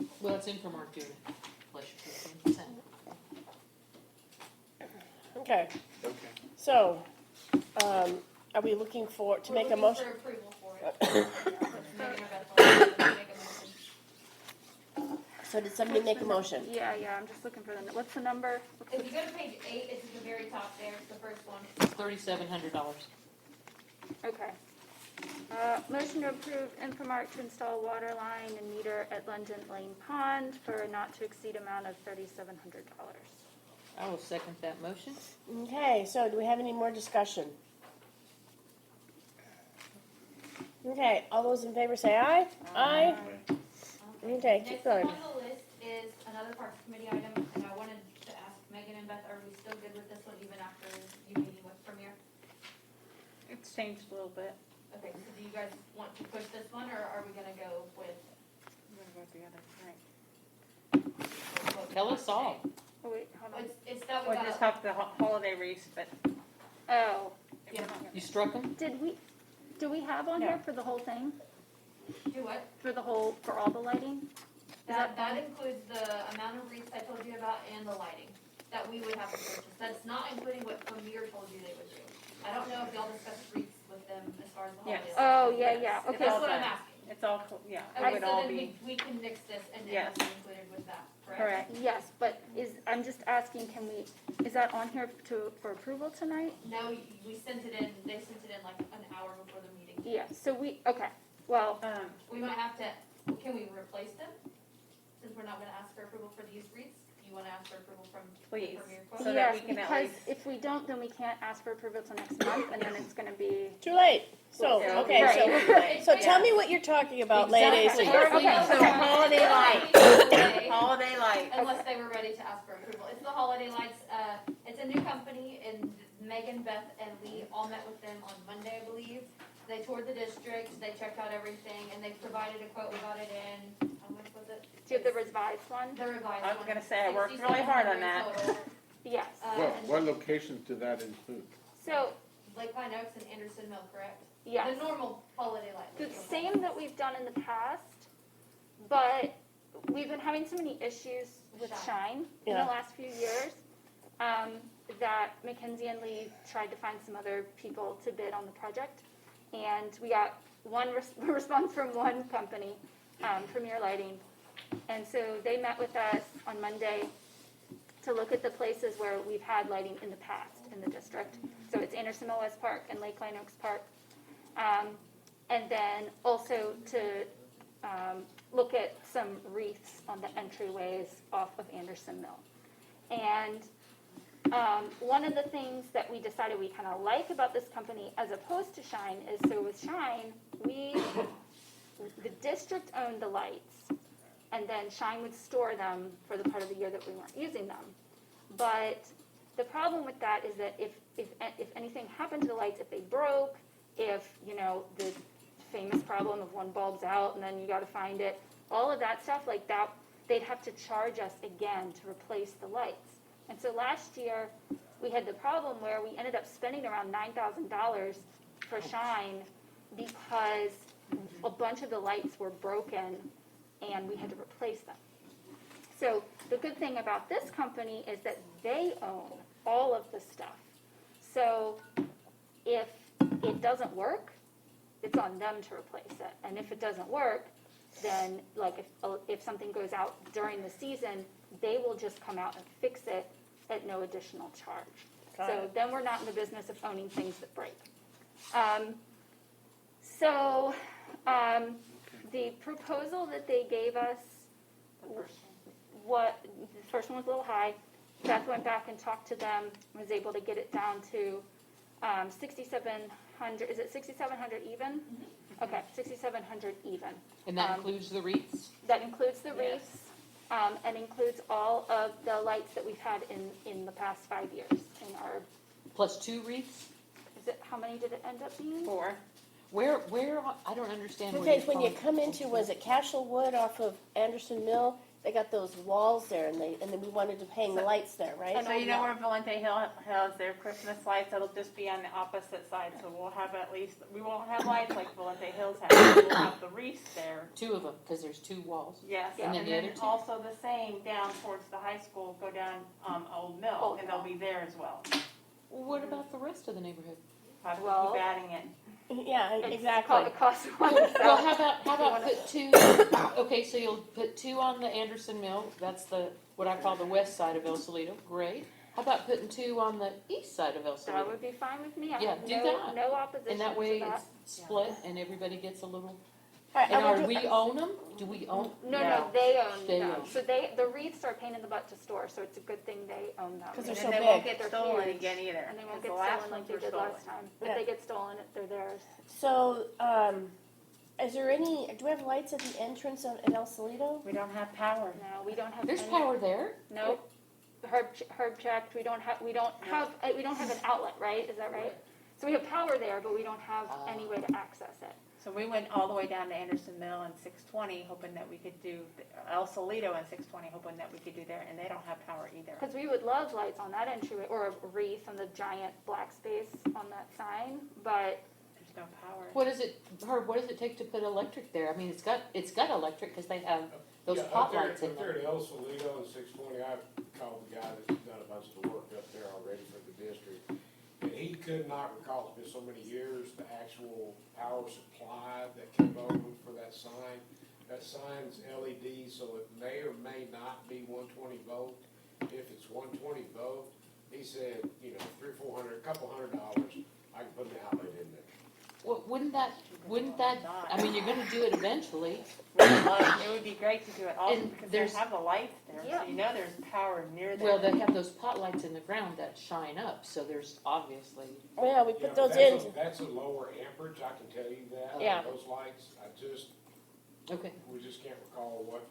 Okay. Well, it's Infomark doing it, plus your 15%. Okay, Okay. so, are we looking to make a motion? We're looking for approval for it. Making a motion. So did somebody make a motion? yeah, I'm just looking for the, what's the number? If you go to page 8, it's at the very top there, it's the first one. $3,700. Okay. Motion to approve Infomark to install water line and meter at London Lane Pond for a not to exceed amount of $3,700. I will second that motion. Okay, so do we have any more discussion? Okay, all those in favor say aye. Aye. Okay, keep Next up going. on the list is another Parks Committee item, and I wanted to ask Megan and Beth, are we still good with this one even after you meeting with Premier? It's changed a little bit. Okay, so do you guys want to push this one, or are we gonna go with? I'm gonna go with the other, right. Tell us all. Oh, wait, hold on. It's that we We'll got. just have the holiday wreaths, but Oh, Yeah. You struck them? do we have on here for the whole thing? Do what? For all the lighting? That includes the amount of wreaths I told you about and the lighting that we would have to purchase. That's not including what Premier told you they would do. I don't know if y'all discussed wreaths with them as far as the Yes. holiday. Oh, lights. yeah, Yes. okay. That's what I'm asking. it's all, yeah, it Okay, would so all then be. we can nix this and it Yes. has to be included with that, correct? Correct. Yes, but I'm just asking, is that on here for approval tonight? No, we sent it in, they sent it in like an hour before the meeting. Yeah, so okay, well, We might have to, can we replace them? Since we're not gonna ask for approval for these wreaths, do you wanna ask for approval from Please. Premier So quote? that yes, we can at because least- if we don't, then we can't ask for approval till next month, and then it's gonna be. Too late. So, Yeah. okay, Right. so tell me what you're talking about, ladies. Exactly. Okay, So holiday lights, Holiday, holiday lights. unless they were ready to ask for approval. It's the holiday lights, it's a new company, and Megan, Beth, and Lee all met with them on Monday, I believe. They toured the district, they checked out everything, and they provided a quote, we got it in, how much was it? Do you have the revised one? The revised I was one. gonna say, I worked really hard on that. 6,700 total. Yes. What locations do that include? So, Lakeline Oaks and Anderson Mill, correct? yes, The normal holiday light. the same that we've done in the past, but we've been having so many issues with Shine in the Yeah. last few years, that Mackenzie and Lee tried to find some other people to bid on the project. And we got one response from one company, Premier Lighting. And so they met with us on Monday to look at the places where we've had lighting in the past in the district. So it's Anderson Mill West Park and Lakeline Oaks Park. And then also to look at some wreaths on the entryways off of Anderson Mill. And one of the things that we decided we kind of like about this company as opposed to Shine is, so with Shine, the district owned the lights, and then Shine would store them for the part of the year that we weren't using them. But the problem with that is that if anything happened to the lights, if they broke, if, the famous problem of one bulb's out and then you got to find it, all of that stuff like that, they'd have to charge us again to replace the lights. And so last year, we had the problem where we ended up spending around $9,000 for Shine because a bunch of the lights were broken and we had to replace them. So the good thing about this company is that they own all of the stuff. So if it doesn't work, it's on them to replace it. And if it doesn't work, then like if something goes out during the season, they will just come out and fix it at no additional charge. So then we're not in the business of owning things that break. The proposal that they gave us the first one was a little high. Beth went back and talked to them, was able to get it down to 6,700, is it 6,700 even? Okay, 6,700 even. And that includes the wreaths? That includes the wreaths, and includes all of the lights that we've had in the past 5 years in our, Plus 2 wreaths? how many did it end up being? 4. Where, I don't understand where Because you're when you calling- come into, was it Cashel-Wood off of Anderson Mill? They got those walls there, and then we wanted to hang the lights there, right? So you know where Valente Hill has their Christmas lights? It'll just be on the opposite side, so we'll have at least, we won't have lights like Valente Hills has. We'll have the wreaths there. 2 of them, because there's 2 walls. Yes, And then and the then other 2? also the same down towards the high school, go down, Old Mill, and they'll be there as well. What about the rest of the neighborhood? Have to Well- keep adding it. Yeah, exactly. It costs one. Well, how about put 2, okay, so you'll put 2 on the Anderson Mill, that's what I call the west side of El Salito, great. How about putting 2 on the east side of El That Salito? would be fine with me. I Yeah, have do no, that. no opposition And that to way that. it's split and everybody gets a little, All right, and I'm gonna are do- we own them? Do we own? No, they own They them. own. So the wreaths are a pain in the butt to store, so it's a good thing they own them. 'Cause And they're then so they won't big. get stolen huge. again either. And they won't 'cause get the last stolen like ones they were did stolen. last time. Yeah. If they get stolen, they're theirs. So, is there do we have lights at the entrance in El Salito? We don't have power. No, we don't have. There's any- power there. Nope. Herb checked. We don't have an outlet, right? Is that right? So we have power there, but we don't have any way to access it. So we went all the way down to Anderson Mill and 620, hoping that we could do El Salito and 620, hoping that we could do there, and they don't have power either. Because we would love lights on that entryway, or a wreath on the giant black space on that sign, but There's no power. What does it take to put electric there? I mean, it's got electric because they have those pot lights in Up there there. at El Salito and 620, I called the guy that's done a bunch of the work up there already for the district. And he could not recall, it's been so many years, the actual power supply that came over for that sign. That sign's LED, so it may or may not be 120 volt. If it's 120 volt, he said, $300, $400, a couple $100, I can put an outlet in there. Well, wouldn't that, I mean, you're gonna do it eventually. It would be great to do it also And because they there's- have the lights there, Yeah. so you know there's power near there. Well, they have those pot lights in the ground that shine up, so there's obviously, Yeah, we Yeah, put but those in. That's a lower amperage, I can tell you that. Yeah. Those lights, okay. we just can't recall what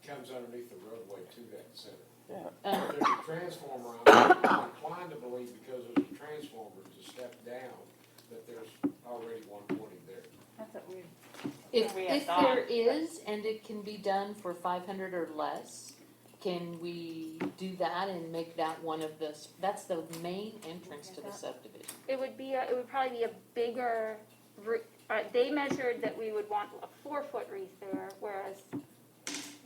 comes underneath the roadway to that center. Um, There's a transformer, I'm inclined to believe because there's a transformer to step down, that there's already 120 there. That's what we. If we had there thought, is, and it can be done for 500 or less, can we do that and make that one of the, that's the main entrance to the subdivision? it would probably be a bigger, they measured that we would want a 4-foot wreath there, whereas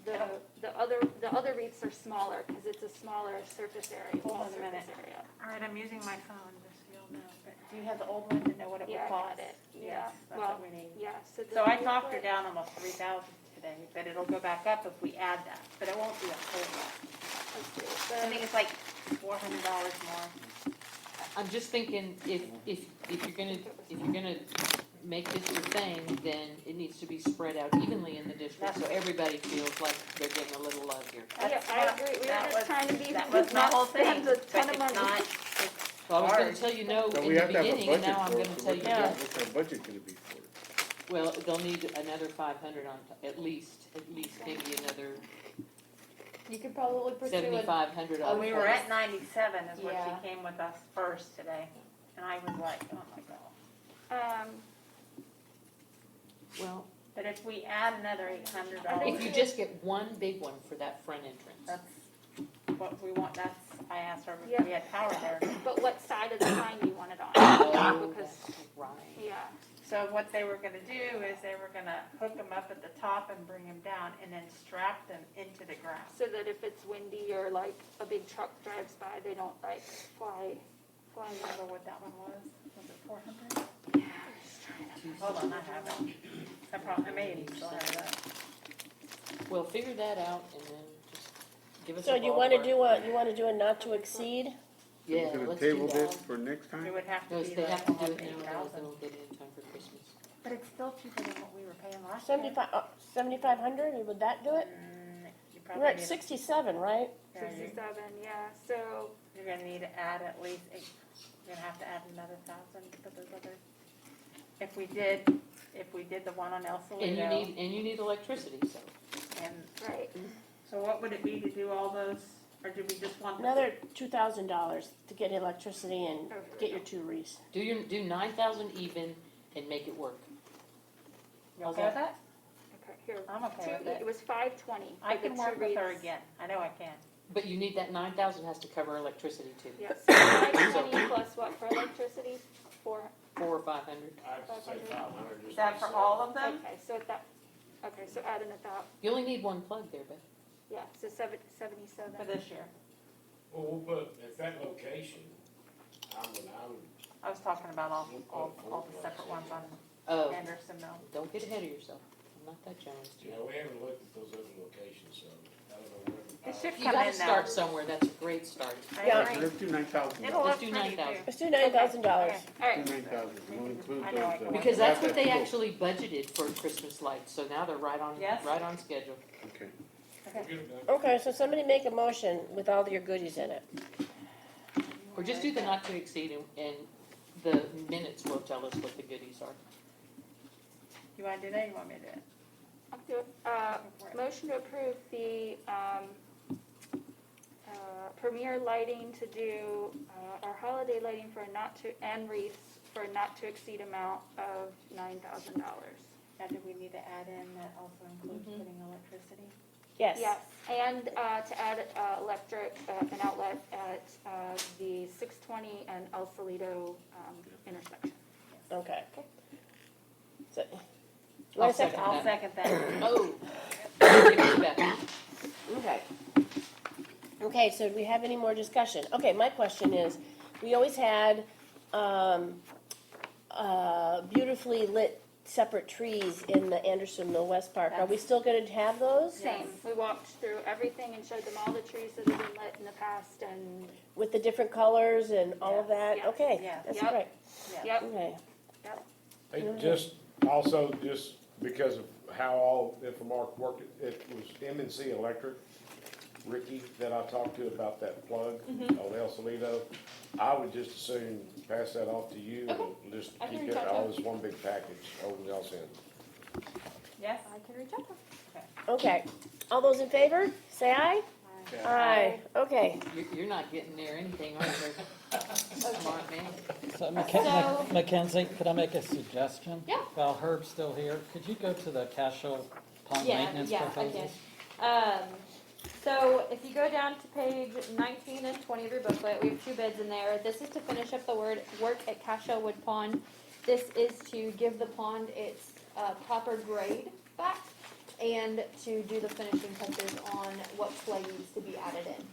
the other wreaths are smaller, because it's a smaller surface area. Hold on a surface minute. area. All right, I'm using my phone, just so you'll know, but do you have the old one to know what it would Yeah, I cost? got it. Yes, Yeah, that's well, what we need. yeah, so. So I talked her down almost 3,000 today, but it'll go back up if we add that, but it won't be a whole lot. I think it's like $400 more. I'm just thinking, if you're gonna make this your thing, then it needs to be spread out evenly in the district, so everybody feels like they're getting a little love here. Yeah, I agree, we were just trying to be, That was my whole thing, spend but a ton of it's money. not, So I was gonna hard. tell you no So in we the have to have a beginning, and budget now I'm for it, gonna so tell you yes. what's our budget gonna be for it? Well, they'll need another 500 on, at least maybe another You could probably pursue 7,500 Well, on. we were at 97 is what Yeah. she came with us first today, and I was like, oh my God. Well, But if we add another $800, if you just get one big one for that front entrance. that's what we want, I asked her if we had power there. But what side of the sign you want it on? Oh, Because, that's right. yeah, So what they were gonna do is they were gonna hook them up at the top and bring them down and then strap them into the ground. so that if it's windy or like a big truck drives by, they don't like fly. Remember what that one was? Was it 400? Hold on, I have it. I may even still have that. Well, figure that out and then just give us a So you wanna ballpark. do a not to exceed? Yeah, We're gonna let's do table this that. for next time? It would have to No, be they like have to do almost it now, otherwise they 8,000. won't get it in time for Christmas. But it's still cheaper than what we were paying last year. 7,500, would that do it? probably We're at need, 67, right? yeah, you're, 67, yeah, so, you're gonna need to add at least, you're gonna have to add another 1,000 for those other. If we did the one on El And Salito. you need electricity, so. And, right. so what would it be to do all those, or do we just want? Another $2,000 to get electricity and get your 2 wreaths. Do 9,000 even and make it work. You How's okay with that? Okay, here. I'm okay with it. It was 520. I for the can work two with her wreaths. again, I know I can. But you need that 9,000 has to cover electricity too. Yes, 520 plus what for electricity? 4. 400 or 500. I'd say 500. Is that for all of them? Okay, so so adding a thought, You only need one plug there, Beth. yeah, so 77. For this year. Well, we'll put, at that location, I would, I was talking about all the separate ones on Oh, Anderson Mill. don't get ahead of yourself. I'm not that generous. you know, we haven't looked at those other locations, so I don't know where. It should You come gotta in now. start somewhere. That's a great start. I Yeah. agree. Let's do 9,000. It'll Let's look do pretty 9,000. too. Let's do $9,000. Okay, all right. 9,000. We'll include I know I those, can. Because that's what they cool. actually budgeted for Christmas lights, so now they're right on Yes. schedule. Okay. Okay, so somebody make a motion with all your goodies in it. Or just do the not to exceed and the minutes will tell us what the goodies are. You wanna do that, or you want me to do it? I'll do it. Motion to approve the premier lighting to do our holiday lighting for and wreaths for a not to exceed amount of $9,000. Now, do we need to add in that also includes putting electricity? Yes. Yes, and to add electric, an outlet at the 620 and El Salito intersection. Okay. So, you want a second? I'll second that. Oh. Give it to Beth. Okay. Okay, so do we have any more discussion? Okay, my question is, we always had beautifully lit separate trees in the Anderson Mill West Park. Are we still going to have those? Same, we walked through everything and showed them all the trees that have been lit in the past and, With the different colors and all of that? Yes. Okay, Yes. that's Yep. great. yep, Okay. Hey, just, also, just because of how all Infomark worked, it was M&C Electric, Ricky, that I talked to about that plug on El Salito. I would just as soon pass that off to you and just I can keep reach it out to all him. as one big package over y'all's end. Yes? I can reach out to them. Okay. All those in favor, say aye. Aye. Okay. You're not getting near anything, are you? Smart man. So So- Mackenzie, could I make a suggestion? Yeah. While Herb's still here, could you go to the Cashel Pond maintenance proposals? So if you go down to page 19 and 20 of your booklet, we have 2 bids in there. This is to finish up the work at Casho Wood Pond. This is to give the pond its proper grade back and to do the finishing touches on what clay needs to be added in.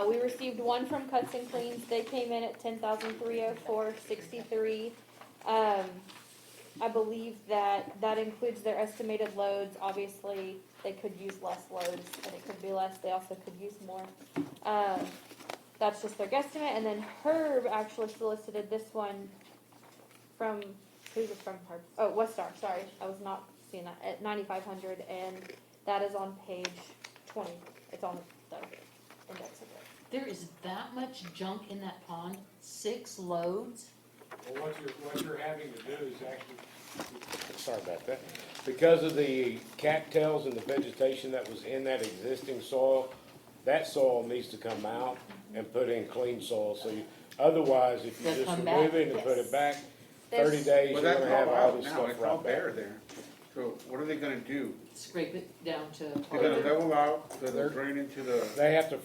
We received one from Cuts and Cleans. They came in at $10,304.63. I believe that includes their estimated loads. Obviously, they could use less loads, and it could be less. They also could use more. That's just their guesstimate. And then Herb actually solicited this one from, who's it from, Herb? Oh, Westar, sorry. I was not seeing that, at 9,500, and that is on page 20. It's on the index of it. There is that much junk in that pond? 6 loads? Well, what you're having to do is actually, sorry about that, because of the cattails and the vegetation that was in that existing soil, that soil needs to come out and put in clean soil, so you, otherwise, if you They'll just come remove back? it and put it back, There's- 30 days, Well, you're that's gonna have all all out this now, stuff it's all right there. bare there. So what are they gonna do? Scrape it down to. They're gonna level out, so they'll drain into the, They have to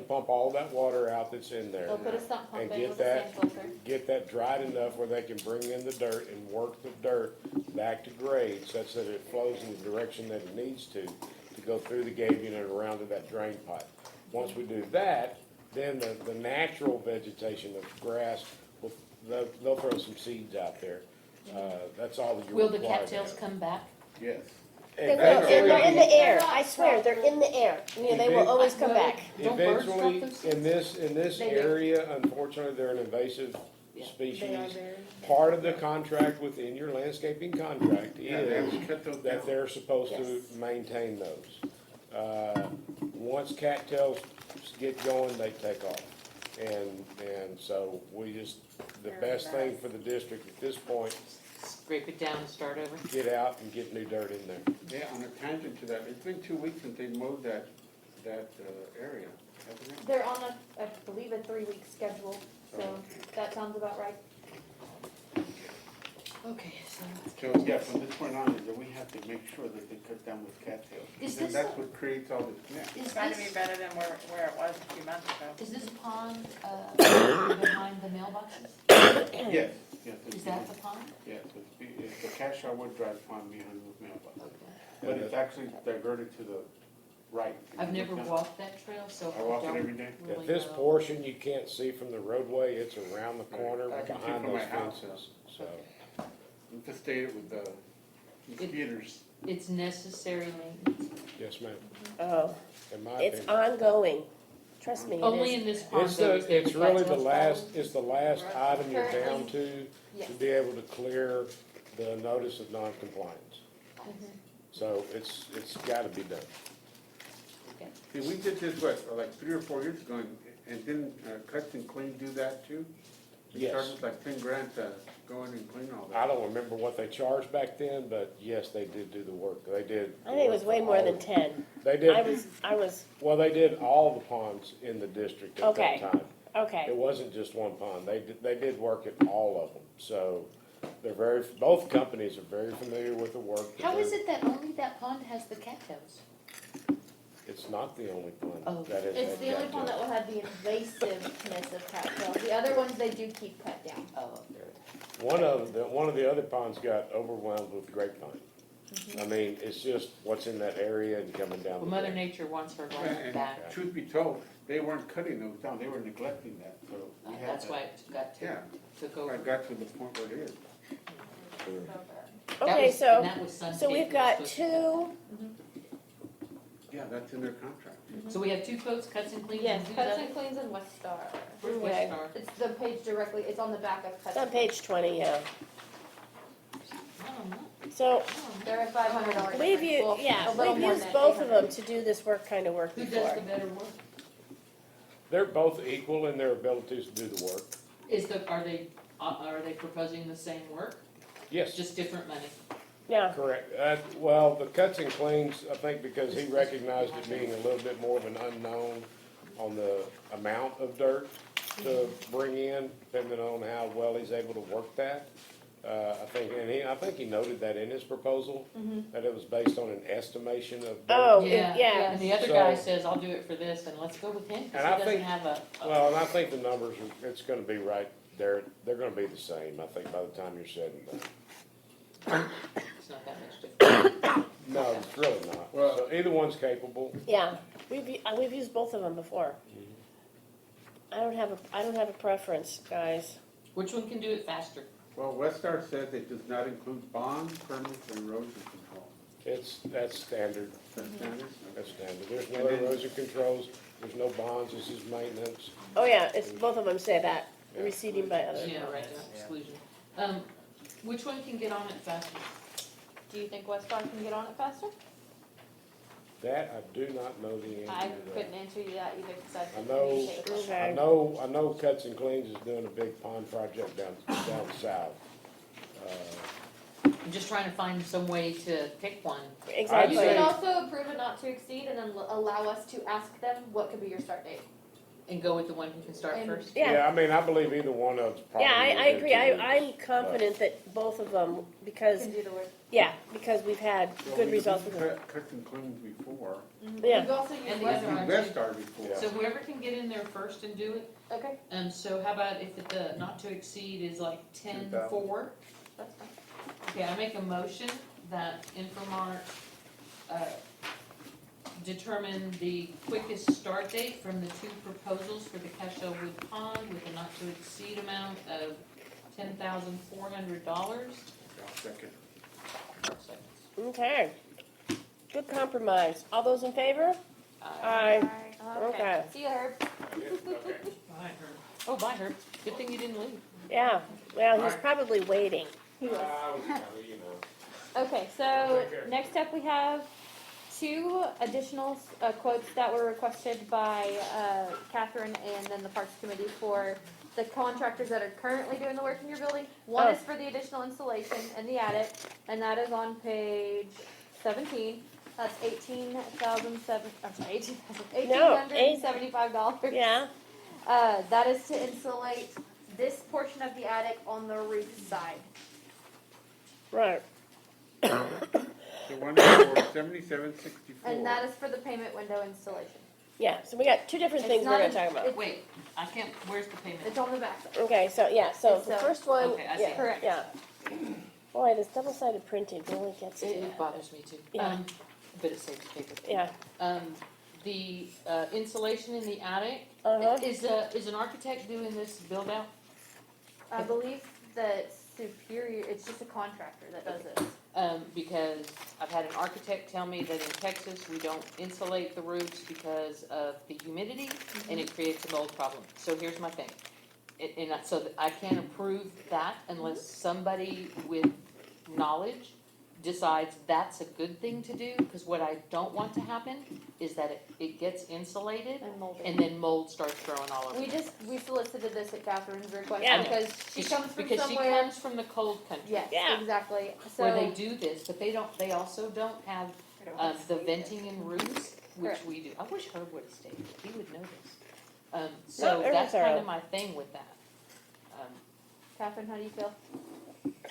pump all that water out that's in there. They'll put a sump pump And in get with a that, sand filter. get that dried enough where they can bring in the dirt and work the dirt back to grade such that it flows in the direction that it needs to go through the gabion and around to that drain pipe. Once we do that, then the natural vegetation of grass, they'll throw some seeds out there. That's all that you're Will the required to cattails have. come back? yes. They will. They're in the air. I swear, they're in the air. You know, they will always come back. Don't birds drop Eventually, those seeds? in this They do. area, unfortunately, they're an invasive Yeah, species. They are very. Part of the contract within your landscaping contract Yeah, they have is to cut those that down. they're supposed to Yes. maintain those. Once cattails get going, they take off. And so we just, the best thing for the district at this point, Scrape it down and start over. get out and get new dirt in there. Yeah, on a tangent to that, it's been 2 weeks since they mowed that area, hasn't it? They're on a, I believe, a 3-week schedule, so that sounds about right. Okay, so. So, yeah, from this point on, is that we have to make sure that they cut down with cattails. Is And this that's a- what creates all this mess. It's got to be better than where it was a few months ago. Is this pond behind the mailboxes? Yes, yes. Is that the pond? Yes, it's the Cashaw Wood Drive pond behind the mailbox. Okay. But it's actually diverted to the right. I've never walked that trail, so I walk it don't every day. really At this know. portion, you can't see from the roadway, it's around the corner I can see behind from those my house, fences, so. I'm just stated with the mosquitoes. It's necessary maintenance. Yes, ma'am, Oh, in my it's opinion. ongoing. Trust me, it Only is. in this pond. It's though, the, is there it's really the cattails last, problem? it's the last item you're down to Yes. be able to clear the notice of noncompliance. Mm-hmm. So it's gotta be done. See, we did this, what, like 3 or 4 years ago, and didn't Cuts and Clean do that too? They Yes. charged us like 10 grand to go in and clean all that. I don't remember what they charged back then, but yes, they did do the work. They did. I think it was way more than 10. They I was, well, they did all the ponds in the district at Okay. that time. okay. It wasn't just one pond. They did work at all of them. So they're both companies are very familiar with the work. How is it that only that pond has the cattails? It's not the only pond Oh. that is. It's the only pond that will have the invasiveness of cattails. The other ones, they do keep cut down. Oh, One of the other ponds got overwhelmed with grapevine. I mean, it's just what's in that area and coming down. well, the Mother road. Nature wants her And land back. truth be told, they weren't cutting those down, they were neglecting that, so we had That's to- why it got Yeah, took I over. got to the point where it is. That Okay, was- so, and that was so Sunday we've was got supposed to cut. two, Yeah, that's in their contract. So we have two quotes, Cuts and Cleans, Yes, and who's Cuts other? and Cleans and West Star. Where's Okay. West Star? It's the page directly, it's on the back of Cuts. it's on page 20, yeah. I don't know. So They're a $500 we've difference. Well, we've used both of them to do this kind of work Who does before. the better work? They're both equal in their abilities to do the work. Are they proposing the same work? Yes. Just different money? Yeah, Correct. Well, the Cuts and Cleans, I think because he recognized it being a little bit more of an unknown on the amount of dirt to bring in, depending on how well he's able to work that. I think he noted that in his proposal, that it was based on an estimation of dirt. oh, Yeah, yeah. and the other So- guy says, I'll do it for this, and let's go with him, because And he I doesn't think- have a. Well, and I think the numbers, it's gonna be right, they're gonna be the same, I think, by the time you're said and done. It's not that much different. No, it's really not. Well- So either one's capable. Yeah, we've used both of them before. I don't have a preference, guys. Which one can do it faster? Well, West Star says it does not include bonds, permits, and erosion control. That's standard. That's standard? That's standard. There's no erosion controls, there's no bonds, this is maintenance. Oh, yeah, it's, both of them say that, receding by others. Yeah, right, exclusion. Which one can get on it faster? Do you think West Star can get on it faster? That, I do not know the answer I to that. couldn't answer you that either, because I I couldn't know, communicate with them. Okay. I know Cuts and Cleans is doing a big pond project down south. I'm just trying to find some way to pick one. Exactly. You can also approve a not to exceed and then allow us to ask them what could be your start date. And go with the one who can start And- first. Yeah, I mean, I believe either one of them's probably. yeah, I within agree. 2 I'm weeks, confident that both of them, because, Can do the work. yeah, because we've had Well, good we results with them. Cuts and Cleans before, Yeah. We've also used And the West other Star. one. West Star before. So whoever can get in there first and do it, Okay, so how about if the not to exceed is like 10-4? that's fine. Okay, I make a motion that Infomart, determine the quickest start date from the two proposals for the Cashel Wood Pond with a not to exceed amount of $10,400. Second. Okay. Good compromise. All those in favor? Aye. Okay. See you, Herb. Oh, bye, Herb. Good thing you didn't leave. Yeah, well, he's probably waiting. Okay, so next up we have two additional quotes that were requested by Catherine and then the Parks Committee for the contractors that are currently doing the work in your building. One is for the additional installation in the attic, and that is on page 17. That's $1,875. Yeah, That is to insulate this portion of the attic on the roof side. right. The one for 7764. And that is for the payment window installation. Yeah, so we got two different It's things we're not gonna in- talk about. it's- Wait, I can't, where's the payment? It's on the back side. Okay, so, yeah, so It's, the first one, okay, I see. yeah, Correct. yeah. Boy, this double-sided printing really gets to It you. bothers me too. Yeah. But it saves paper. Yeah, The insulation in the attic, uh-huh. is an architect doing this build out? I believe that Superior, it's just a contractor that does it. Because I've had an architect tell me that in Texas, we don't insulate the roofs because of the humidity, and it creates a mold problem. So here's my thing. So that I can't approve that unless somebody with knowledge decides that's a good thing to do, because what I don't want to happen is that it gets insulated And molded. and then mold starts growing all over. We solicited this at Catherine's request Yeah. because she comes from Because she somewhere. comes from the cold country. Yes, Yeah. exactly. Where they So, do this, but they also don't have, the venting in roofs, which Correct. we do. I wish Herb would have stayed, he would know this. No, So Herb's that's all kind right. of my thing with that. Catherine, how do you feel?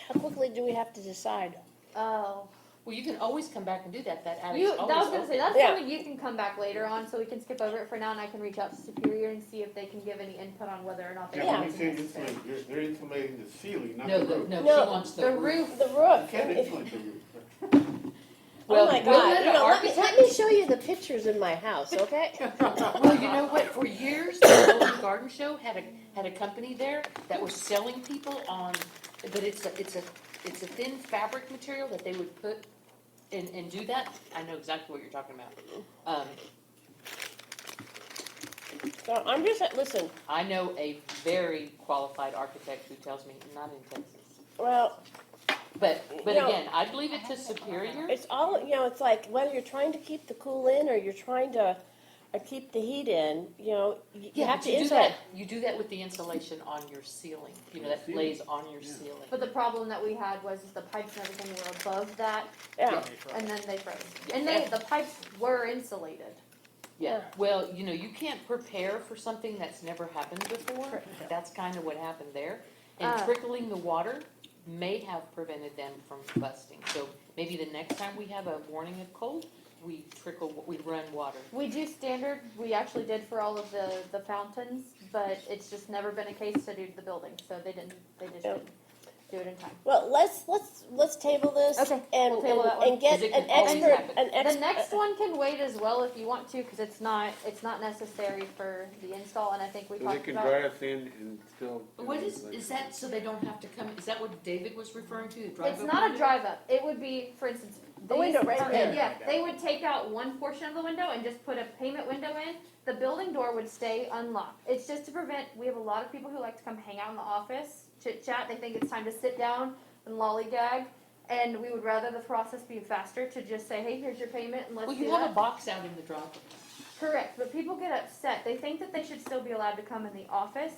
How quickly do we have to decide? Oh. Well, you can always come back and do that, that attic's I was always gonna say, open. that's Yeah. something you can come back later on, so we can skip over it for now, and I can reach out to Superior and see if they can give any input on whether or not they Yeah, want when to you say necessary. insulate, they're insulating the ceiling, not No, the roof. no, No, she wants The the roof. roof, The You roof. can't If- insulate the roof. Oh my we'll God, let you an know, let me architect- show you the pictures in my house, okay? Well, you know what, for years, the Golden Garden Show had a company there that was selling people on, but it's a thin fabric material that they would put and do that. I know exactly what you're talking about. So I'm just, listen, I know a very qualified architect who tells me, not in Texas. well, But No. again, I'd leave it to Superior. it's all, it's like whether you're trying to keep the cool in or you're trying to keep the heat in, you Yeah, have but to you do insulate. that. You do that with the insulation on your ceiling. That lays on your ceiling. but the problem that we had was the pipes and everything were above that, Yeah, and then they froze. Yeah. And the pipes were insulated. Yeah. Well, you can't prepare for something that's never happened before. That's kind of what happened there. And trickling the water may have prevented them from busting. So maybe the next time we have a warning of cold, we run water. We do standard, we actually did for all of the fountains, but it's just never been a case to do to the building, so they just didn't do it in time. well, let's table this. Okay, And, we'll table that one. and get Because it an can always expert, happen. The next one can wait as well if you want to, because it's not necessary for the install, and I think we So they talked can about. dry us in and still. What is that so they don't have to come, is that what David was referring to, the drive It's up not a window? drive up, it would be, for instance. The window these- right there. Yeah, they would take out one portion of the window and just put a payment window in, the building door would stay unlocked. It's just to prevent, we have a lot of people who like to come hang out in the office, chit chat, they think it's time to sit down and lollygag, and we would rather the process be faster to just say, hey, here's your payment, and let's Well, do you have a that. box out in the driveway. Correct, but people get upset, they think that they should still be allowed to come in the office.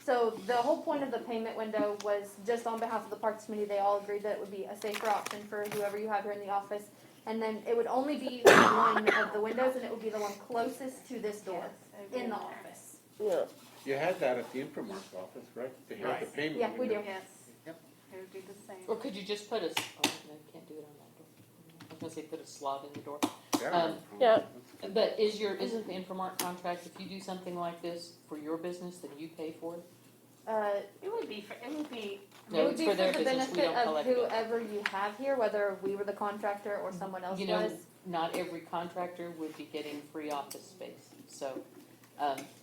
So the whole point of the payment window was just on behalf of the Parks Committee, they all agreed that it would be a safer option for whoever you have here in the office. And then it would only be one of the windows, and it would be the one closest to this door in the office. Yeah. You had that at the Infomark office, right? They had the payment. Yeah, we do. window. Yes. Yep. It would be the same. Or could you just put no, you can't do it on that door. I was gonna say put a slot in the door. Yeah. Yeah. But isn't the Infomark contract, if you do something like this for your business, then you pay for it? It would be, It No, would it's be for their the business, we benefit don't of collect it. whoever you have here, whether we were the contractor or someone else You know, was. not every contractor would be getting free office space. So,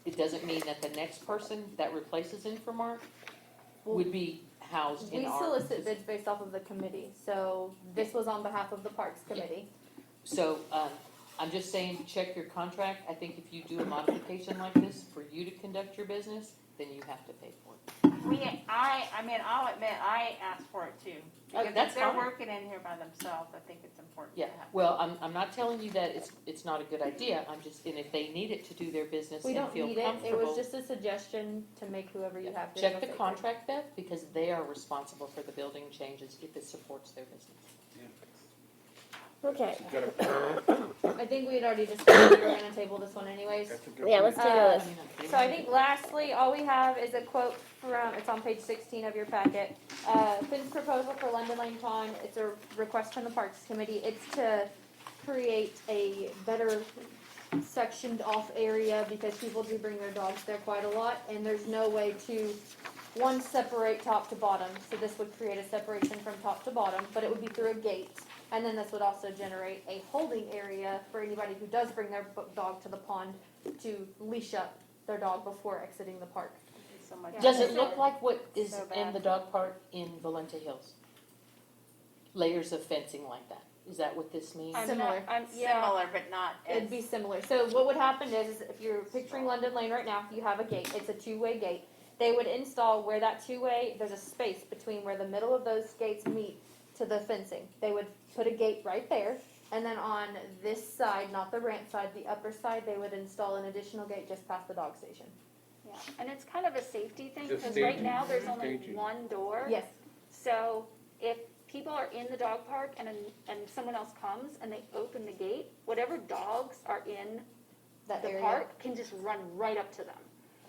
it doesn't mean that the next person that replaces Infomark would be housed in We our. solicit bids based off of the committee, so this was on behalf of the Parks Committee. So, I'm just saying, check your contract. I think if you do a modification like this for you to conduct your business, then you have to pay for it. I'll admit, I asked for it too. Because that's if they're fine. working in here by themselves, I think it's important to Yeah, have. well, I'm not telling you that it's not a good idea, I'm just, and if they need it to do their business We and don't feel need it, comfortable. it was just a suggestion to make whoever you have. Check the contract, Beth, because they are responsible for the building changes if it supports their business. Okay, I think we had already discussed, we were gonna table this one anyways. yeah, let's table this. So I think lastly, all we have is a quote from, it's on page 16 of your packet. Finn's proposal for London Lane Pond, it's a request from the Parks Committee. It's to create a better sectioned off area because people do bring their dogs there quite a lot, and there's no way to, one, separate top to bottom. So this would create a separation from top to bottom, but it would be through a gate. And then this would also generate a holding area for anybody who does bring their dog to the pond to leash up their dog before exiting the park. So much. Does it look like what is So in bad. the dog park in Valenta Hills? Layers of fencing like that, is that what this means? Similar. Similar, but not as. It'd be similar. So what would happen is if you're picturing London Lane right now, you have a gate. It's a two-way gate. They would install where that two-way, there's a space between where the middle of those gates meet to the fencing. They would put a gate right there, and then on this side, not the ramp side, the upper side, they would install an additional gate just past the dog station. Yeah, and it's kind of a safety thing, Just because right staging. now, there's only Staging. one door. Yes. So if people are in the dog park and someone else comes and they open the gate, whatever dogs are in That the area. park can just run right up to them.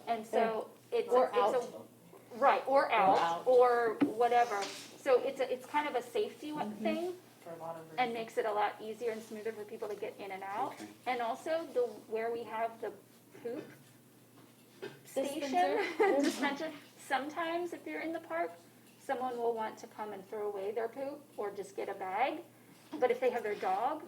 And so it's Or it's out. right, or out, out. or whatever. So it's kind of a safety thing, For a lot of and makes it a lot easier and smoother for people to get in and out. Okay. And also where we have the poop station, Dispenser. dispenser, sometimes if you're in the park, someone will want to come and throw away their poop or just get a bag. But if they have their dog,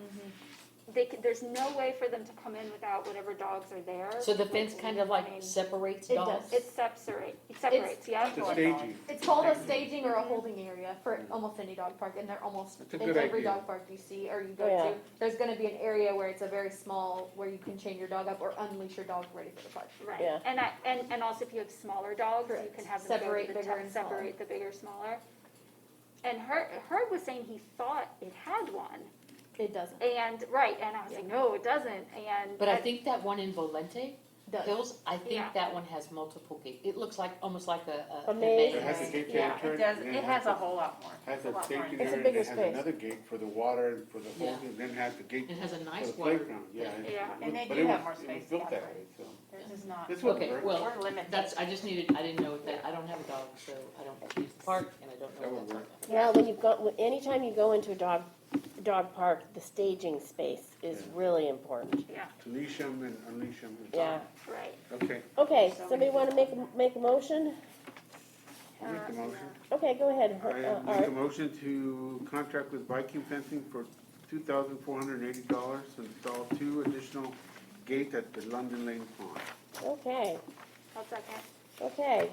there's no way for them to come in without whatever dogs are there. So the fence kind of like I mean, separates It dogs? does. it separates, yeah. The staging. It's called a staging or a holding area for almost any dog park, and they're almost, That's a in good every idea. dog park you see or you go Yeah. to, there's gonna be an area where it's a very small, where you can chain your dog up or unleash your dog ready for the park. Right, Yeah. and also if you have smaller dogs, you Correct. can have them Separate go to the bigger top, and smaller. separate the bigger, smaller. And Herb was saying he thought it had one, It doesn't. and, right, and I was like, no, it doesn't, and. But I think that one in Volente Does. Hills, I think Yeah. that one has multiple gates. It looks like, almost like A maze. It has a gate to Yeah, enter. it does, and then it has a whole lot more. Has a a lot more. staging It's a area, bigger and it has space. another gate for the water and for the Yeah. whole, and then has the gate It has a for nice the water. playground, yeah. Yeah. And they But do it have was- more it was space built that that way. way, so. This is not. This wouldn't Okay, work. well, We're limited. that's, I just needed, I didn't know that, I don't have a dog, so I don't use the park, and I don't That know would what's work. like. Well, when you've got, anytime you go into a dog park, the staging space is really important. Yeah, To leash them and unleash them. Yeah. right. Okay, Okay, somebody wanna make a motion? I'll make the motion. Okay, go ahead, I make Art. a motion to contract with Viking Fencing for $2,480 to install 2 additional gates at the London Lane Pond. Okay, I'll second.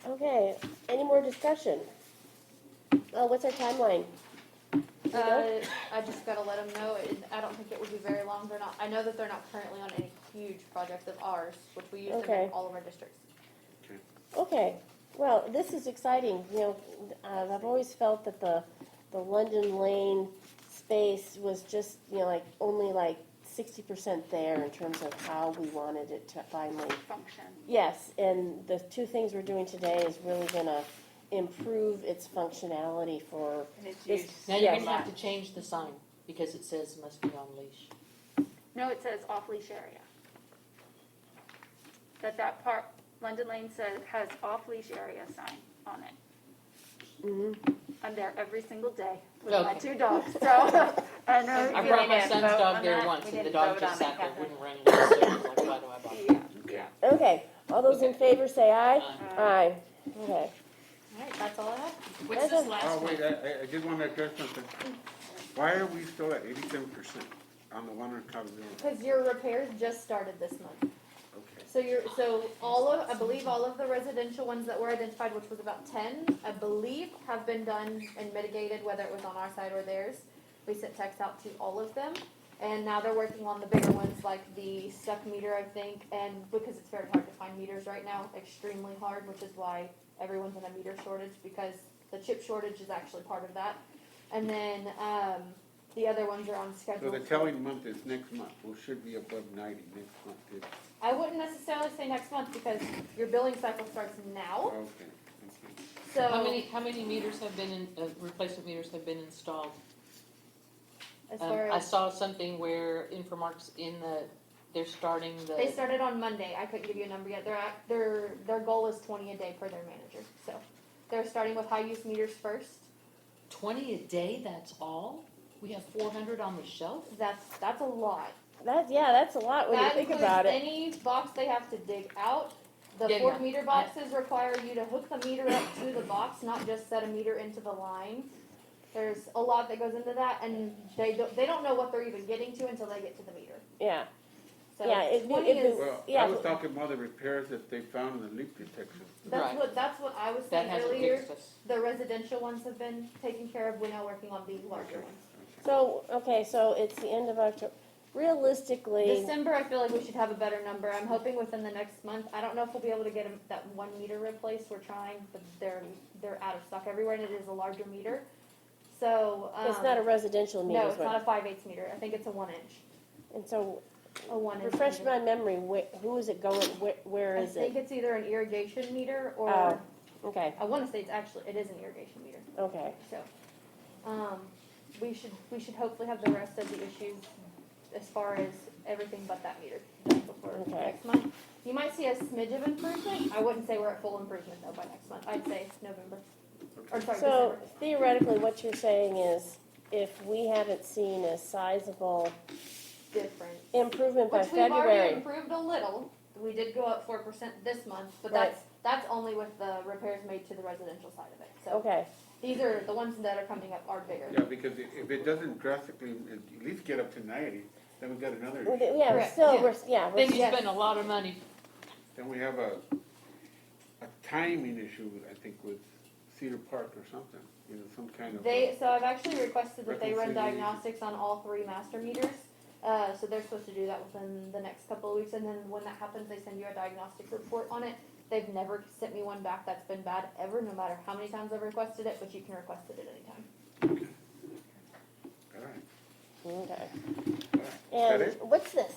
okay, any more discussion? What's our timeline? I just gotta let them know, I don't think it would be very long, they're not, I know that they're not currently on any huge projects of ours, which we use them Okay. in all of our districts. Okay, well, this is exciting, I've always felt that the London Lane space was just, like, only like 60% there in terms of how we wanted it to finally. Function. Yes, and the 2 things we're doing today is really gonna improve its functionality for And it's this. used. Now, you're Yes. gonna have to change the sign, because it says must be on leash. No, it says off-leash area. That part, London Lane has off-leash area sign on it. Mhm. I'm there every single day with my Okay. 2 dogs, so I know. I We brought my didn't son's vote dog on there that. once, We and the didn't dog vote just on sat it, there, Catherine. wouldn't run in circles, like, why do I bother? Yeah. Okay, all those in favor say aye? Aye. Aye, okay. All right, that's all I have. What's this last Oh, one? wait, I did want to address something. Why are we still at 87% on the one on Calabria? Because your repairs just started this month. Okay. So I believe all of the residential ones that were identified, which was about 10, I believe, have been done and mitigated, whether it was on our side or theirs. We sent texts out to all of them. And now they're working on the bigger ones, like the stuck meter, I think, and because it's very hard to find meters right now, extremely hard, which is why everyone's in a meter shortage, because the chip shortage is actually part of that. And then, the other ones are on schedule. So the telling month is next month, we should be above 90 next month. I wouldn't necessarily say next month, because your billing cycle starts now, Okay. so. How many meters have been replacement meters have been installed? As far I as, saw something where Infomark's they're starting they started on Monday. I couldn't give you a number yet. Their goal is 20 a day per their manager. So they're starting with high use meters first. 20 a day, that's all? We have 400 on the shelf? That's a lot. That's a lot when you think about it. Any box they have to dig out. The Yeah, 4 meter boxes require you to hook the meter up to the box, not just set a meter into the line. There's a lot that goes into that, and they don't know what they're even getting to until they get to the meter. Yeah. So Yeah, 20 is. Well, Yeah. I was talking about the repairs that they found in the leak detector. That's what I was That saying hasn't earlier. fixed us. The residential ones have been taken care of. We're now working on the larger ones. So, okay, so it's the end of October. Realistically, December, I feel like we should have a better number. I'm hoping within the next month. I don't know if we'll be able to get that 1 meter replaced. We're trying, but they're out of stock everywhere, and it is a larger meter. So it's not a residential meter. No, it's not a 5/8 meter. I think it's a 1 inch. And so, A 1 inch. refresh meter. my memory, who is it going, where is I think it? it's either an irrigation meter or Oh, okay, I want to say it is an irrigation meter. okay. So, we should hopefully have the rest of the issues as far as everything but that meter done before Okay. next month. You might see a smidge of improvement. I wouldn't say we're at full improvement though by next month. I'd say November. Or sorry, So December. theoretically, what you're saying is, if we haven't seen a sizable Different. improvement by Which we've already February, improved a little. We did go up 4% this month, but Right. that's only with the repairs made to the residential side of it. So okay, these are the ones that are coming up are bigger. Yeah, because if it doesn't drastically, at least get up to 90, then we got another Well, issue. yeah, Correct. still, Yeah. Then you Yes. spend a lot of money. Then we have a timing issue, I think, with Cedar Park or something, some kind of. So I've actually requested that they run Reconciliation. diagnostics on all 3 master meters. So they're supposed to do that within the next couple of weeks, and then when that happens, they send you a diagnostic report on it. They've never sent me one back that's been bad ever, no matter how many times I've requested it, but you can request it at any time. All right. okay. All right. And Is that it? what's this?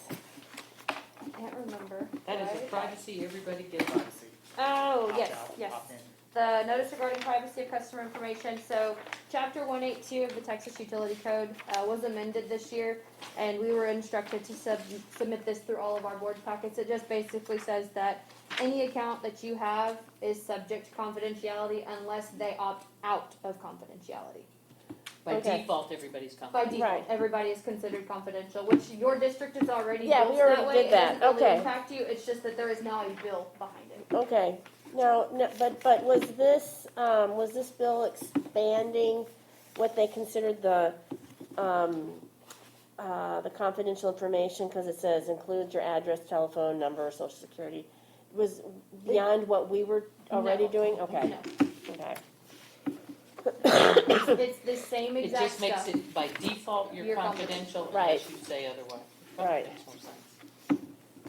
I can't remember. That is a right? privacy everybody gets. Privacy. Oh, yes, Opt out, yes. opt in. The notice regarding privacy of customer information. So chapter 182 of the Texas Utility Code was amended this year, and we were instructed to submit this through all of our board packets. It just basically says that any account that you have is subject to confidentiality unless they opt out of confidentiality. By Okay. default, everybody's By confidential. default, Right. everybody is considered confidential, which your district is already Yeah, built we already that way. did It that. doesn't really Okay. impact you. It's just that there is now a bill behind it. Okay, no, but was this bill expanding what they considered the confidential information, because it says includes your address, telephone number, social security, was beyond what we were already No. doing? Okay, No. okay, It's the same It exact just makes stuff. it, by default, you're You're confidential Right. unless you say otherwise. Right. Makes more sense.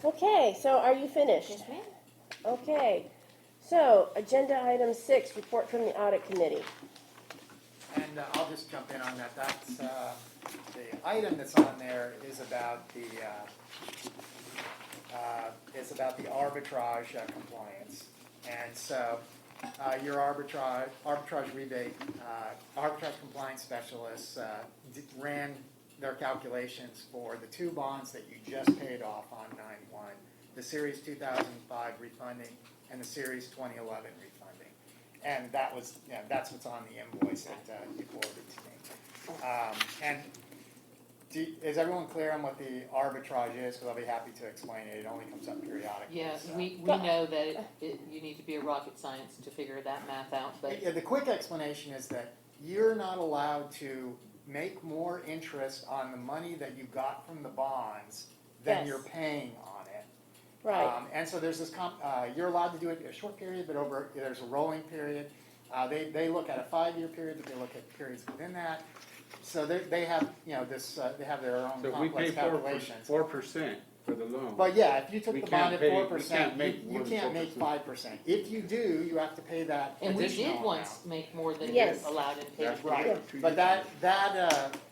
okay, so are you finished? Yes, ma'am. Okay, so, agenda item 6, report from the audit committee. And I'll just jump in on that. That's, the item that's on there is about the arbitrage compliance. And so, your arbitrage rebate, arbitrage compliance specialists ran their calculations for the 2 bonds that you just paid off on 9/1, the Series 2005 refunding and the Series 2011 refunding. And that was, that's what's on the invoice that you forwarded to me. And is everyone clear on what the arbitrage is? Because I'll be happy to explain it. It only comes up periodically. Yeah, so. we know that you need to be a rocket science to figure that math out, but Yeah, the quick explanation is that you're not allowed to make more interest on the money that you got from the bonds than Yes. you're paying on it. Right, And so there's this, you're allowed to do it a short period, but there's a rolling period. They look at a 5-year period, but they look at periods within that. So they have, you know, this, they have their own So if we complex pay calculations. 4% for the loan. But yeah, if you took we the can't bond at pay- 4%, make you more than can't make 4%. 5%. If you do, you have to pay that And we additional did amount. once make more than Yes. allowed in pay. That's Right, Yeah. but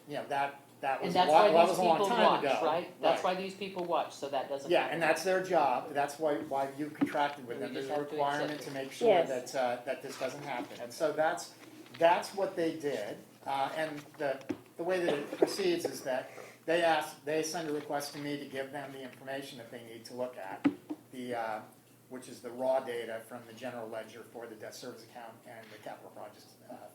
you know, that was And a that's lot, why that these was a long people time watch, ago. right? That's why these people watch, so that doesn't Yeah, happen. and that's their job, that's why you contracted with And we them, there's just a have to requirement accept to it. make sure Yes. that this doesn't happen. And so that's what they did, and the way that it proceeds is that they send a request to me to give them the information that they need to look at, which is the raw data from the general ledger for the debt service account and the capital projects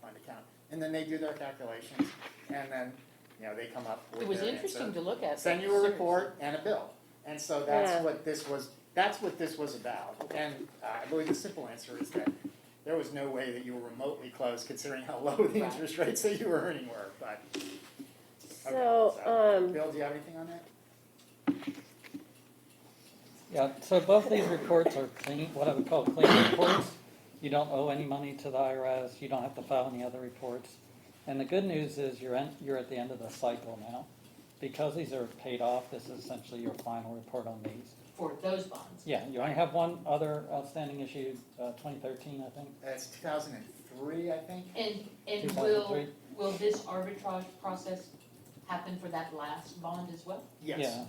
fund account. And then they do their calculations, and then, you know, they come up with It was their interesting answer. to look at. Send you a report and a bill. And so Yeah. that's what this was about. And I believe the simple answer is that there was no way that you were remotely close considering how low the interest rates that you were earning were, but. So, Bill, do you have anything on that? Yeah, so both these reports are clean, what I would call clean reports. You don't owe any money to the IRS, you don't have to file any other reports. And the good news is you're at the end of the cycle now. Because these are paid off, this is essentially your final report on these. For those bonds. Yeah, you only have one other outstanding issue, 2013, I think. It's 2003, I think. And 2003. will this arbitrage process happen for that last bond as well? Yes. Yeah,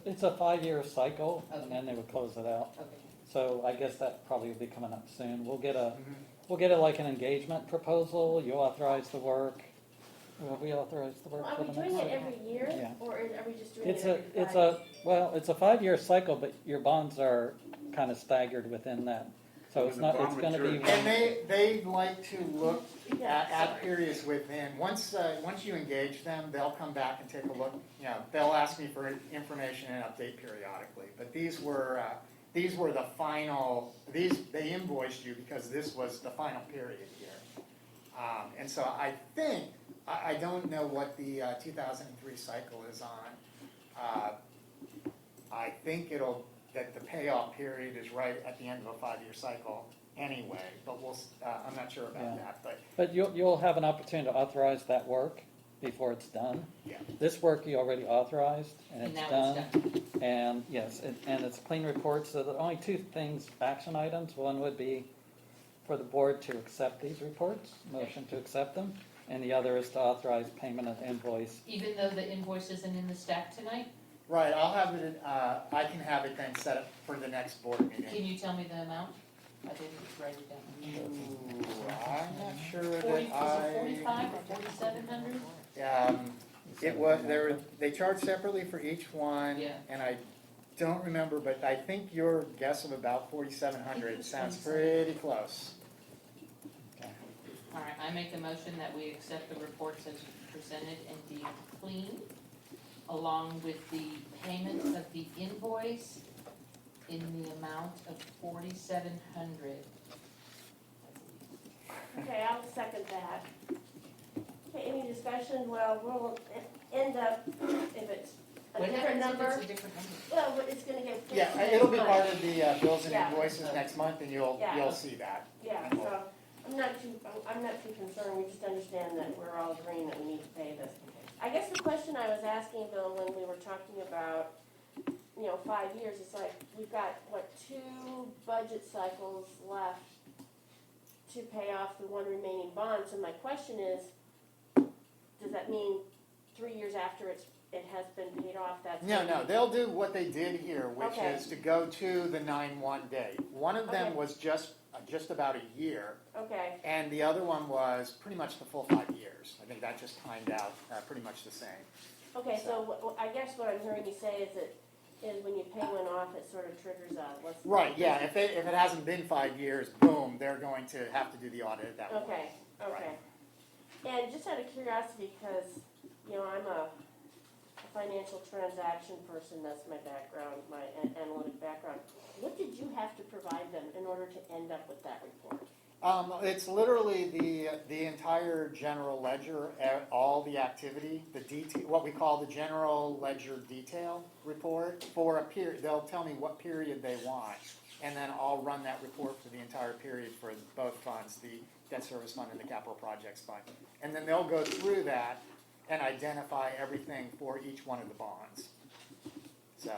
it's a 5-year cycle, and then they would close it out. Okay. So I guess that probably will be coming up soon. We'll get Mm-hmm. like an engagement proposal, you authorize the work. Will we authorize the work are for we the doing next it cycle? every year, Yeah. or are we just doing It's it every 5 years? it's a 5-year cycle, but your bonds are kind of staggered within that. So it's When the not, it's bond gonna be. matures- And they like to look at periods within, once you engage them, they'll come back and take a look, you know, they'll ask me for information and update periodically. But these were the final, they invoiced you because this was the final period here. And so I think, I don't know what the 2003 cycle is on. I think that the payoff period is right at the end of a 5-year cycle anyway, but I'm not sure about Yeah. that, But you'll have an opportunity to authorize that work before it's done. yeah. This work you already authorized, and And it's now it's done. And yes, and it's clean reports, so the only two things, action items, one would be for the board to accept these reports, motion to accept them, and the other is to authorize payment of invoice. Even though the invoice isn't in the stack tonight, Right, I'll have it, I can have it then set up for the next board meeting. can you tell me the amount? I didn't write it down. Ooh, I'm not sure that 45 or 4,700? It was, they charged separately for each one, Yeah. and I don't remember, but I think your guess of about 4,700 sounds pretty close. All right, I make a motion that we accept the reports as presented and deemed clean, along with the payment of the invoice in the amount of 4,700. Okay, I'll second that. Okay, any discussion? Well, we'll end up, if it's a What different happens if number, it's a different number? well, it's gonna get fixed Yeah, next it'll be month. part of the bills and Yeah. invoices next month, and you'll Yeah. see that. Yeah, so I'm not too concerned, we just understand that we're all agreeing that we need to pay this. I guess the question I was asking, Bill, when we were talking about, 5 years, it's like, we've got, 2 budget cycles left to pay off the one remaining bond, so my question is, does that mean 3 years after it has been paid off, that's? No, they'll do what they did here, which Okay. is to go to the 9/1 date. One of them Okay. was just about a year, Okay, and the other one was pretty much the full 5 years. I think that just timed out pretty much the same. okay, so I guess what I'm hearing you say is when you pay one off, it sort of triggers a, Right, yeah, if it hasn't been 5 years, boom, they're going to have to do the audit at that point. Okay. And just out of curiosity, because, I'm a financial transaction person, that's my background, my analytic background. What did you have to provide them in order to end up with that report? It's literally the entire general ledger, all the activity, the detail, what we call the general ledger detail report for a period. They'll tell me what period they want. and then I'll run that report for the entire period for both funds, the debt service fund and the capital projects fund. And then they'll go through that and identify everything for each one of the bonds. So,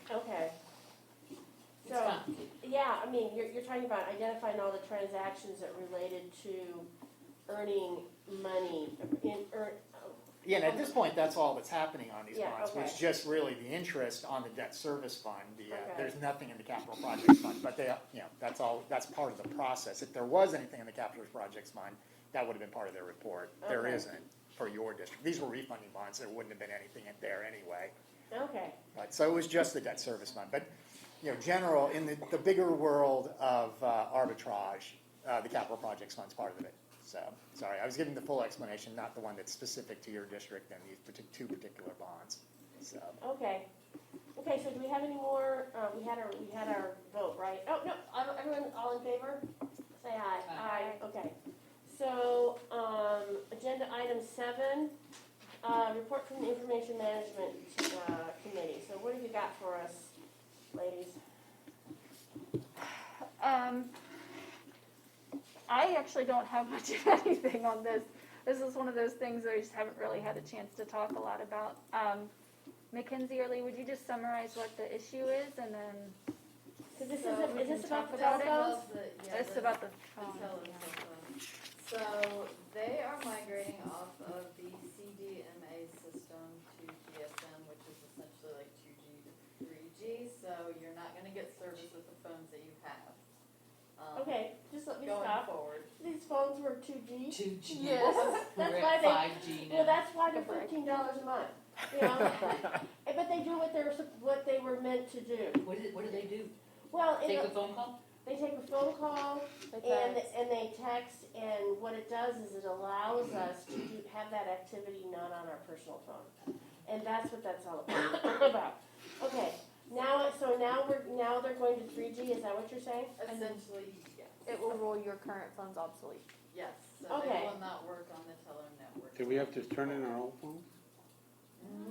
Okay. It's So, fine. yeah, I mean, you're talking about identifying all the transactions that related to earning money yeah, and at this point, that's all that's happening on these Yeah, bonds, okay. was just really the interest on the debt service fund. Okay. There's nothing in the capital projects fund, but that's part of the process. If there was anything in the capital projects fund, that would have been part of their report. There Okay. isn't for your district. These were refunding bonds, there wouldn't have been anything in there anyway. Okay. Right, so it was just the debt service fund. But, general, in the bigger world of arbitrage, the capital projects fund's part of it. So, sorry, I was giving the full explanation, not the one that's specific to your district and these two particular bonds. So, Okay. Okay, so do we have any more, we had our vote, right? Oh, no, everyone, all in favor? Say aye. Aye. Okay. So, agenda item 7, report from the Information Management Committee. So what have you got for us, ladies? I actually don't have much of anything on this. This is one of those things that I just haven't really had a chance to talk a lot about. Mackenzie or Lee, would you just summarize what the issue is and then Is this we about can the talk about it? telephones? It's about the phone. So they are migrating off of the CDMA system to GSM, which is essentially like 2G to 3G. So you're not going to get service with the phones that you have. Okay, just let me Going stop. forward. These phones were 2G? 2G. Yes. That's We're why at they, 5G now. well, that's why they're $15 a month. You know? But they do what they were meant to do. What do they do? Well, Take a phone call? they take a phone call and they text, and what it does is it allows us to have that activity not on our personal phone. And that's what that's all about. Okay, now they're going to 3G, is that what you're saying? Essentially, yes. It will rule your current phone's obsolete. Yes. So Okay. they will not work on the teller network. Do we have to turn in our old phones?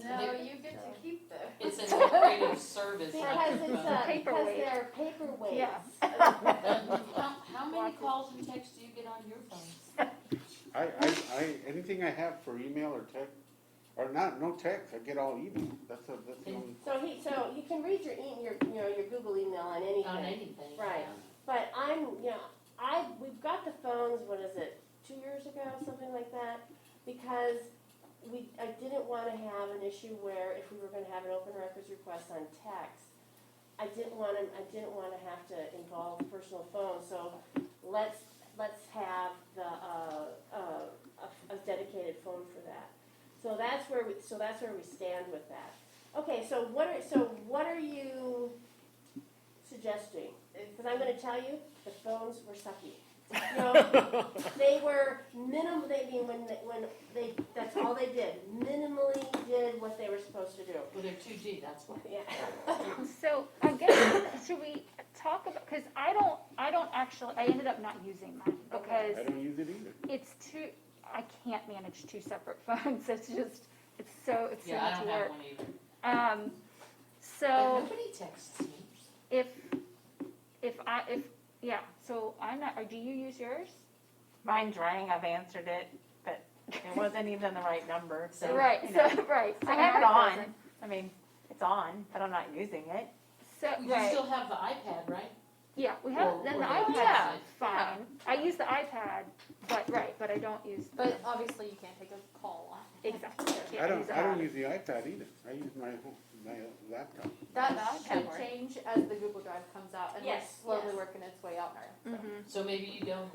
No, you get to keep them. It's an upgraded service. Because like it's, your phone. because they're paperweights. Yeah. How many calls and texts do you get on your phone? Anything I have for email or text, or no text, I get all email. That's the only. So you can read your Google email on anything. On anything. Right. yeah. But we've got the phones, what is it, 2 years ago, something like that, because I didn't want to have an issue where if we were going to have an open records request on text, I didn't want to have to involve personal phones. So let's have a dedicated phone for that. So that's where we stand with that. Okay, so what are you suggesting? Because I'm going to tell you, the phones were sucky. They were minimal. That's all they did. Minimally did what they were supposed to do. Well, they're 2G, that's why. Yeah. So I guess, should we talk about, because I ended up not using mine because I don't use it either. I can't manage 2 separate phones. It's so Yeah, I much don't work. have one either. But So nobody texts me. so I'm not, or do you use yours? Mine's running, I've answered it, but it wasn't even the right number, so. Right, you know. right. So I have it mine on, doesn't. I mean, it's on, but I'm not using it. So, You right. still have the iPad, right? Yeah, we have, Or- then or the the iPad's iPad. fine. I use the iPad, but I don't use. But obviously you can't take a call on it. Exactly. I don't use the iPad either. I use my laptop. That iPad should works. change as the Google Drive comes out and Yes, it's slowly yes. working its way out there. So maybe you don't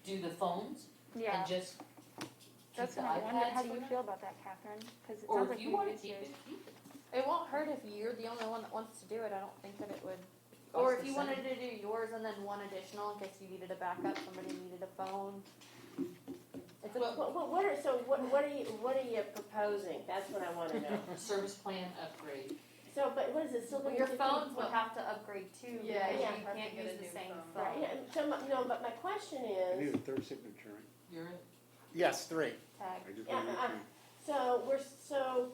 do the phones Yeah, and just that's keep the what I wondered. iPads How do you for feel about that, Catherine? Because it Or sounds if like you you want to use keep yours. it, keep it. It won't hurt if you're the only one that wants to do it. I don't think that it would. Costs Or if the you same. wanted to do yours and then one additional in case you needed a backup, somebody needed a phone. It's a, What are you proposing? That's what I want to know. Service plan upgrade. So, but what is it still? well, going your to be phones would 15? have to upgrade too Yeah, because yeah. you Have to can't get a use the new same phone. phone. Right. Yeah. So, no, but my question I need is. a third signature. You're it. Yes, 3. Tag. I just Yeah, want to make sure. So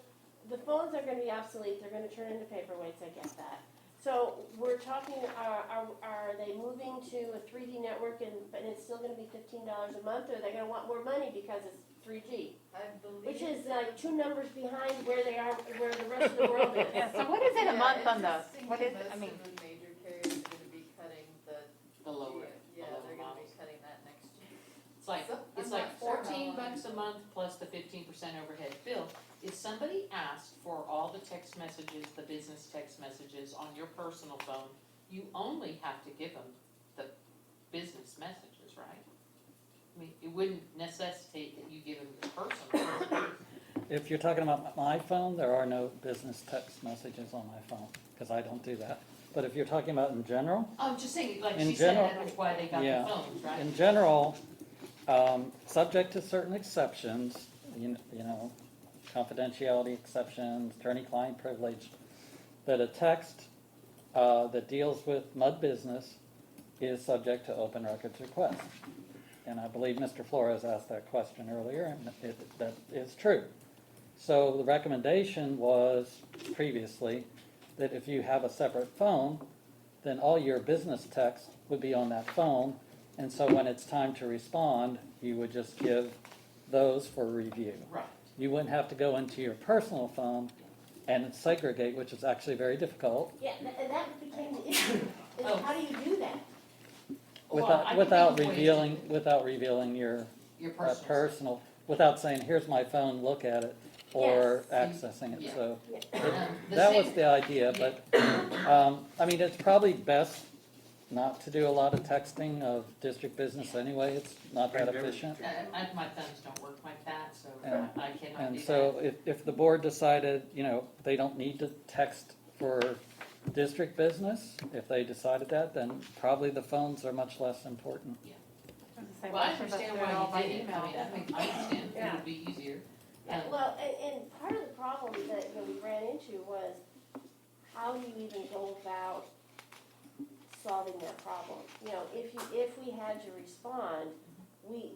the phones are gonna be obsolete, they're gonna turn into paperweights, I get that. So we're talking, are they moving to a 3G network but it's still gonna be $15 a month, or are they gonna want more money because it's 3G? I believe. Which is like 2 numbers behind where they are, where the rest of the world is. Yeah, so what is it a month on those? What is, I mean, Most of the major carriers are gonna be cutting The lower, yeah, the lower they're gonna be models. cutting that next year. It's like, So, it's I'm like not sure how 14 long. bucks a month plus the 15% overhead. Bill, if somebody asked for all the text messages, the business text messages on your personal phone, you only have to give them the business messages, right? I mean, it wouldn't necessitate that you give them your personal. If you're talking about my phone, there are no business text messages on my phone, because I don't do that. But if you're talking about in general, I'm just saying, like In she said, general- that's why they got yeah. the phones, right? in general, subject to certain exceptions, you know, confidentiality exceptions, attorney-client privilege, that a text that deals with MUD business is subject to open records request. And I believe Mr. Flores asked that question earlier, and that is true. So the recommendation was previously that if you have a separate phone, then all your business text would be on that phone. And so when it's time to respond, you would just give those for review. Right. You wouldn't have to go into your personal phone and segregate, which is actually very difficult. Yeah, and that became the issue, is how do you do that? Well, I can Without think of ways to revealing, do it. without revealing your Your personal. personal, without saying, here's my phone, look at it, or accessing it, Yeah. so. The That was same- the idea, but, I mean, it's probably best not to do a lot of texting of district business anyway, it's not that efficient. My thumbs don't work like that, so And- I cannot do that. And so if the board decided, you know, they don't need to text for district business, if they decided that, then probably the phones are much less important. Well, I understand why you did it. I mean, I understand it Yeah. would be easier. Well, and part of the problem that we ran into was, how do you even go about solving that problem? You know, if we had to respond, we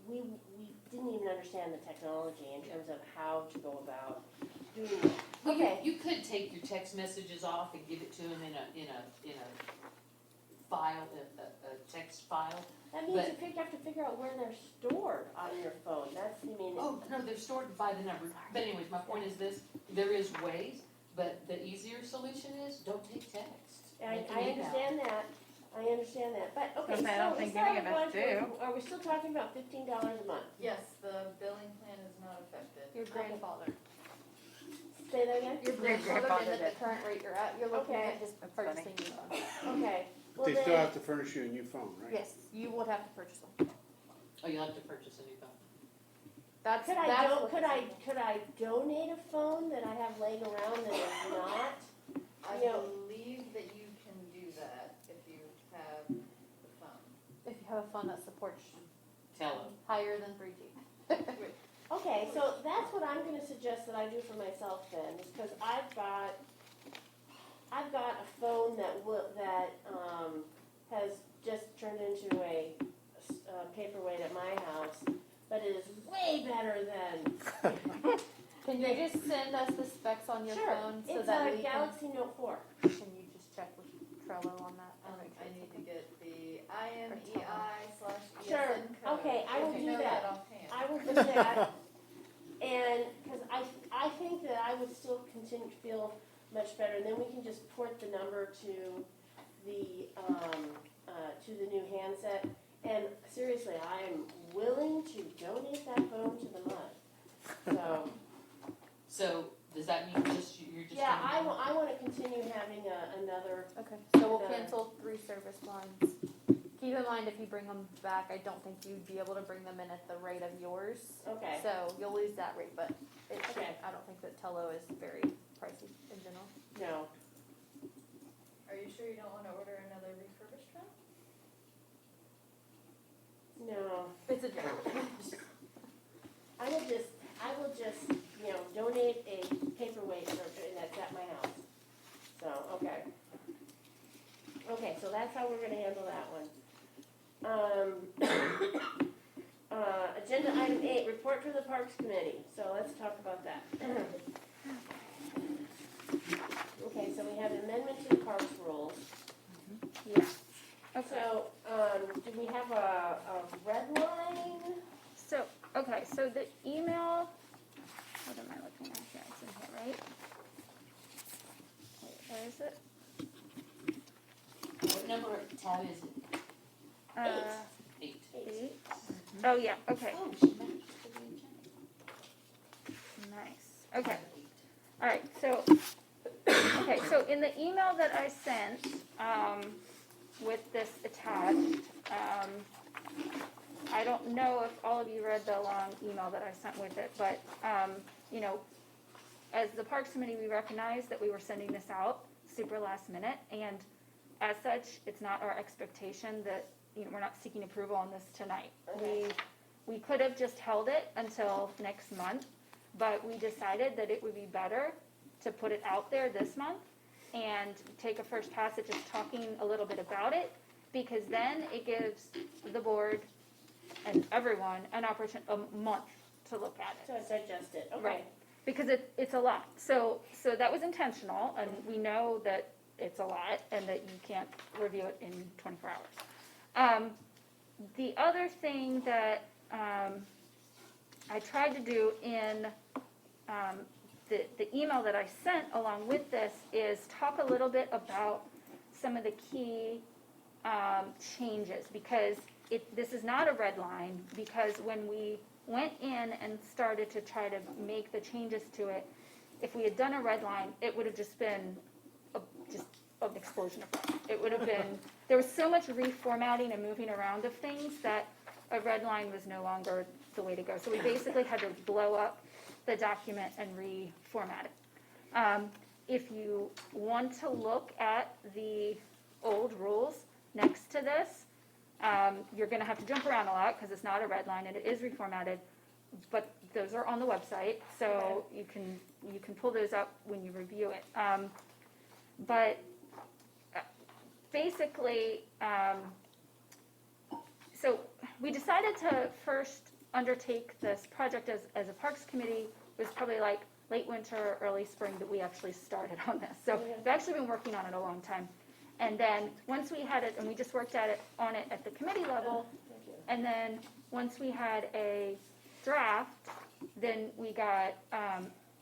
didn't even understand the technology in terms of how to go about doing that. Well, Okay. you could take your text messages off and give it to them in a file, a text file. That means But- you have to figure out where they're stored on your phone. That's, I mean. Oh, no, they're stored by the number. But anyways, my point is this, there is ways, but the easier solution is don't take text. I Make an email. understand that, but, okay, Because I don't so think is that any of us what we're- do. Are we still talking about $15 a month? Yes, the billing plan is not affected. Your grandfather. Say that again? Your grandfather grandfather did at did. the current rate you're at, you're looking Okay. at just That's purchasing new phone. Okay, But well they still then, have to furnish you a new phone, right? Yes, you would have to purchase one. Oh, you'll have to purchase a new phone. That's, could that's I, what could this I, is. could I donate a phone that I have laying around that is not? I You know- believe that you can do that if you have the phone. If you have a phone that supports Tell them. higher than 3G. Okay, so that's what I'm gonna suggest that I do for myself then, is because I've got a phone that has just turned into a paperweight at my house, but it is way better than. Can you just send us the specs on your Sure, phone so it's that a we can, Galaxy Note 4. can you just check with Trello on that? and make sure I it's need to okay? get the IMEI/ESN Sure, code. okay, I will If you do know that. offhand. I will do that, and, because I think that I would still continue to feel much better, and then we can just port the number to the new handset, and seriously, I am willing to donate that phone to the MUD. So, So, does that mean you're just? yeah, gonna- I want to continue having another, Okay, so we'll cancel 3 service lines. Keep in mind, if you bring them back, I don't think you'd be able to bring them in at the rate of yours. okay. So you'll lose that rate, but Okay. I don't think that Tello is very pricey in general. No, Are you sure you don't want to order another refurbished one? no. It's a joke. I will just, donate a paperweight that's at my house. So, okay. Okay, so that's how we're gonna handle that one. Agenda item 8, report for the Parks Committee. So let's talk about that. is it? What number tab is it? Eight. Eight. Oh, yeah, okay, Oh, she matched to the agenda. nice, okay. All right, so, okay, so in the email that I sent, with this attached, I don't know if all of you read the long email that I sent with it, but, you know, as the Parks Committee, we recognize that we were sending this out super last minute, and as such, it's not our expectation that, you know, we're not seeking approval on this tonight. We could have just held it until next month, but we decided that it would be better to put it out there this month and take a first pass at just talking a little bit about it, because then it gives the board and everyone an opportunity, a month to look at it. So digest it, okay. Right, because it's a lot. So that was intentional, and we know that it's a lot and that you can't review it in 24 hours. The other thing that I tried to do in the email that I sent along with this is talk a little bit about some of the key changes, because this is not a red line, because when we went in and started to try to make the changes to it, if we had done a red line, it would have just been an explosion of fun. It would have been, there was so much reformatting and moving around of things that a red line was no longer the way to go. So we basically had to blow up the document and reformat it. If you want to look at the old rules next to this, you're going to have to jump around a lot because it's not a red line and it is reformatted, but those are on the website, so you can pull those up when you review it. But basically, so we decided to first undertake this project as a Parks Committee. It was probably like late winter, early spring that we actually started on this. So we've actually been working on it a long time. And then once we had it, and we just worked on it at the committee level, and then once we had a draft, then we got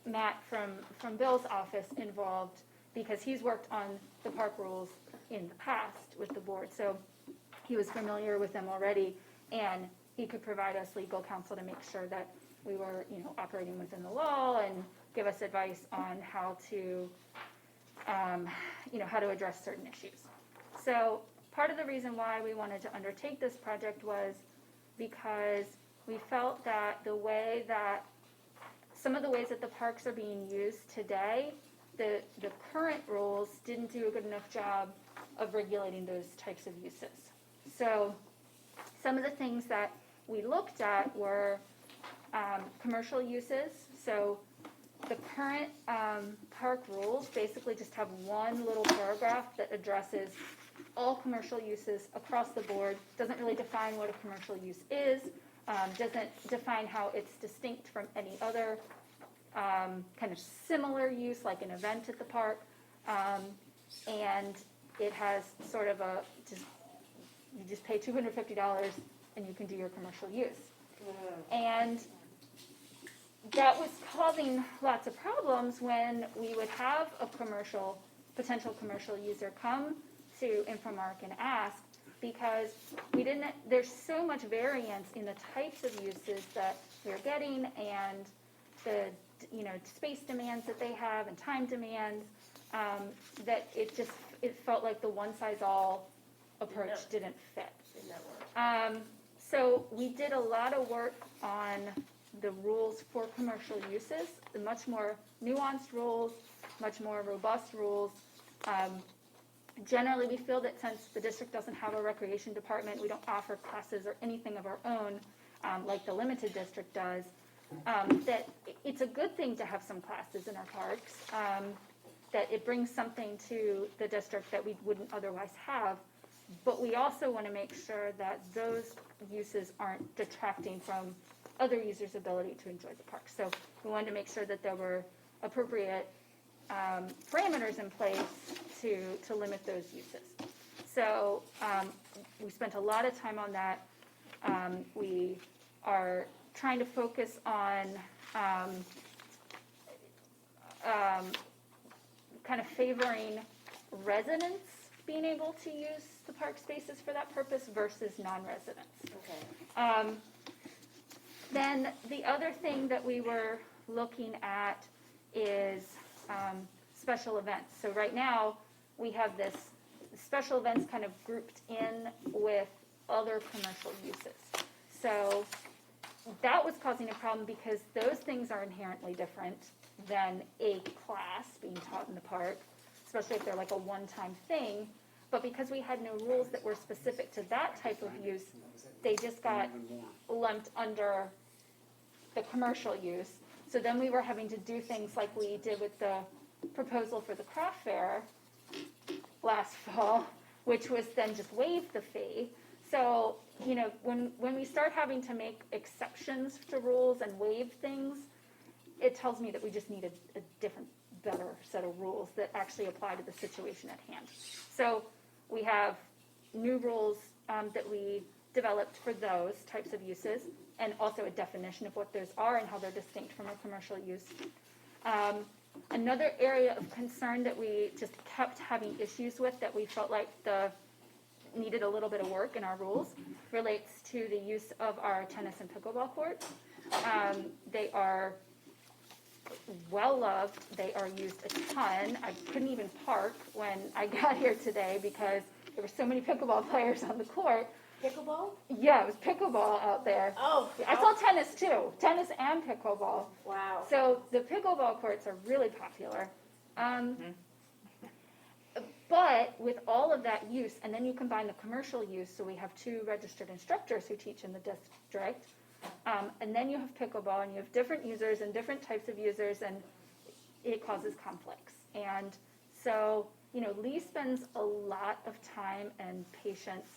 Matt from Bill's office involved, because he's worked on the park rules in the past with the board. So he was familiar with them already, and he could provide us legal counsel to make sure that we were, you know, operating within the law and give us advice on how to, you know, how to address certain issues. So part of the reason why we wanted to undertake this project was because we felt that some of the ways that the parks are being used today, the current rules didn't do a good enough job of regulating those types of uses. So some of the things that we looked at were commercial uses. So the current park rules basically just have one little paragraph that addresses all commercial uses across the board, doesn't really define what a commercial use is, doesn't define how it's distinct from any other kind of similar use, like an event at the park, and it has sort of you just pay $250 and you can do your commercial use. And that was causing lots of problems when we would have a potential commercial user come to Infomark and ask, because there's so much variance in the types of uses that we're getting, and the, you know, space demands that they have and time demands, that it felt like the one-size-all approach didn't fit. So we did a lot of work on the rules for commercial uses, the much more nuanced rules, much more robust rules. Generally, we feel that since the district doesn't have a recreation department, we don't offer classes or anything of our own, like the limited district does, that it's a good thing to have some classes in our parks, that it brings something to the district that we wouldn't otherwise have. But we also want to make sure that those uses aren't detracting from other users' ability to enjoy the park. So we wanted to make sure that there were appropriate parameters in place to limit those uses. So we spent a lot of time on that. We are trying to focus on kind of favoring residents being able to use the park spaces for that purpose versus non-residents. Okay. Then the other thing that we were looking at is special events. So right now, we have this special events kind of grouped in with other commercial uses. So that was causing a problem because those things are inherently different than a class being taught in the park, especially if they're like a one-time thing. But because we had no rules that were specific to that type of use, they just got lumped under the commercial use. So then we were having to do things like we did with the proposal for the craft fair last fall, which was then just waive the fee. So, you know, when we start having to make exceptions to rules and waive things, it tells me that we just need a different, better set of rules that actually apply to the situation at hand. So we have new rules that we developed for those types of uses, and also a definition of what those are and how they're distinct from a commercial use. Another area of concern that we just kept having issues with that we felt like needed a little bit of work in our rules relates to the use of our tennis and pickleball courts. They are well loved. They are used a ton. I couldn't even park when I got here today because there were so many pickleball players on the court. Pickleball? Yeah, it was pickleball out there. Oh. I saw tennis too, tennis and pickleball. Wow. So the pickleball courts are really popular. But with all of that use, and then you combine the commercial use, so we have 2 registered instructors who teach in the district, and then you have pickleball, and you have different users and different types of users, and it causes conflicts. And so, you know, Lee spends a lot of time and patience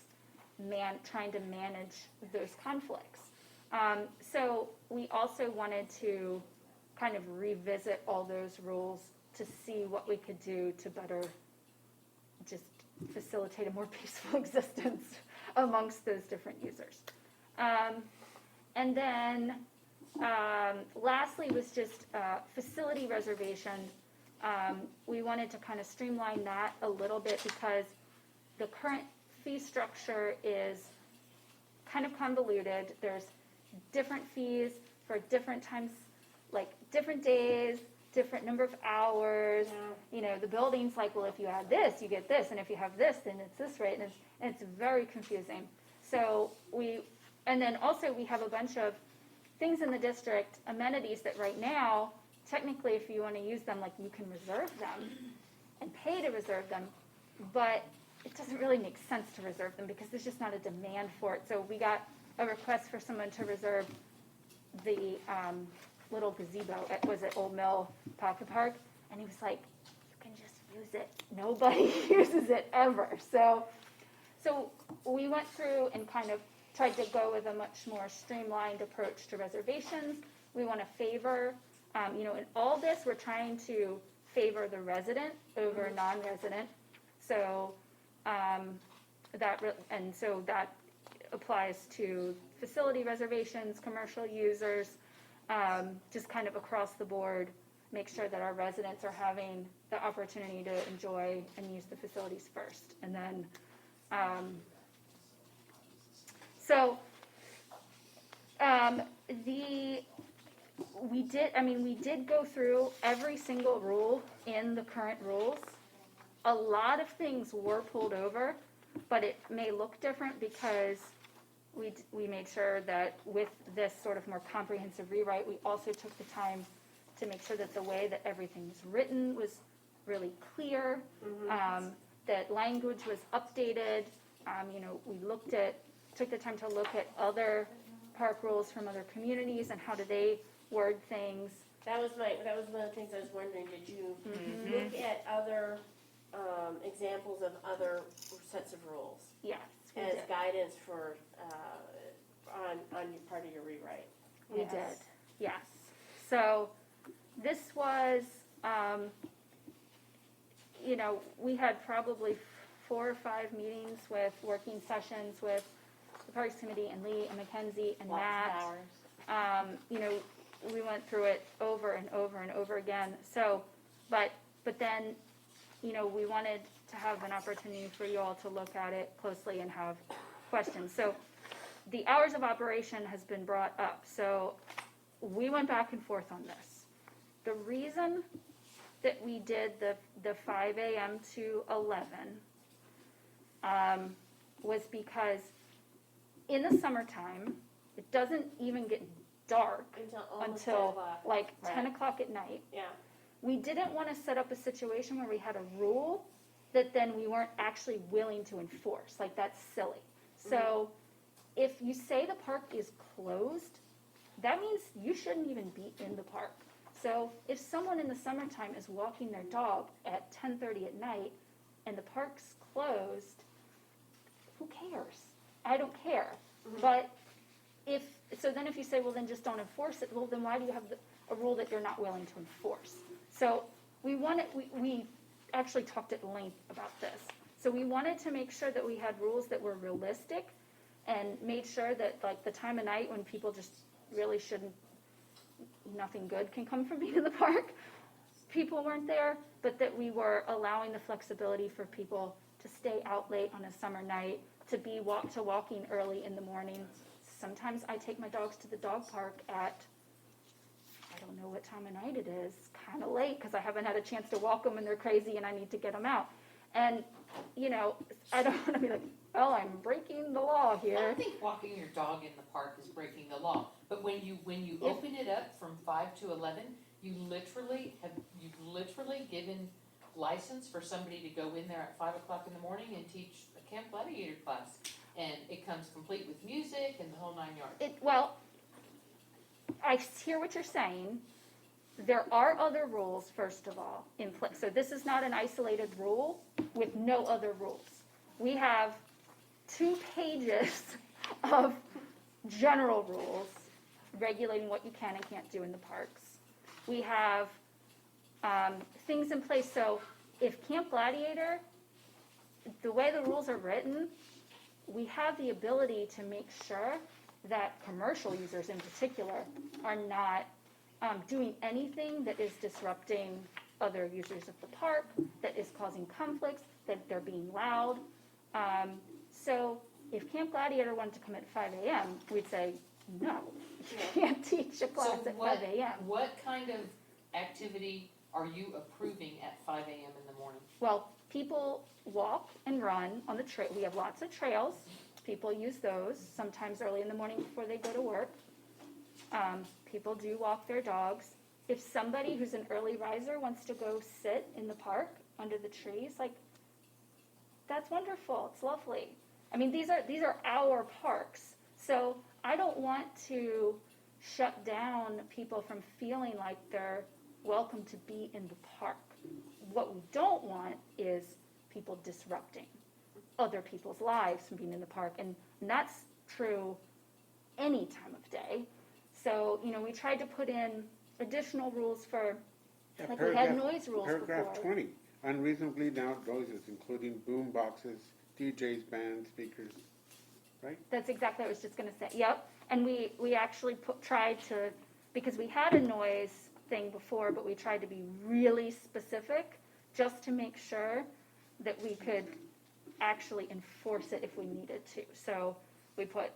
trying to manage those conflicts. So we also wanted to kind of revisit all those rules to see what we could do to better just facilitate a more peaceful existence amongst those different users. And then lastly was just facility reservation. We wanted to kind of streamline that a little bit because the current fee structure is kind of convoluted. There's different fees for different times, like different days, different number of hours. Yeah. You know, the building's like, well, if you add this, you get this, and if you have this, then it's this rate, and it's very confusing. So and then also we have a bunch of things in the district, amenities that right now, technically if you want to use them, like you can reserve them and pay to reserve them, but it doesn't really make sense to reserve them because there's just not a demand for it. So we got a request for someone to reserve the little gazebo at Old Mill Pocket Park, and he was like, you can just use it. Nobody uses it ever. So we went through and kind of tried to go with a much more streamlined approach to reservations. We want to favor, in all this, we're trying to favor the resident over non-resident. So that applies to facility reservations, commercial users, just kind of across the board, make sure that our residents are having the opportunity to enjoy and use the facilities first. And then, we did go through every single rule in the current rules. A lot of things were pulled over, but it may look different because we made sure that with this sort of more comprehensive rewrite, we also took the time to make sure that the way that everything was written was really clear, that language was updated. We took the time to look at other park rules from other communities and how do they word things. That was one of the things I was wondering. Did you look at other examples of other sets of rules? Yes. As guidance for on your part of your rewrite. We did, yes. So this was, we had probably 4 or 5 meetings with working sessions with the Parks Committee and Lee and Mackenzie and Matt. Lots of hours. We went through it over and over and over again. So, but then we wanted to have an opportunity for you all to look at it closely and have questions. So the hours of operation has been brought up, so we went back and forth on this. The reason that we did the 5 a.m. to 11 was because in the summertime, it doesn't even get dark Almost 10 until o'clock. like 10 Right. o'clock at night. Yeah. We didn't want to set up a situation where we had a rule that then we weren't actually willing to enforce. Like, that's silly. So if you say the park is closed, that means you shouldn't even be in the park. So if someone in the summertime is walking their dog at 10:30 at night and the park's closed, who cares? I don't care. But then if you say, well, then just don't enforce it, well, then why do you have a rule that you're not willing to enforce? So we actually talked at length about this. So we wanted to make sure that we had rules that were realistic and made sure that, like, the time of night when people just really shouldn't, nothing good can come from being in the park, people weren't there, but that we were allowing the flexibility for people to stay out late on a summer night, to walking early in the morning. Sometimes I take my dogs to the dog park at, I don't know what time of night it is, kind of late, because I haven't had a chance to walk them and they're crazy and I need to get them out. And, I don't want to be like, well, I'm breaking the law I here. don't think walking your dog in the park is breaking the law, but when you open it up from 5 to 11, you've literally given license for somebody to go in there at 5 o'clock in the morning and teach a Camp Gladiator class, and it comes complete with music and the whole 9 yards. Well, I hear what you're saying. There are other rules, first of all, in place. So this is not an isolated rule with no other rules. We have 2 pages of general rules regulating what you can and can't do in the parks. We have things in place. So if Camp Gladiator, the way the rules are written, we have the ability to make sure that commercial users in particular are not doing anything that is disrupting other users of the park, that is causing conflicts, that they're being loud. So if Camp Gladiator wanted to come at 5 a.m., we'd say, no, you can't teach a class at 5 a.m. What kind of activity are you approving at 5 a.m. in the morning? Well, people walk and run on the trail. We have lots of trails. People use those, sometimes early in the morning before they go to work. People do walk their dogs. If somebody who's an early riser wants to go sit in the park under the trees, like, that's wonderful. It's lovely. I mean, these are our parks. So I don't want to shut down people from feeling like they're welcome to be in the park. What we don't want is people disrupting other people's lives from being in the park. And that's true any time of day. So, we tried to put in additional rules for, like we had noise rules Paragraph before. 20, unreasonably loud noises, including boom boxes, DJs, band speakers, right? That's exactly what I was just going to say. Yep. And we actually tried to, because we had a noise thing before, but we tried to be really specific just to make sure that we could actually enforce it if we needed to. So we put,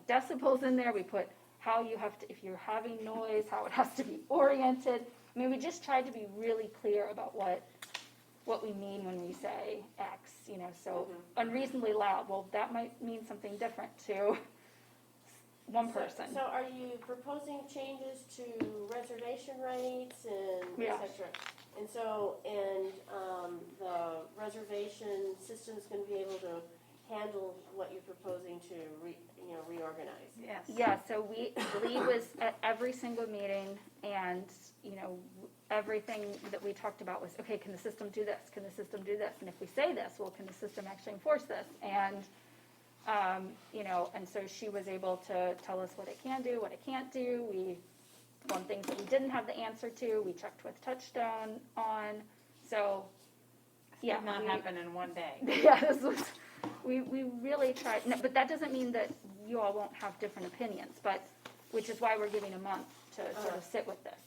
decibels in there. We put how you have to, if you're having noise, how it has to be oriented. I mean, we just tried to be really clear about what we mean when we say X, so unreasonably loud. Well, that might mean something different to one person. So are you proposing changes to reservation rates and Yeah. et cetera? And so, the reservation system is going to be able to handle what you're proposing to reorganize? Yes. Yeah, so Lee was at every single meeting, and, everything that we talked about was, okay, can the system do this? Can the system do this? And if we say this, well, can the system actually enforce this? And, and so she was able to tell us what it can do, what it can't do. On things that we didn't have the answer to, we checked with Touchstone on. So, yeah. Did not happen in one day. Yeah, we really tried, no, but that doesn't mean that you all won't have different opinions, but, which is why we're giving a month to sort of sit with this.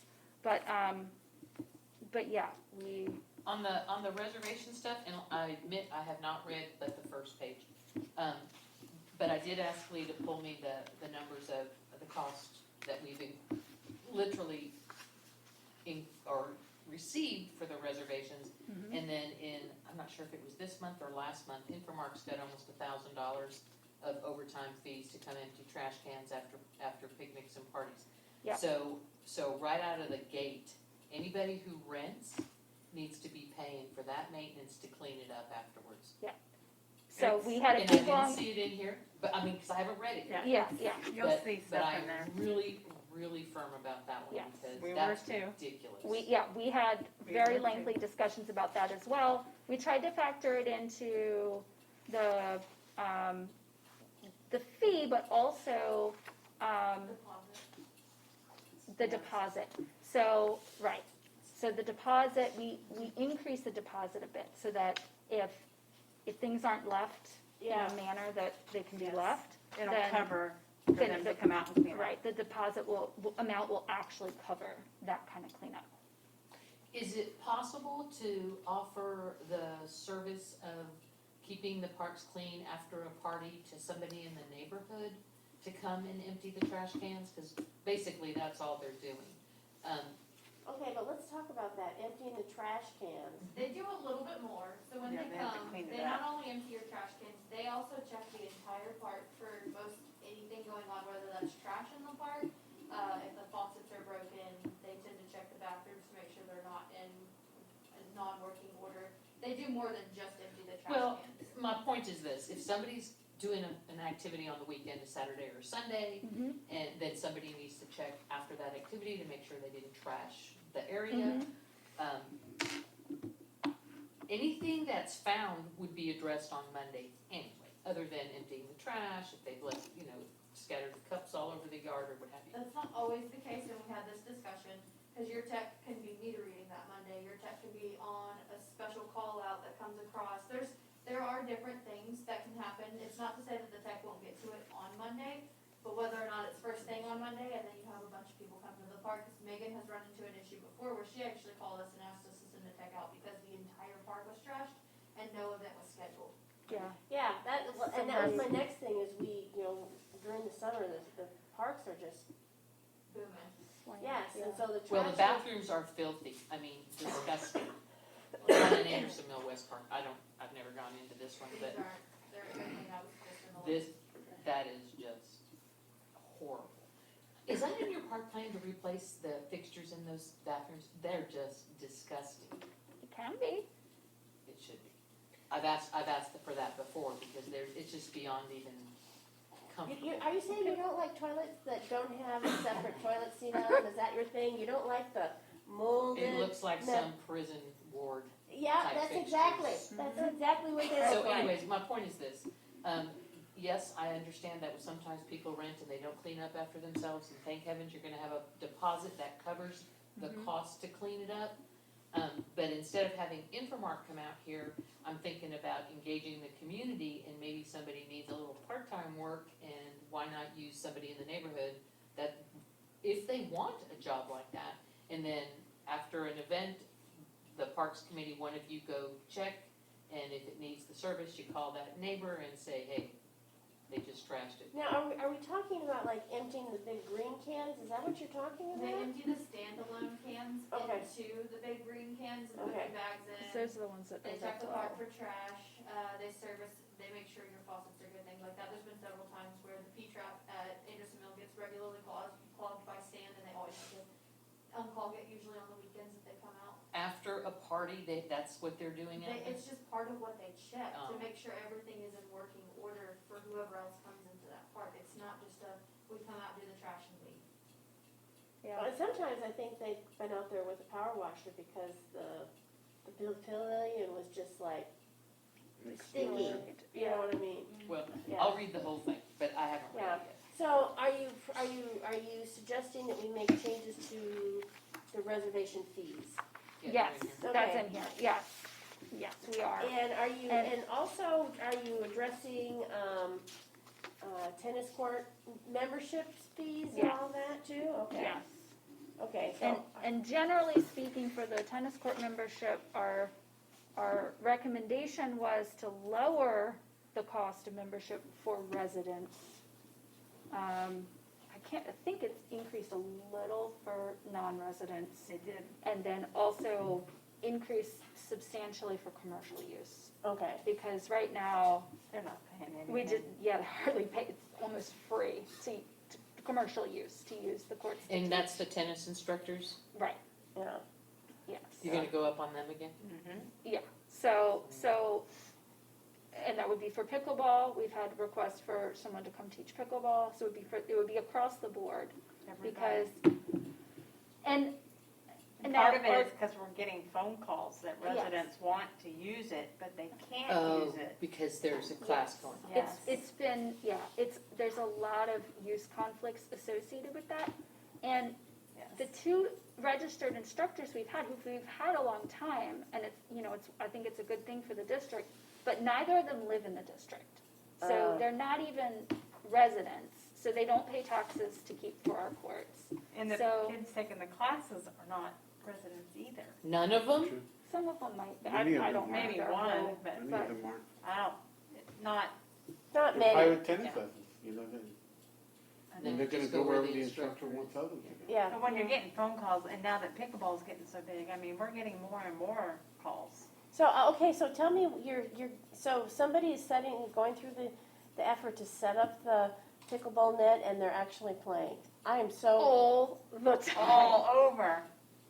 But yeah, On the reservation stuff, and I admit I have not read but the first page. But I did ask Lee to pull me the numbers of the cost that we've literally or received for the reservations. And then I'm not sure if it was this month or last month, Infomark's got almost $1,000 of overtime fees to come empty trash cans after picnics and parties. Yeah. So right out of the gate, anybody who rents needs to be paying for that maintenance to clean it up afterwards. So we had a And big I long, didn't see it in here, but I mean, because I haven't read it yet. yeah. You'll see But stuff I'm in there. really firm about that one Yes. because We were that's too. ridiculous. We had We very were too. lengthy discussions about that as well. We tried to factor it into the fee, but also, the deposit. So, right, so the deposit, we increased the deposit a bit so that if things aren't left in Yeah. a manner that they can be Yes. left, It'll then- cover for then them to the- come out and clean up. right, the deposit amount will actually cover that kind of cleanup. Is it possible to offer the service of keeping the parks clean after a party to somebody in the neighborhood to come and empty the trash cans? Because basically that's all they're doing. Okay, but let's talk about that, emptying the trash cans. They do a little bit more, so when Yeah, they they have to come, clean it they up. not only empty your trash cans, they also check the entire park for most anything going on, whether that's trash in the park, if the faucets are broken, they tend to check the bathrooms to make sure they're not in a non-working order. They do more than just empty the trash Well, cans. my point is this, if somebody's doing an activity on the weekend, a Saturday or Sunday, and then somebody needs to check after that activity to make sure they didn't trash the area. Anything that's found would be addressed on Monday anyway, other than emptying the trash, if they've left, scattered cups all over the yard or what have you. That's not always the case, and we had this discussion, because your tech can be meter reading that Monday, your tech can be on a special call out that comes across. There are different things that can happen. It's not to say that the tech won't get to it on Monday, but whether or not it's first thing on Monday, and then you have a bunch of people come to the park, because Megan has run into an issue before where she actually called us and asked us to send a tech out because the entire park was trashed and no event was scheduled. Yeah. Yeah, that was my next thing is during the summer, the parks are just, Booming. yes, and so the trash. Well, the bathrooms are filthy, I mean, disgusting. The one in Anderson Mill West Park, I've never gone into this one, These but aren't, they're everything I was just in the list. that is just horrible. Is that in your park plan to replace the fixtures in those bathrooms? They're just disgusting. It can be. It should be. I've asked for that before because it's just beyond even comfortable. Are you saying you don't like toilets that don't have a separate toilet seat on them? Is that your thing? You don't like the molded? It looks like some prison ward. Yeah, type that's fixtures. exactly what they So look like. anyways, my point is this. Yes, I understand that sometimes people rent and they don't clean up after themselves, and thank heavens you're gonna have a deposit that covers the cost to clean it up. But instead of having Infomark come out here, I'm thinking about engaging the community, and maybe somebody needs a little part-time work, and why not use somebody in the neighborhood that, if they want a job like that, and then after an event, the Parks Committee, one of you go check, and if it needs the service, you call that neighbor and say, hey, they just trashed it. Now, are we talking about like emptying the big green cans? Is that what you're talking They about? empty the standalone cans Okay. into the big green cans and put Okay. the bags in. Those are the ones that They those check the park overflow. for trash, they make sure your faucets are good, things like that. There's been several times where the P-trap at Anderson Mill gets regularly clogged by sand, and they always have to unclog it, usually on the weekends if they come out. After a party, that's what they're doing out there? It's just part of what they check, to Oh. make sure everything is in working order for whoever else comes into that park. It's not just we come out, do the trash and leave. Well, and sometimes I think they've been out there with a power washer because the pavilion was just like sticky. You know what I mean? Well, Yeah. I'll read the whole thing, but I haven't read Yeah. it yet. So are you suggesting that we make changes to the reservation fees? Yes, they're that's Okay. in here, yes. Yes, we are. And and also, are you addressing, tennis court membership fees and Yes. all that too? Okay. Yes. Okay, And, so, and generally speaking, for the tennis court membership, our recommendation was to lower the cost of membership for residents. I think it's increased a little for non-residents. They did. And then also increased substantially for commercial use. okay. Because right now, They're not paying anything. we did, hardly pay, it's almost free to commercial use, to use the courts. to And teach. that's the tennis instructors? Right, Yeah. yes. You're gonna go up on them again? Yeah, so, and that would be for pickleball. We've had requests for someone to come teach pickleball, so it would be across the board. Because, and And now part of it our- is because we're getting phone calls that Yes. residents want to use it, but they can't Oh, use it. because there's a class going on. Yes. It's been, there's a lot of use conflicts associated with that. And the two registered instructors we've had, who we've had a long time, and I think it's a good thing for the district, but neither of them live in the district. So they're not even residents, so they don't pay taxes to keep for our courts. And the So- kids taking the classes are not residents either. None of them? Some of them might be, Many of I them don't know. Maybe their one, whole- but Many but- of them aren't. I don't, not, Not They're many. private tennis Yeah. lessons, you know, And and they're gonna just go where wherever the instructor wants others to go. Yeah. but when you're getting phone calls, and now that pickleball is getting so big, I mean, we're getting more and more calls. So, okay, so tell me, so somebody is going through the effort to set up the pickleball net and they're actually playing. I am so, All the time. All over.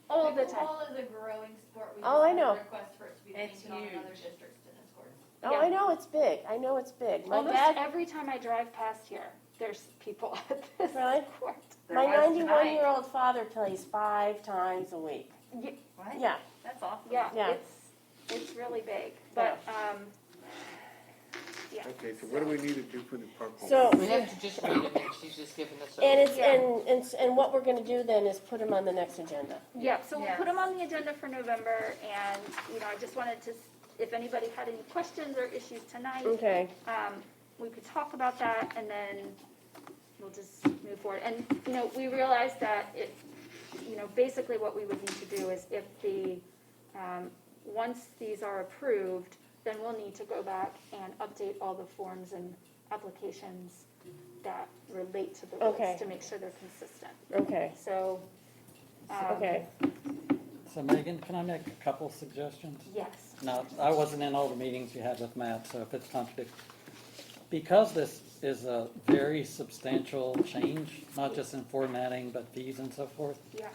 All the time. Pickleball is a growing sport. We Oh, I just had know. a request for it to be It's painted on another huge. district's tennis courts. oh, I know it's big. I know it's big. My Almost dad, every time I drive past here, there's people at this Really? court. There my was tonight. 91-year-old father plays 5 times a week. What? Yeah. That's awesome. Yeah, Yeah. it's really big, but, yeah. Okay, so what do we need to do for the park? So, We have to just read them, and she's just giving us a. and it's, Yeah. and what we're gonna do then is put them on the next agenda. Yeah, so we'll Yes. put them on the agenda for November, and, I just wanted to, if anybody had any questions or issues tonight, Okay. we could talk about that, and then we'll just move forward. And, we realized that basically what we would need to do is if once these are approved, then we'll need to go back and update all the forms and applications that relate to the rules Okay. to make sure they're consistent. Okay. So, Okay. So Megan, can I make a couple suggestions? yes. Now, I wasn't in all the meetings you had with Matt, so if it's contradictory. Because this is a very substantial change, not just in formatting, but fees and so forth, Yeah.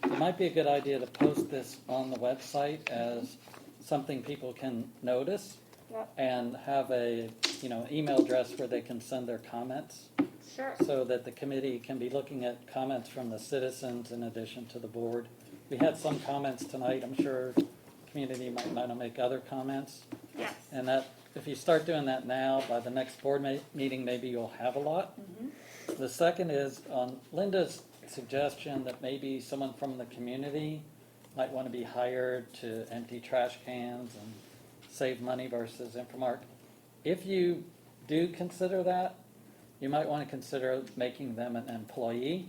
it might be a good idea to post this on the website as something people can notice Yep. and have a, email address where they can send their comments Sure. so that the committee can be looking at comments from the citizens in addition to the board. We had some comments tonight. I'm sure the community might want to make other comments. Yes. And that, if you start doing that now, by the next board meeting, maybe you'll have a lot. The second is on Linda's suggestion that maybe someone from the community might want to be hired to empty trash cans and save money versus Infomark. If you do consider that, you might want to consider making them an employee,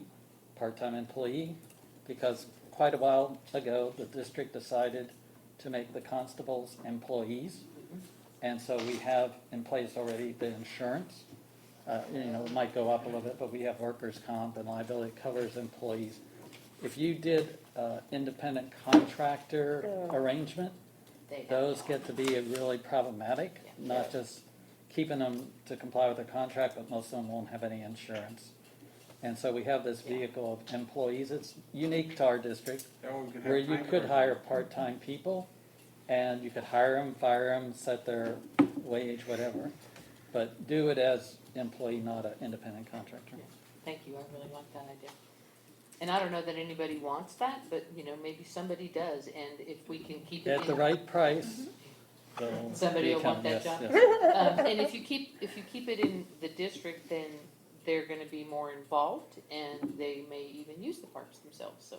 part-time employee, because quite a while ago, the district decided to make the constables employees. And so we have in place already the insurance. It might go up a little bit, but we have workers' comp and liability covers employees. If you did independent contractor arrangement, those get to be really problematic, not just keeping them to comply with their contract, but most of them won't have any insurance. And so we have this vehicle of employees. It's unique to our district, where you could hire part-time people, and you could hire them, fire them, set their wage, whatever. But do it as employee, not an independent contractor. Thank you, I really like that idea. And I don't know that anybody wants that, but, maybe somebody does, and if we can keep it At the right price, they'll somebody will want become- that yes, job. yes. And if you keep it in the district, then they're gonna be more involved, and they may even use the parks themselves, so,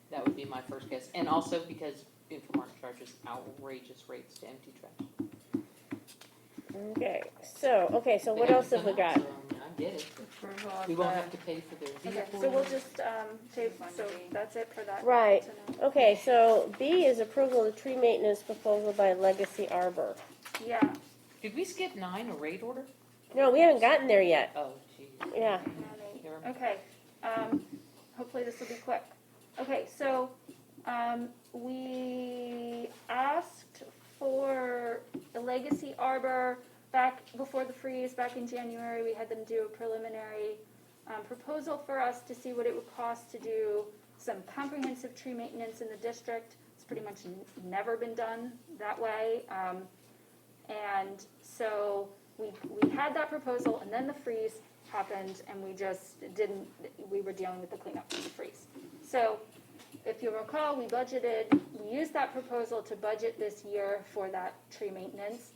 that would be my first guess. And also because Infomark charges outrageous rates to empty trash. Okay. So what else have we got? So, I get it. approval of We won't the- have to pay for their Okay, vehicle. so we'll just, so that's it for that. Right. tonight. Okay, so B is approval of tree maintenance proposal by Legacy Arbor. Yeah, Did we skip 9, a rate order? No, we haven't gotten there yet. Oh, geez. Yeah. Never mind. okay, hopefully this will be quick. Okay, so, we asked for the Legacy Arbor back before the freeze, back in January, we had them do a preliminary proposal for us to see what it would cost to do some comprehensive tree maintenance in the district. It's pretty much never been done that way. And so we had that proposal, and then the freeze happened, and we just didn't, we were dealing with the cleanup from the freeze. So if you recall, we used that proposal to budget this year for that tree maintenance.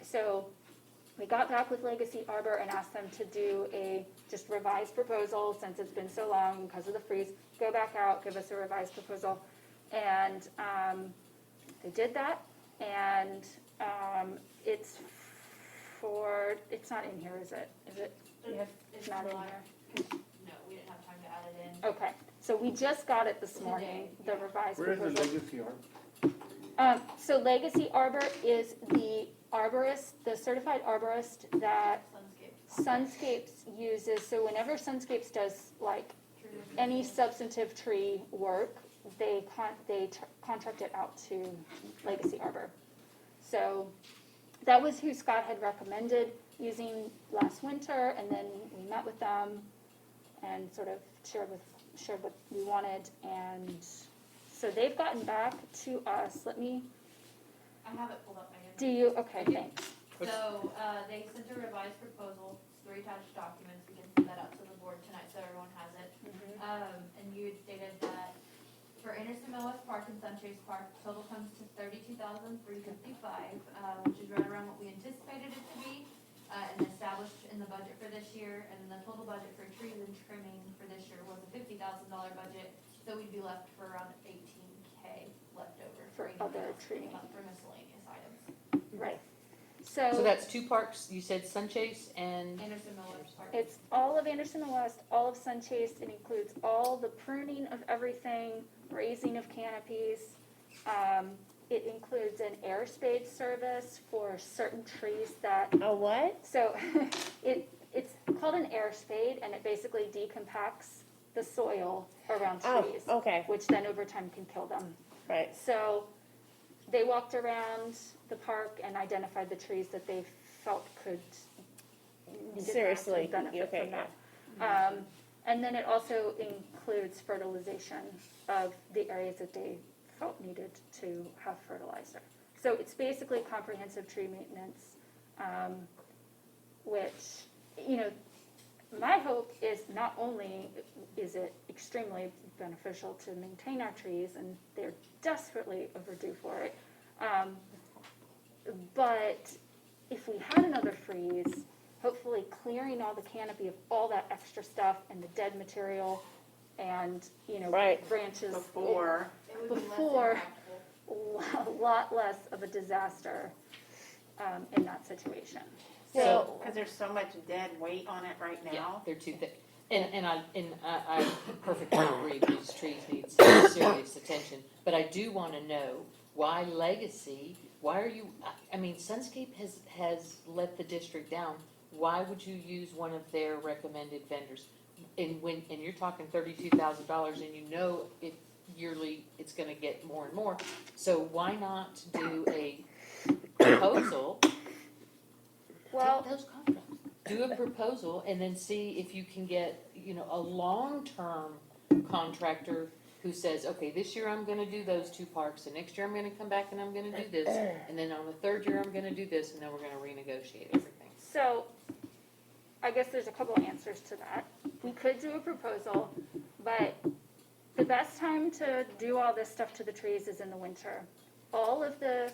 So we got back with Legacy Arbor and asked them to do a just revised proposal, since it's been so long because of the freeze. Go back out, give us a revised proposal. And they did that, and it's not in here, is it? Is it? It's not in here. No, we didn't have time to add it in. Okay, so we just got it this morning, the revised Where is proposal. the legacy art? So Legacy Arbor is the arborist, the certified arborist that Sunscapes uses. So whenever Sunscapes does like any substantive tree work, they contract it out to Legacy Arbor. So that was who Scott had recommended using last winter, and then we met with them and sort of shared what we wanted, and so they've gotten back to us. I have it pulled up, Megan. Do you? Okay, I do. thanks. So, they sent a revised proposal, 3 attached documents, we can send that out to the board tonight so everyone has it. And you had stated that for Anderson Mill West Park and Sunchase Park, total comes to $32,355, which is right around what we anticipated it to be, and established in the budget for this year, and then the total budget for trees and trimming for this year was a $50,000 budget, so we'd be left for around $18K left over. For other tree. For miscellaneous items. Right. So that's 2 parks, you said Sunchase and? Anderson Mill West Park. It's all of Anderson Mill West, all of Sunchase. It includes all the pruning of everything, raising of canopies. It includes an air spade service for certain trees that. A what? So it's called an air spade, and it basically decompacts the soil around trees. Oh, okay. Which then over time can kill them. Right. So they walked around the park and identified the trees that they felt could Seriously, benefit okay, from that. And then it also includes fertilization of the areas that they felt needed to have fertilizer. So it's basically comprehensive tree maintenance, which, my hope is not only is it extremely beneficial to maintain our trees, and they're desperately overdue for it, but if we had another freeze, hopefully clearing all the canopy of all that extra stuff and the dead material and, branches. Before. A lot less of a disaster in that situation. So, because there's so much dead weight on it right Yeah, now. they're too thick. And I perfectly agree, these trees need serious attention. But I do want to know, why Legacy, why are you, Sunscape has let the district down. Why would you use one of their recommended vendors? And you're talking $32,000, and you know it yearly, it's gonna get more and more. So why not do a proposal? Well, Take those contracts. Do a proposal and then see if you can get, a long-term contractor who says, okay, this year I'm gonna do those 2 parks, and next year I'm gonna come back and I'm gonna do this, and then on the 3rd year I'm gonna do this, and then we're gonna renegotiate everything. So, I guess there's a couple of answers to that. We could do a proposal, but the best time to do all this stuff to the trees is in the winter. All of the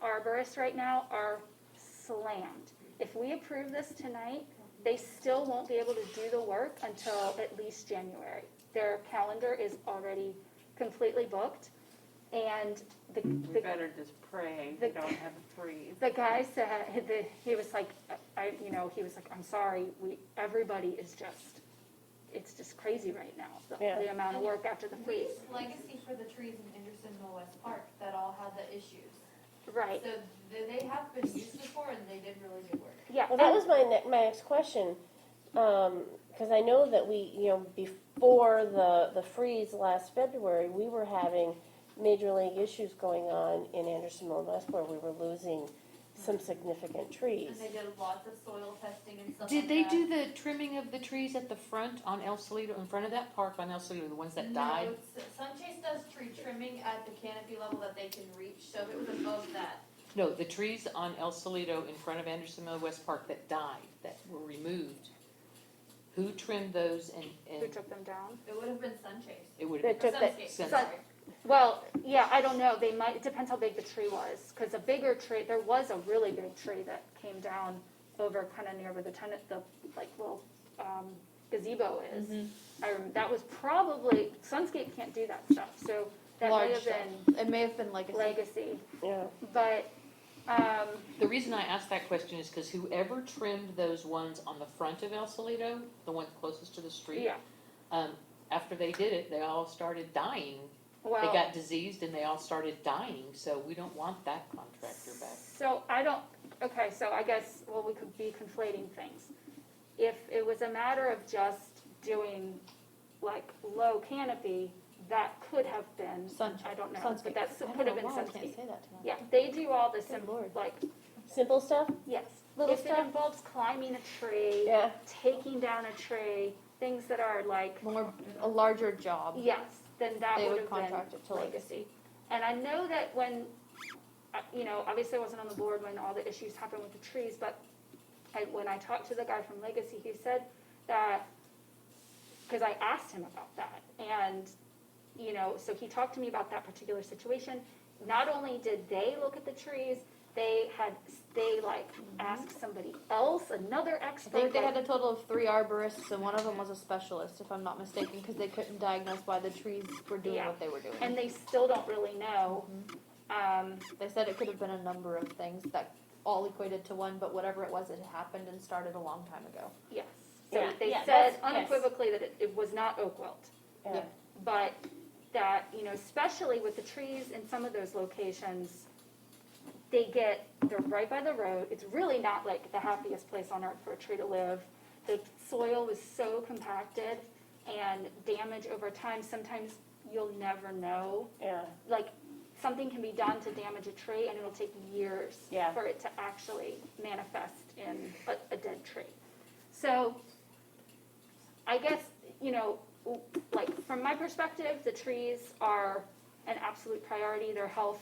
arborists right now are slammed. If we approve this tonight, they still won't be able to do the work until at least January. Their calendar is already completely booked, And We better just pray we don't have a freeze. the guy said that he was like, he was like, I'm sorry, everybody is just, it's just crazy right now, the amount of work after the freeze. Legacy for the trees in Anderson Mill West Park that all had the issues. Right. So they have been used before and they did really good work. Yeah. Well, that was my next question, because I know that before the freeze last February, we were having major league issues going on in Anderson Mill West where we were losing some significant trees. And they did lots of soil testing and stuff Did like they that. do the trimming of the trees at the front on El Salito, in front of that park on El Salito, the ones that died? No, Sunchase does tree trimming at the canopy level that they can reach, so if it was above that. No, the trees on El Salito in front of Anderson Mill West Park that died, that were removed. Who trimmed those Who took them down? It would have been Sunchase. It would They have been took that. Sunscape, Sun- sorry. Well, yeah, I don't know. It depends how big the tree was. Because a bigger tree, there was a really big tree that came down over kind of near where the little gazebo is. That was probably, Sunscape can't do that stuff. So that Large may have stuff. been It may have been legacy. Yeah. But, The reason I asked that question is because whoever trimmed those ones on the front of El Salito, the one closest to the street, yeah. after they did it, they all started dying. Well, They got diseased and they all started dying, so we don't want that contractor back. So so I guess, we could be conflating things. If it was a matter of just doing like low canopy, that could have been, I don't know, but that could have been Sunscape. Yeah, they do all the simple, Simple stuff? yes. Little If stuff? it involves climbing a tree, Yeah. taking down a tree, things that are like, A larger job. yes, then that They would would have been contract it to legacy. And I know that when, obviously I wasn't on the board when all the issues happened with the trees, but when I talked to the guy from Legacy, he said that, because I asked him about that, and, so he talked to me about that particular situation. Not only did they look at the trees, they asked somebody else, another I expert. think they had a total of 3 arborists, and one of them was a specialist, if I'm not mistaken, because they couldn't diagnose why the trees were doing Yeah. what they were doing. And they still don't really know. They said it could have been a number of things that all equated to one, but whatever it was, it happened and started a long time ago. Yes. So Yeah. they Yeah, said that's- yes. unequivocally that it was not oak wilt. Yeah. But that, especially with the trees in some of those locations, they're right by the road. It's really not like the happiest place on earth for a tree to live. The soil is so compacted and damage over time, sometimes you'll never know. Yeah. Like, something can be done to damage a tree and it'll take years for it to actually manifest in a dead tree. So, I guess, from my perspective, the trees are an absolute priority, their health.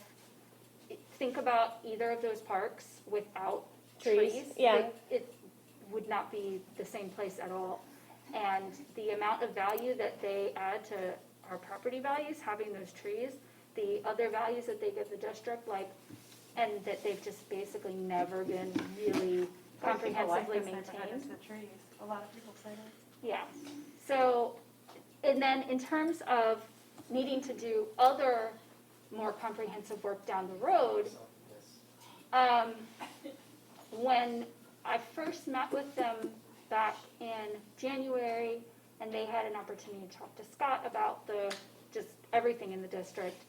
Think about either of those parks without trees. Yeah. It would not be the same place at all. And the amount of value that they add to our property values, having those trees, the other values that they give the district, and that they've just basically never been really comprehensively maintained. The trees. A lot of people say that. Yeah. So, and then in terms of needing to do other more comprehensive work down the road, when I first met with them back in January, and they had an opportunity to talk to Scott about just everything in the district,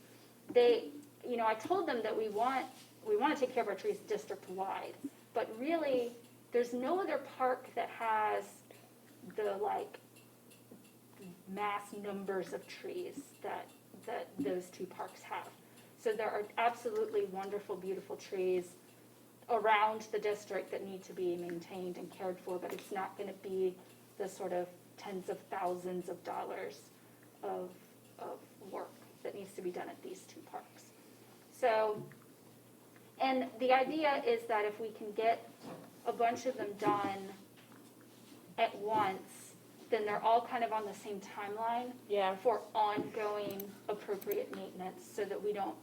I told them that we want to take care of our trees district-wide, but really, there's no other park that has the mass numbers of trees that those two parks have. So there are absolutely wonderful, beautiful trees around the district that need to be maintained and cared for, but it's not going to be the sort of tens of thousands of dollars of work that needs to be done at these two parks. So, and the idea is that if we can get a bunch of them done at once, then they're all kind of on the same timeline for ongoing appropriate maintenance, so that we don't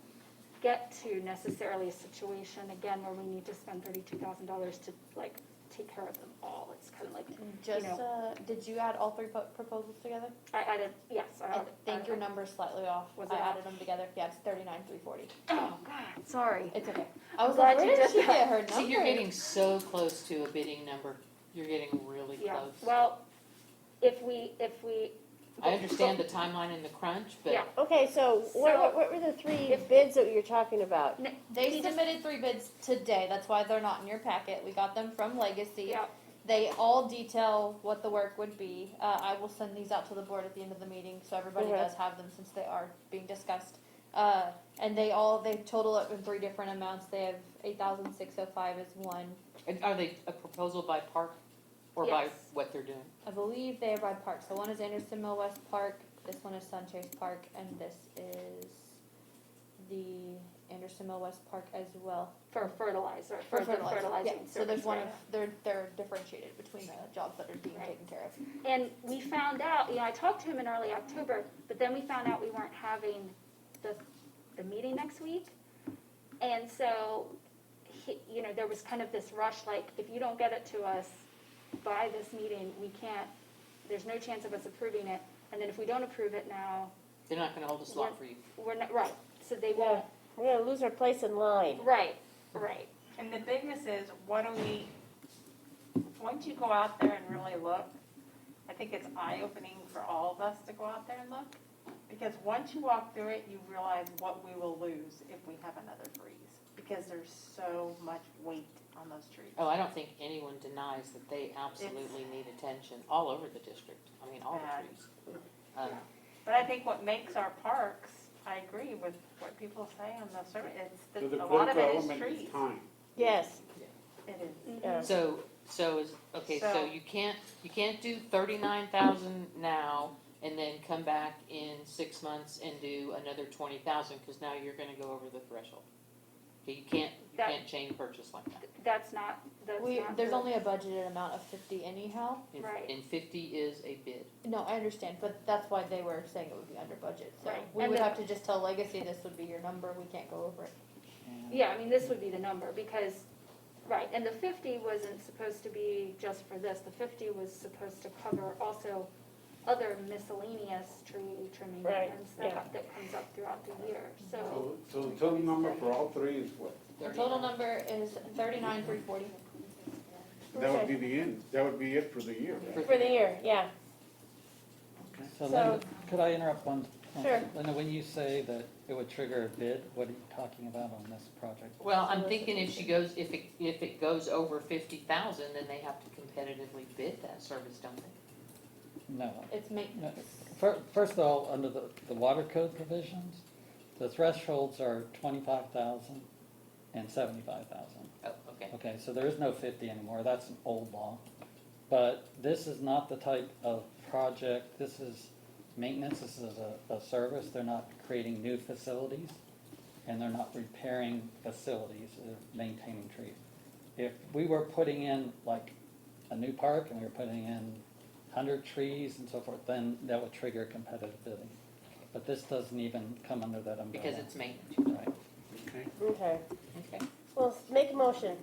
get to necessarily a situation, again, where we need to spend $32,000 to take care of them all. It's kind of like, Just, you know, did you add all three proposals together? I added, yes, I think your number's slightly off. Was I it added them together. Yeah, it's 39,340. Oh, God, sorry. It's okay. I was glad like, you where did did she that. get her number? See, you're getting so close to a bidding number. You're getting really Yeah, close. well, if we. I understand the timeline and the crunch, but Yeah. Okay, so what were the three bids that you're talking about? They submitted 3 bids today. That's why they're not in your packet. We got them from Legacy. Yeah. They all detail what the work would be. I will send these out to the board at the end of the meeting, so everybody Okay. does have them since they are being discussed. And they total up in 3 different amounts. They have 8,605 is one. and are they a proposal by park or by Yes. what they're doing? I believe they are by park. So one is Anderson Mill West Park, this one is Sunchase Park, and this is the Anderson Mill West Park as well. For fertilizer, For the fertilizer, fertilizing yeah. So there's service, one right. of, they're differentiated between the jobs that are being taken care of. And we found out, I talked to him in early October, but then we found out we weren't having the meeting next week. And so, there was kind of this rush, like, if you don't get it to us by this meeting, we can't, there's no chance of us approving it. And then if we don't approve it now, They're not gonna hold a slot for you. we're not, right, so they won't, We're gonna lose our place in line. right. And the bigness is, once you go out there and really look, I think it's eye-opening for all of us to go out there and look. Because once you walk through it, you realize what we will lose if we have another freeze. Because there's so much weight on those trees. Oh, I don't think anyone denies that they absolutely need attention all over the district. I mean, all the trees. But I think what makes our parks, I agree with what people say on the survey, So the a lot of critical it is element trees. is time. Yes. It is. Yeah. So you can't do 39,000 now and then come back in 6 months and do another 20,000 because now you're gonna go over the threshold. Okay, you can't chain purchase like that. That's not, There's only a budgeted amount of 50 anyhow. And, Right. and 50 is a bid. No, I understand, but that's why they were saying it would be under budget. So Right. we And would the- have to just tell Legacy this would be your number. We can't go over it. Yeah, this would be the number, because, right, and the 50 wasn't supposed to be just for this, the 50 was supposed to cover also other miscellaneous tree trimming Right, and stuff that comes up throughout the year, so. So the total number for all three is what? The total number is 39,340. That would be the end, that would be it for the year. For the year, yeah. So So- Linda, could I interrupt one? Sure. Linda, when you say that it would trigger a bid, what are you talking about on this project? Well, I'm thinking if it goes over 50,000, then they have to competitively bid that service, don't they? No. It's maintenance. First of all, under the water code provisions, the thresholds are 25,000 and 75,000. Oh, okay. Okay, so there is no 50 anymore, that's an old law. But this is not the type of project, this is maintenance, this is a service, they're not creating new facilities, and they're not repairing facilities, they're maintaining trees. If we were putting in like a new park and we were putting in 100 trees and so forth, then that would trigger competitive bidding. But this doesn't even come under that umbrella. Because it's maintenance. Right. Okay. Okay. Okay. Well, make a motion.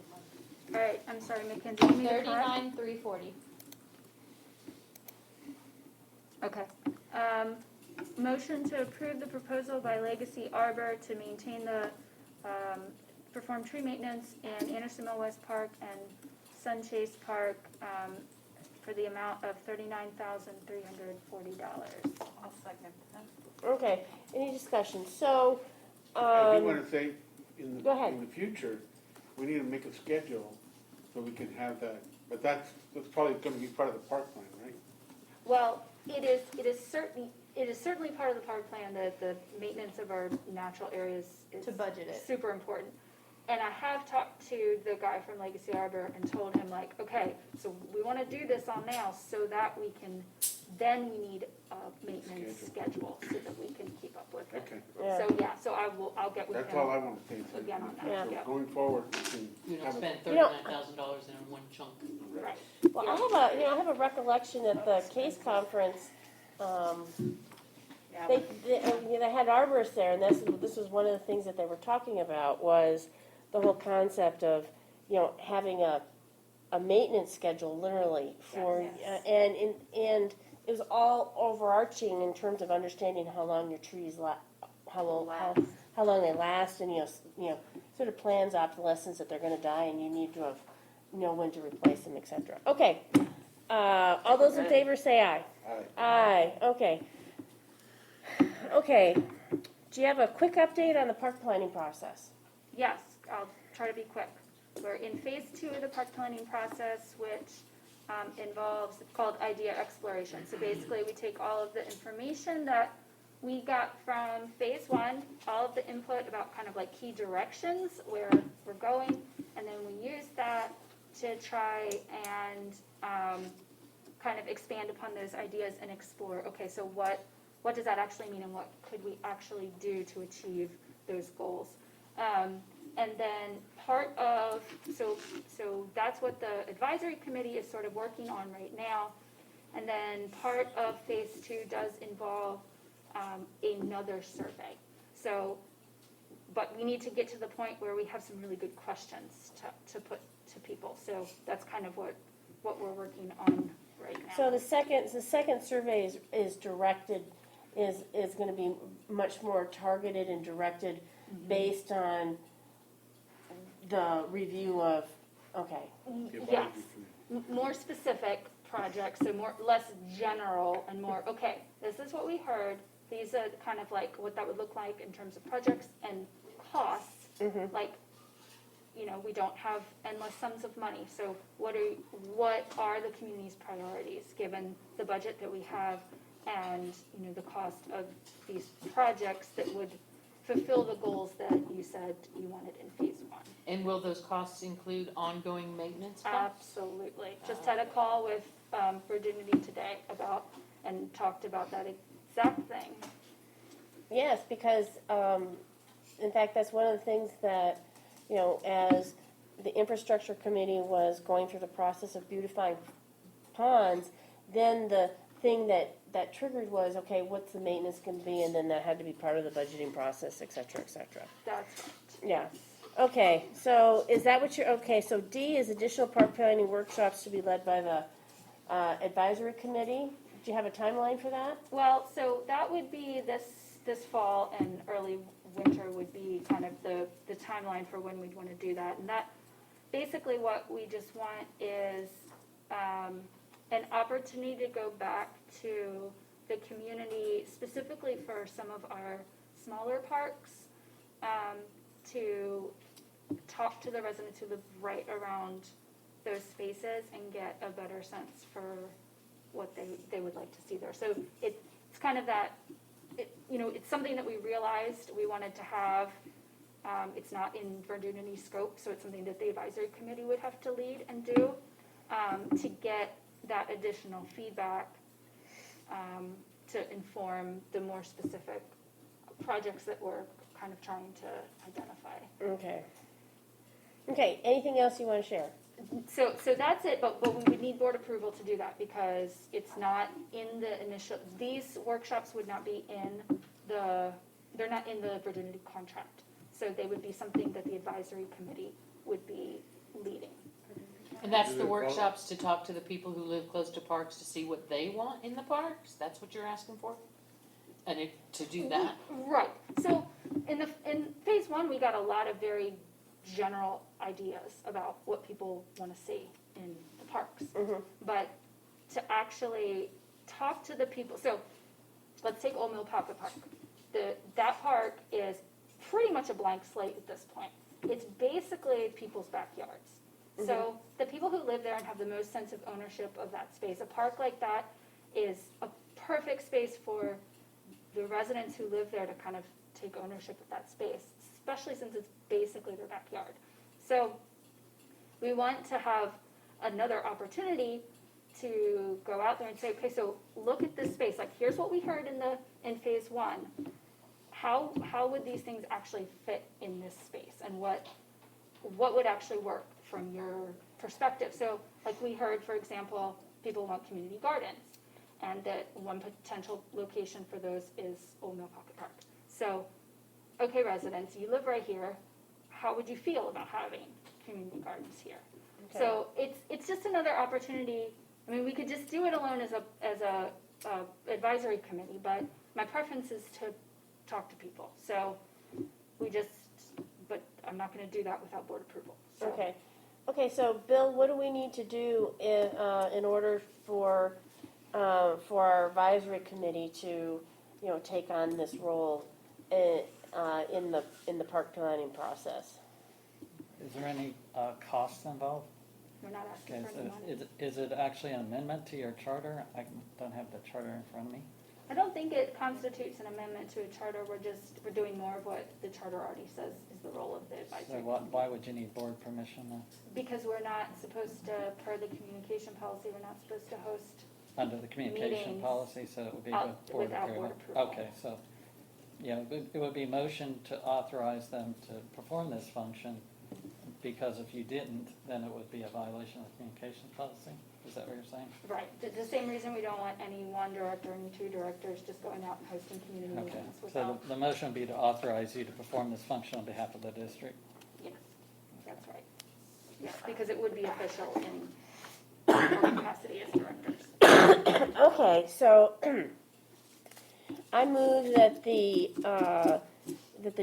All right, I'm sorry, Mackenzie, you need to correct? 39,340. Okay. Motion to approve the proposal by Legacy Arbor to maintain perform tree maintenance in Anderson Mill West Park and Sunchase Park, for the amount of $39,340. I'll second that. Okay, any discussion? So, I do want to say, Go ahead. in the future, we need to make a schedule so we can have that, but that's probably going to be part of the park plan, right? Well, it is certainly part of the park plan that the maintenance of our natural areas is To budget it. super important. And I have talked to the guy from Legacy Arbor and told him like, okay, so we want to do this on now so that we can, then we need a maintenance schedule so that we can keep up with it. Okay. Yeah. So I'll get with him. That's all I want to say. So Again on that, Yeah. yeah. Going forward, we can You don't have a- spend You know- $39,000 in one chunk. Right. well, I have a recollection at the case conference, they had arborists there, and this was one of the things that they were talking about was the whole concept of, having a a maintenance schedule, literally, for, Yes. and it was all overarching in terms of understanding how long your trees how long they last, and, sort of plans obsolescence that they're gonna die, and you need to know when to replace them, et cetera. Okay, all those in favor say aye. Aye, okay. Okay, do you have a quick update on the park planning process? Yes, I'll try to be quick. We're in phase 2 of the park planning process, which involves, it's called idea exploration. So basically, we take all of the information that we got from phase 1, all of the input about kind of like key directions where we're going, and then we use that to try and kind of expand upon those ideas and explore, okay, so what does that actually mean, and what could we actually do to achieve those goals? And then part of, so that's what the advisory committee is sort of working on right now. And then part of phase 2 does involve another survey. So, but we need to get to the point where we have some really good questions to put to people. So that's kind of what we're working on right now. So the second survey is directed, is gonna be much more targeted and directed based on the review of, okay. Yes, more specific projects, so less general and more, okay, this is what we heard, these are kind of like what that would look like in terms of projects and costs. Like, we don't have endless sums of money, so what are the community's priorities, given the budget that we have and, the cost of these projects that would fulfill the goals that you said you wanted in phase 1. And will those costs include ongoing maintenance costs? Absolutely. Just had a call with Virginity today and talked about that exact thing. Yes, because, in fact, that's one of the things that, as the infrastructure committee was going through the process of beautifying ponds, then the thing that triggered was, okay, what's the maintenance going to be, and then that had to be part of the budgeting process, et cetera, et cetera. That's right. Yeah. Okay, so is that what okay, so D is additional park planning workshops to be led by the advisory committee. Do you have a timeline for that? Well, so that would be this fall, and early winter would be kind of the timeline for when we'd want to do that. And that, basically what we just want is an opportunity to go back to the community, specifically for some of our smaller parks, to talk to the residents who live right around those spaces and get a better sense for what they would like to see there. So it's kind of that, it's something that we realized we wanted to have. It's not in Virginity's scope, so it's something that the advisory committee would have to lead and do to get that additional feedback to inform the more specific projects that we're kind of trying to identify. Okay. Okay, anything else you want to share? So that's it, but we would need board approval to do that because it's not in the initial, these workshops would not be they're not in the Virginity contract. So they would be something that the advisory committee would be leading. And that's the workshops to talk to the people who live close to parks to see what they want in the parks? That's what you're asking for? And to do that? Right. So in phase 1, we got a lot of very general ideas about what people want to see in the parks. But to actually talk to the people, so let's take Old Mill Pocket Park. That park is pretty much a blank slate at this point. It's basically people's backyards. So the people who live there and have the most sense of ownership of that space, a park like that is a perfect space for the residents who live there to kind of take ownership of that space, especially since it's basically their backyard. So we want to have another opportunity to go out there and say, okay, so look at this space. Like, here's what we heard in phase 1. How would these things actually fit in this space, and what would actually work from your perspective? So, like we heard, for example, people want community gardens, and that one potential location for those is Old Mill Pocket Park. So, okay, residents, you live right here. How would you feel about having community gardens here. So it's just another opportunity. I mean, we could just do it alone as a advisory committee, but my preference is to talk to people. So but I'm not going to do that without board approval. So. Okay. Okay, so Bill, what do we need to do in order for our advisory committee to, take on this role in the park planning process? Is there any costs involved? We're not asking Okay, for so any money. is it actually an amendment to your charter? I don't have the charter in front of me. I don't think it constitutes an amendment to a charter. We're doing more of what the charter already says is the role of the So advisory. why would you need board permission then? Because we're not supposed to, per the communication policy, we're not supposed to host. Under the communication Meetings policy, so it would be out- with board without approval? board approval. Okay, so, yeah, it would be motion to authorize them to perform this function, because if you didn't, then it would be a violation of the communication policy? Is that what you're saying? Right. The same reason we don't want any one director, any two directors just going out and hosting community Okay, meetings so without. the motion would be to authorize you to perform this function on behalf of the district? Yes, that's right. Yes, because it would be official in our capacity as directors. Okay, so I move that the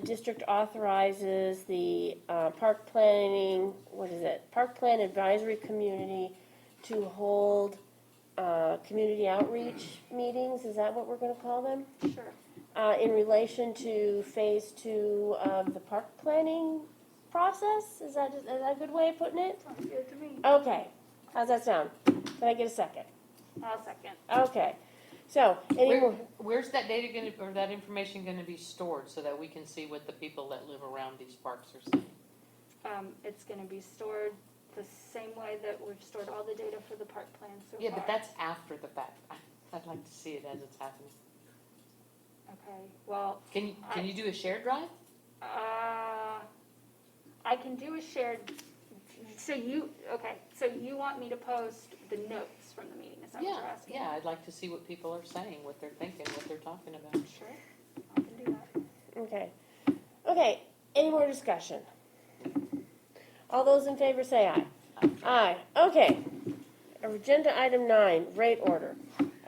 district authorizes the park planning, Park Plan Advisory Community to hold community outreach meetings, is that what we're gonna call them? Sure. In relation to phase 2 of the park planning process? Is that a good way of putting it? Sounds good to me. Okay, how's that sound? Can I get a second? I'll second. Okay, so, any more? Where's that data gonna, or that information gonna be stored so that we can see what the people that live around these parks are saying? It's gonna be stored the same way that we've stored all the data for the park plan so far. Yeah, but that's after the fact. I'd like to see it as it's happening. Okay, well. Can you do a shared drive? I can do a shared, so you want me to post the notes from the meeting, is that what you're asking? Yeah, I'd like to see what people are saying, what they're thinking, what they're talking about. Sure, I can do that. Okay, any more discussion? All those in favor say aye. Aye, okay. Agenda item 9, rate order.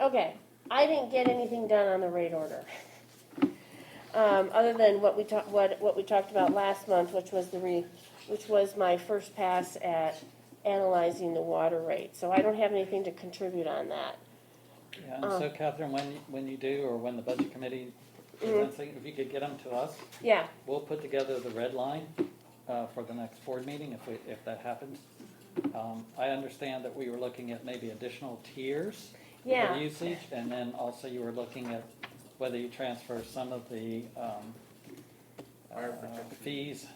Okay, I didn't get anything done on the rate order. Other than what we talked about last month, which was my first pass at analyzing the water rate. So I don't have anything to contribute on that. Yeah, and so Catherine, when you do, or when the budget committee presents it, if you could get them to us, Yeah, we'll put together the red line for the next board meeting, if that happens. I understand that we were looking at maybe additional tiers Yeah. for usage, and then also you were looking at whether you transfer some of the fees,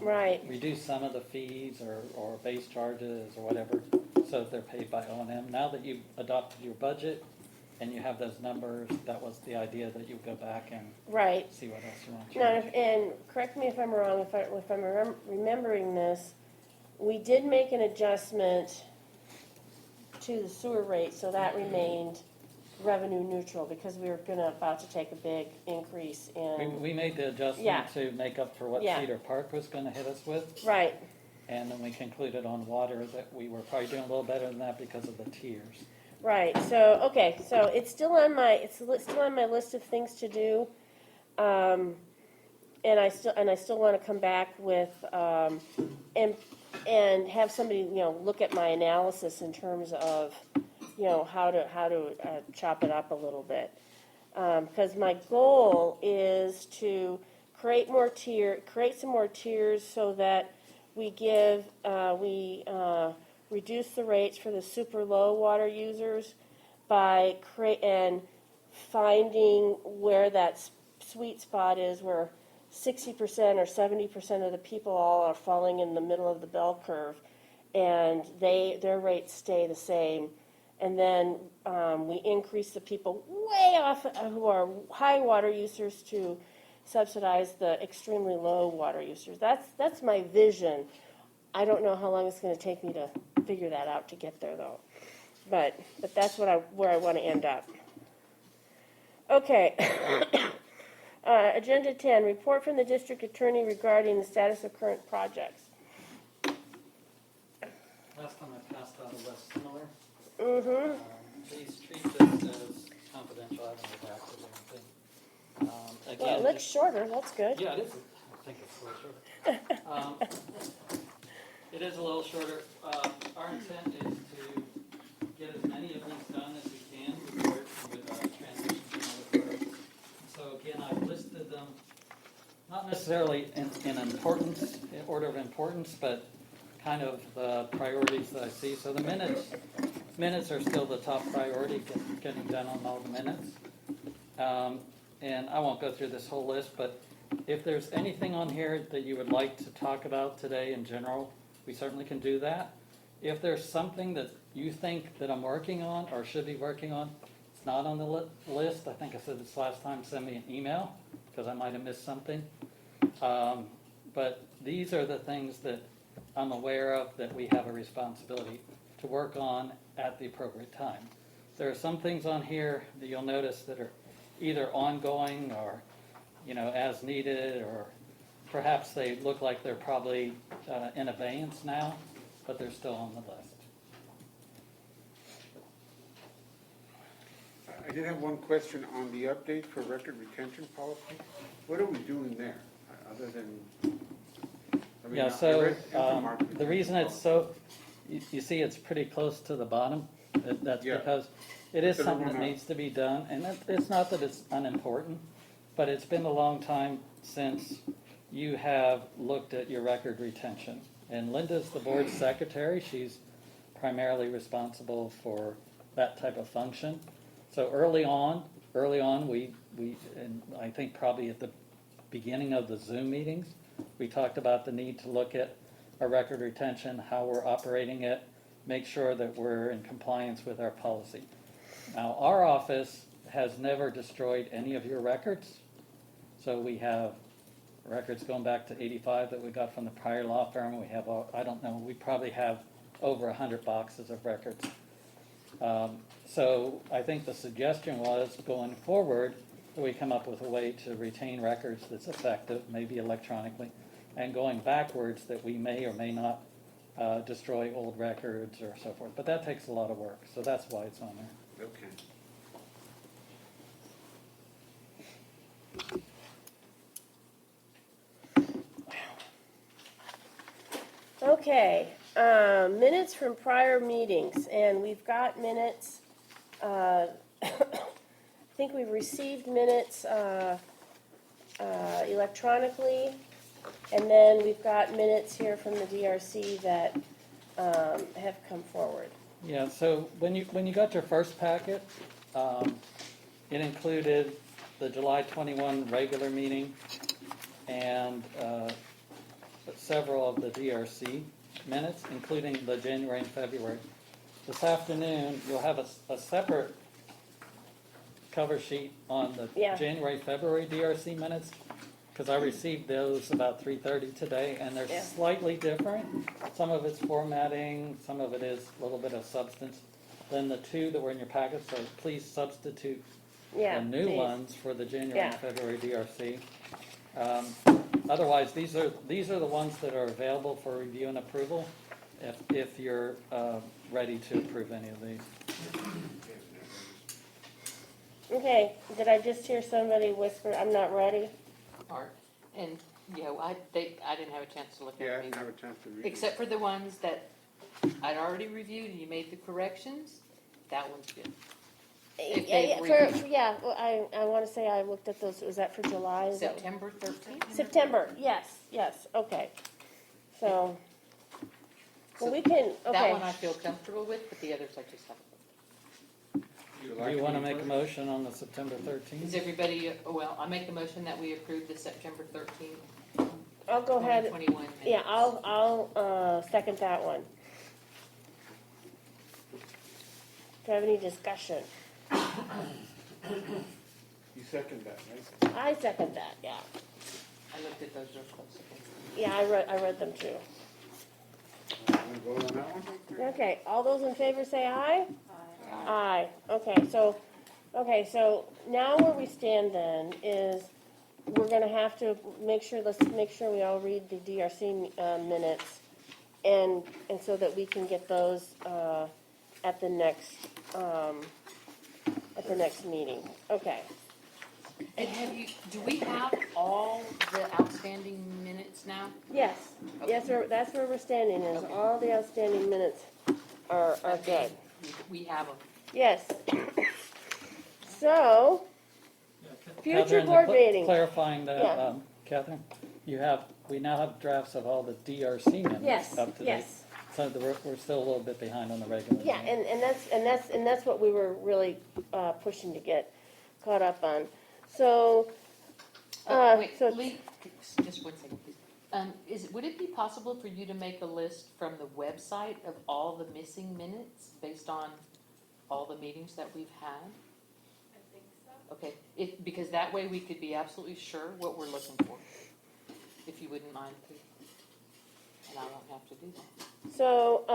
right. reduce some of the fees or base charges or whatever, so that they're paid by O&M. Now that you've adopted your budget and you have those numbers, that was the idea, that you go back and Right. see what else you want to Now, change. and correct me if I'm wrong, if I'm remembering this, we did make an adjustment to the sewer rate, so that remained revenue neutral, because we were about to take a big increase in, We made the Yeah. adjustment to make up for what Yeah. Cedar Park was gonna hit us with, right, and then we concluded on water that we were probably doing a little better than that because of the tiers. right, so, okay, so it's still on my list of things to do. And I still wanna come back with, and have somebody, look at my analysis in terms of, how to chop it up a little bit. Because my goal is to create some more tiers so that we reduce the rates for the super low water users by finding where that sweet spot is, where 60% or 70% of the people all are falling in the middle of the bell curve, and their rates stay the same. And then we increase the people way off who are high water users to subsidize the extremely low water users. That's my vision. I don't know how long it's going to take me to figure that out to get there, though. But that's where I want to end up. Okay. Agenda 10, report from the district attorney regarding the status of current projects. passed out a list similar. Mm-hmm. Please treat this as confidential. I haven't redacted anything. Well, Again, it looks shorter, that's good. yeah, it is. I think it's a little shorter. It is a little shorter. Our intent is to get as many of these done as we can before with transition to another program. So again, I've listed them, not necessarily in importance, in order of importance, but kind of the priorities that I see. So the minutes are still the top priority, getting done on all the minutes. And I won't go through this whole list, but if there's anything on here that you would like to talk about today in general, we certainly can do that. If there's something that you think that I'm working on or should be working on, it's not on the list. I think I said this last time, send me an email because I might have missed something. But these are the things that I'm aware of that we have a responsibility to work on at the appropriate time. There are some things on here that you'll notice that are either ongoing or, as needed, or perhaps they look like they're probably in abeyance now, but they're still on the list. I did have one question on the update for record retention policy. What are we doing there, other than? I mean, Yeah, I so read Infomark the reason it's so, you see it's pretty close to the bottom. That's Yeah. because it is But something that everyone needs to be done, and it's not that it's unimportant, but it's been a long time since you have looked at your record retention. And Linda's the board secretary. She's primarily responsible for that type of function. So early on, we and I think probably at the beginning of the Zoom meetings, we talked about the need to look at our record retention, how we're operating it, make sure that we're in compliance with our policy. Now, our office has never destroyed any of your records. So we have records going back to '85 that we got from the prior law firm. We have, I don't know, we probably have over 100 boxes of records. So I think the suggestion was, going forward, that we come up with a way to retain records that's effective, maybe electronically, and going backwards that we may or may not destroy old records or so forth. But that takes a lot of work, so that's why it's on there. Okay. Okay, minutes from prior meetings, and we've got minutes, I think we've received minutes electronically, and then we've got minutes here from the DRC that have come forward. Yeah, so when you got your first packet, it included the July 21 regular meeting and several of the DRC minutes, including the January and February. This afternoon, you'll have a separate cover sheet on the January, February DRC minutes, because I received those about 3:30 today, and they're slightly different. Some of it's formatting, some of it is a little bit of substance than the two that were in your packet, so please substitute the new ones for the January and February DRC. Otherwise, these are the ones that are available for review and approval if you're ready to approve any of these. Okay, did I just hear somebody whisper, I'm not ready? Art, and, I didn't have a chance to look at Yeah, I them didn't have either. a chance to read it. Except for the ones that I'd already reviewed and you made the corrections, that one's good. If they Well, I want to say I looked at those, was that for July? Is that- September 13th? September, yes, okay. So, well, we can, That okay. one I feel comfortable with, but the others I just haven't. Do you want to make a motion on the September 13th? Is everybody, I make the motion that we approve the September 13th, I'll go ahead, 2021 minutes. yeah, I'll second that one. Do you have any discussion? You second that, right? I second that, yeah. I looked at those real close. Yeah, I read them too. Want to vote on that one? Okay, all those in favor say aye? Aye. Okay, so now where we stand then is we're gonna have to let's make sure we all read the DRC minutes and so that we can get those, at the next meeting. Okay. And do we have all the outstanding minutes now? Yes, Okay. yes, that's where we're standing, is Okay. all the outstanding minutes are good. We have them. Yes. So, future Catherine, board meeting. clarifying that, Yeah. Catherine, we now have drafts of all the DRC minutes Yes, up to date. yes. So we're still a little bit behind on the regular. Yeah, meeting. and that's what we were really pushing to get caught up on. So, Wait, so Lee, just 1 second, please. Would it be possible for you to make a list from the website of all the missing minutes based on all the meetings that we've had? I think so. Okay, because that way we could be absolutely sure what we're looking for, if you wouldn't mind, please. And I won't have to do that. So,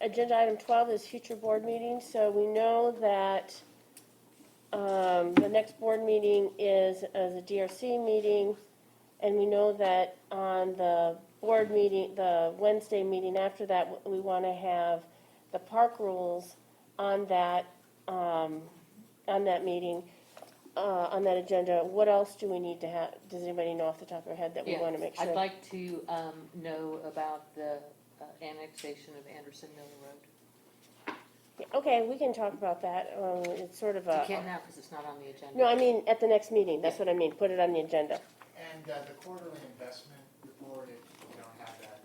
agenda item 12 is future board meetings, so we know that the next board meeting is a DRC meeting, and we know that on the board meeting, the Wednesday meeting after that, we want to have the park rules on that meeting, on that agenda. What else do we need to have? Does anybody know off the top of their head that we Yeah, want to make sure? I'd like to know about the annexation of Anderson Mill Road. Okay, we can talk about that. It's sort of You a. can't now because it's not on the agenda. No, I mean at the next meeting. That's what I mean. Put it on the agenda. And the quarterly investment report, if you don't have that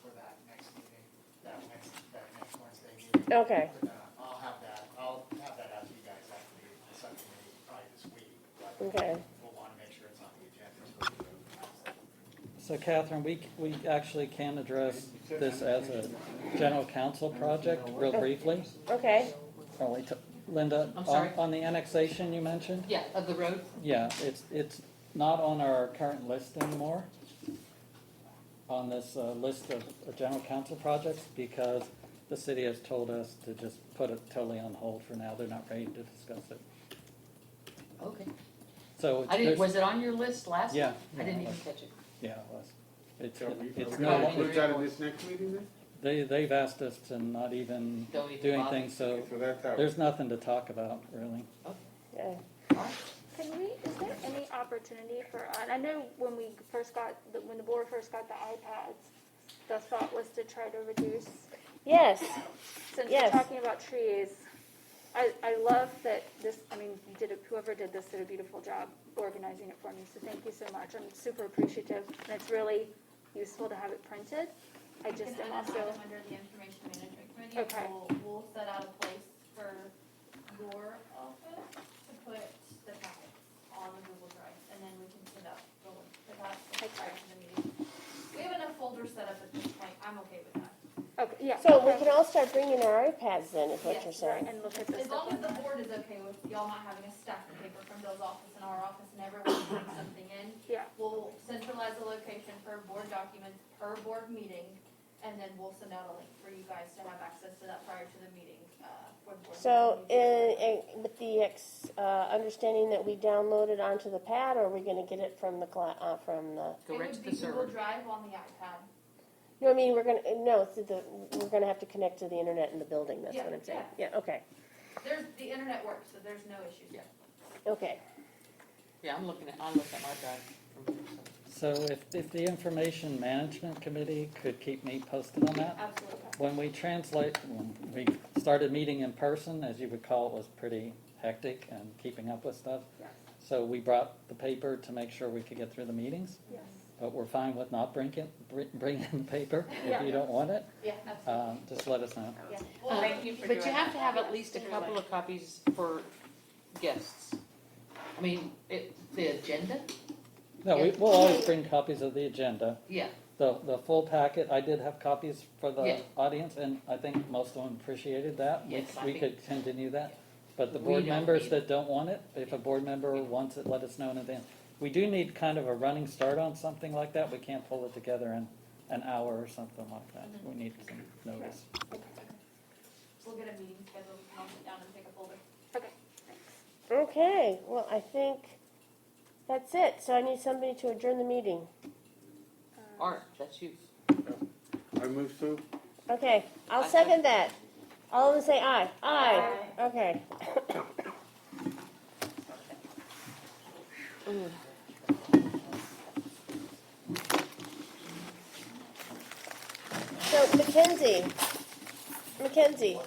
for that next meeting, that next Wednesday meeting. Okay. I'll have that out to you guys after the subcommittee, probably this week. But Okay. we'll want to make sure it's on the agenda. So Catherine, we actually can address this as a general council project real briefly. Okay. Linda, I'm sorry? on the annexation you mentioned? Yeah, of the road? Yeah, it's not on our current list anymore, on this list of general council projects, because the city has told us to just put it totally on hold for now. They're not ready to discuss it. Okay. So Was it on your list last Yeah, month? I yeah, didn't it even was. catch it. Yeah, it was. It's Are we no, gonna put that in this next meeting then? they've asked us to not even Don't even do bother. anything, so So that's out. there's nothing to talk about, really. Yeah. Is there any opportunity for, I know when the board first got the iPads, the thought was to try to reduce, Yes. since Yes. we're talking about trees, I love that whoever did this did a beautiful job organizing it for me, so thank you so much. I'm super appreciative, and it's really useful to have it printed. I just am also, Under the information management committee, Okay. we'll set out a place for your office to put the packet on the Google Drive, and then we can send out the link to that prior to the meeting. We have enough folders set up at this point, I'm okay with that. okay, yeah. So we can all start bringing our iPads then, is what Yes, you're saying. And look at the As stuff long as on the there. board is okay with y'all not having a stack of paper from Bill's office and our office and everyone putting something in. Yeah. We'll centralize a location for board documents per board meeting, and then we'll send out a link for you guys to have access to that prior to the meeting, for the board. So, with the understanding that we download it onto the pad, or are we going to get it from the from the? Go It right would to be the server. Google Drive on the iPad. No, I mean we're going to we're going to have to connect to the internet in the building. That's Yeah, what I'm saying. Yeah. Okay. The internet works, so there's no issues. Yeah. Okay. Yeah, I looked at my drive from here, so. So if the information management committee could keep me posted on that? Absolutely. When we started meeting in person, as you recall, it was pretty hectic and keeping up with stuff. Yes. So we brought the paper to make sure we could get through the meetings. Yes. But we're fine with not bringing paper Yeah. if you don't want it. Yeah, absolutely. Just let us know. Yeah. Thank you for But you doing have to that. have at least a couple of copies for guests. I mean, the agenda? No, we'll always bring copies of the agenda. Yeah. The full packet, I did have copies for the Yeah. audience, and I think most of them appreciated that. Yes, I We think- could continue that. But the We board don't members need that don't want it, if a board member wants it, let us know in advance. We do need kind of a running start on something like that. We can't pull it together in an hour or something like that. We need some notice. We'll get a meeting scheduled, and I'll sit down and take a folder. Okay, thanks. Okay. Well, I think that's it. So I need somebody to adjourn the meeting. Art, that's you. I move so. Okay, I'll second that. All of them say aye. Aye. Okay. So Mackenzie,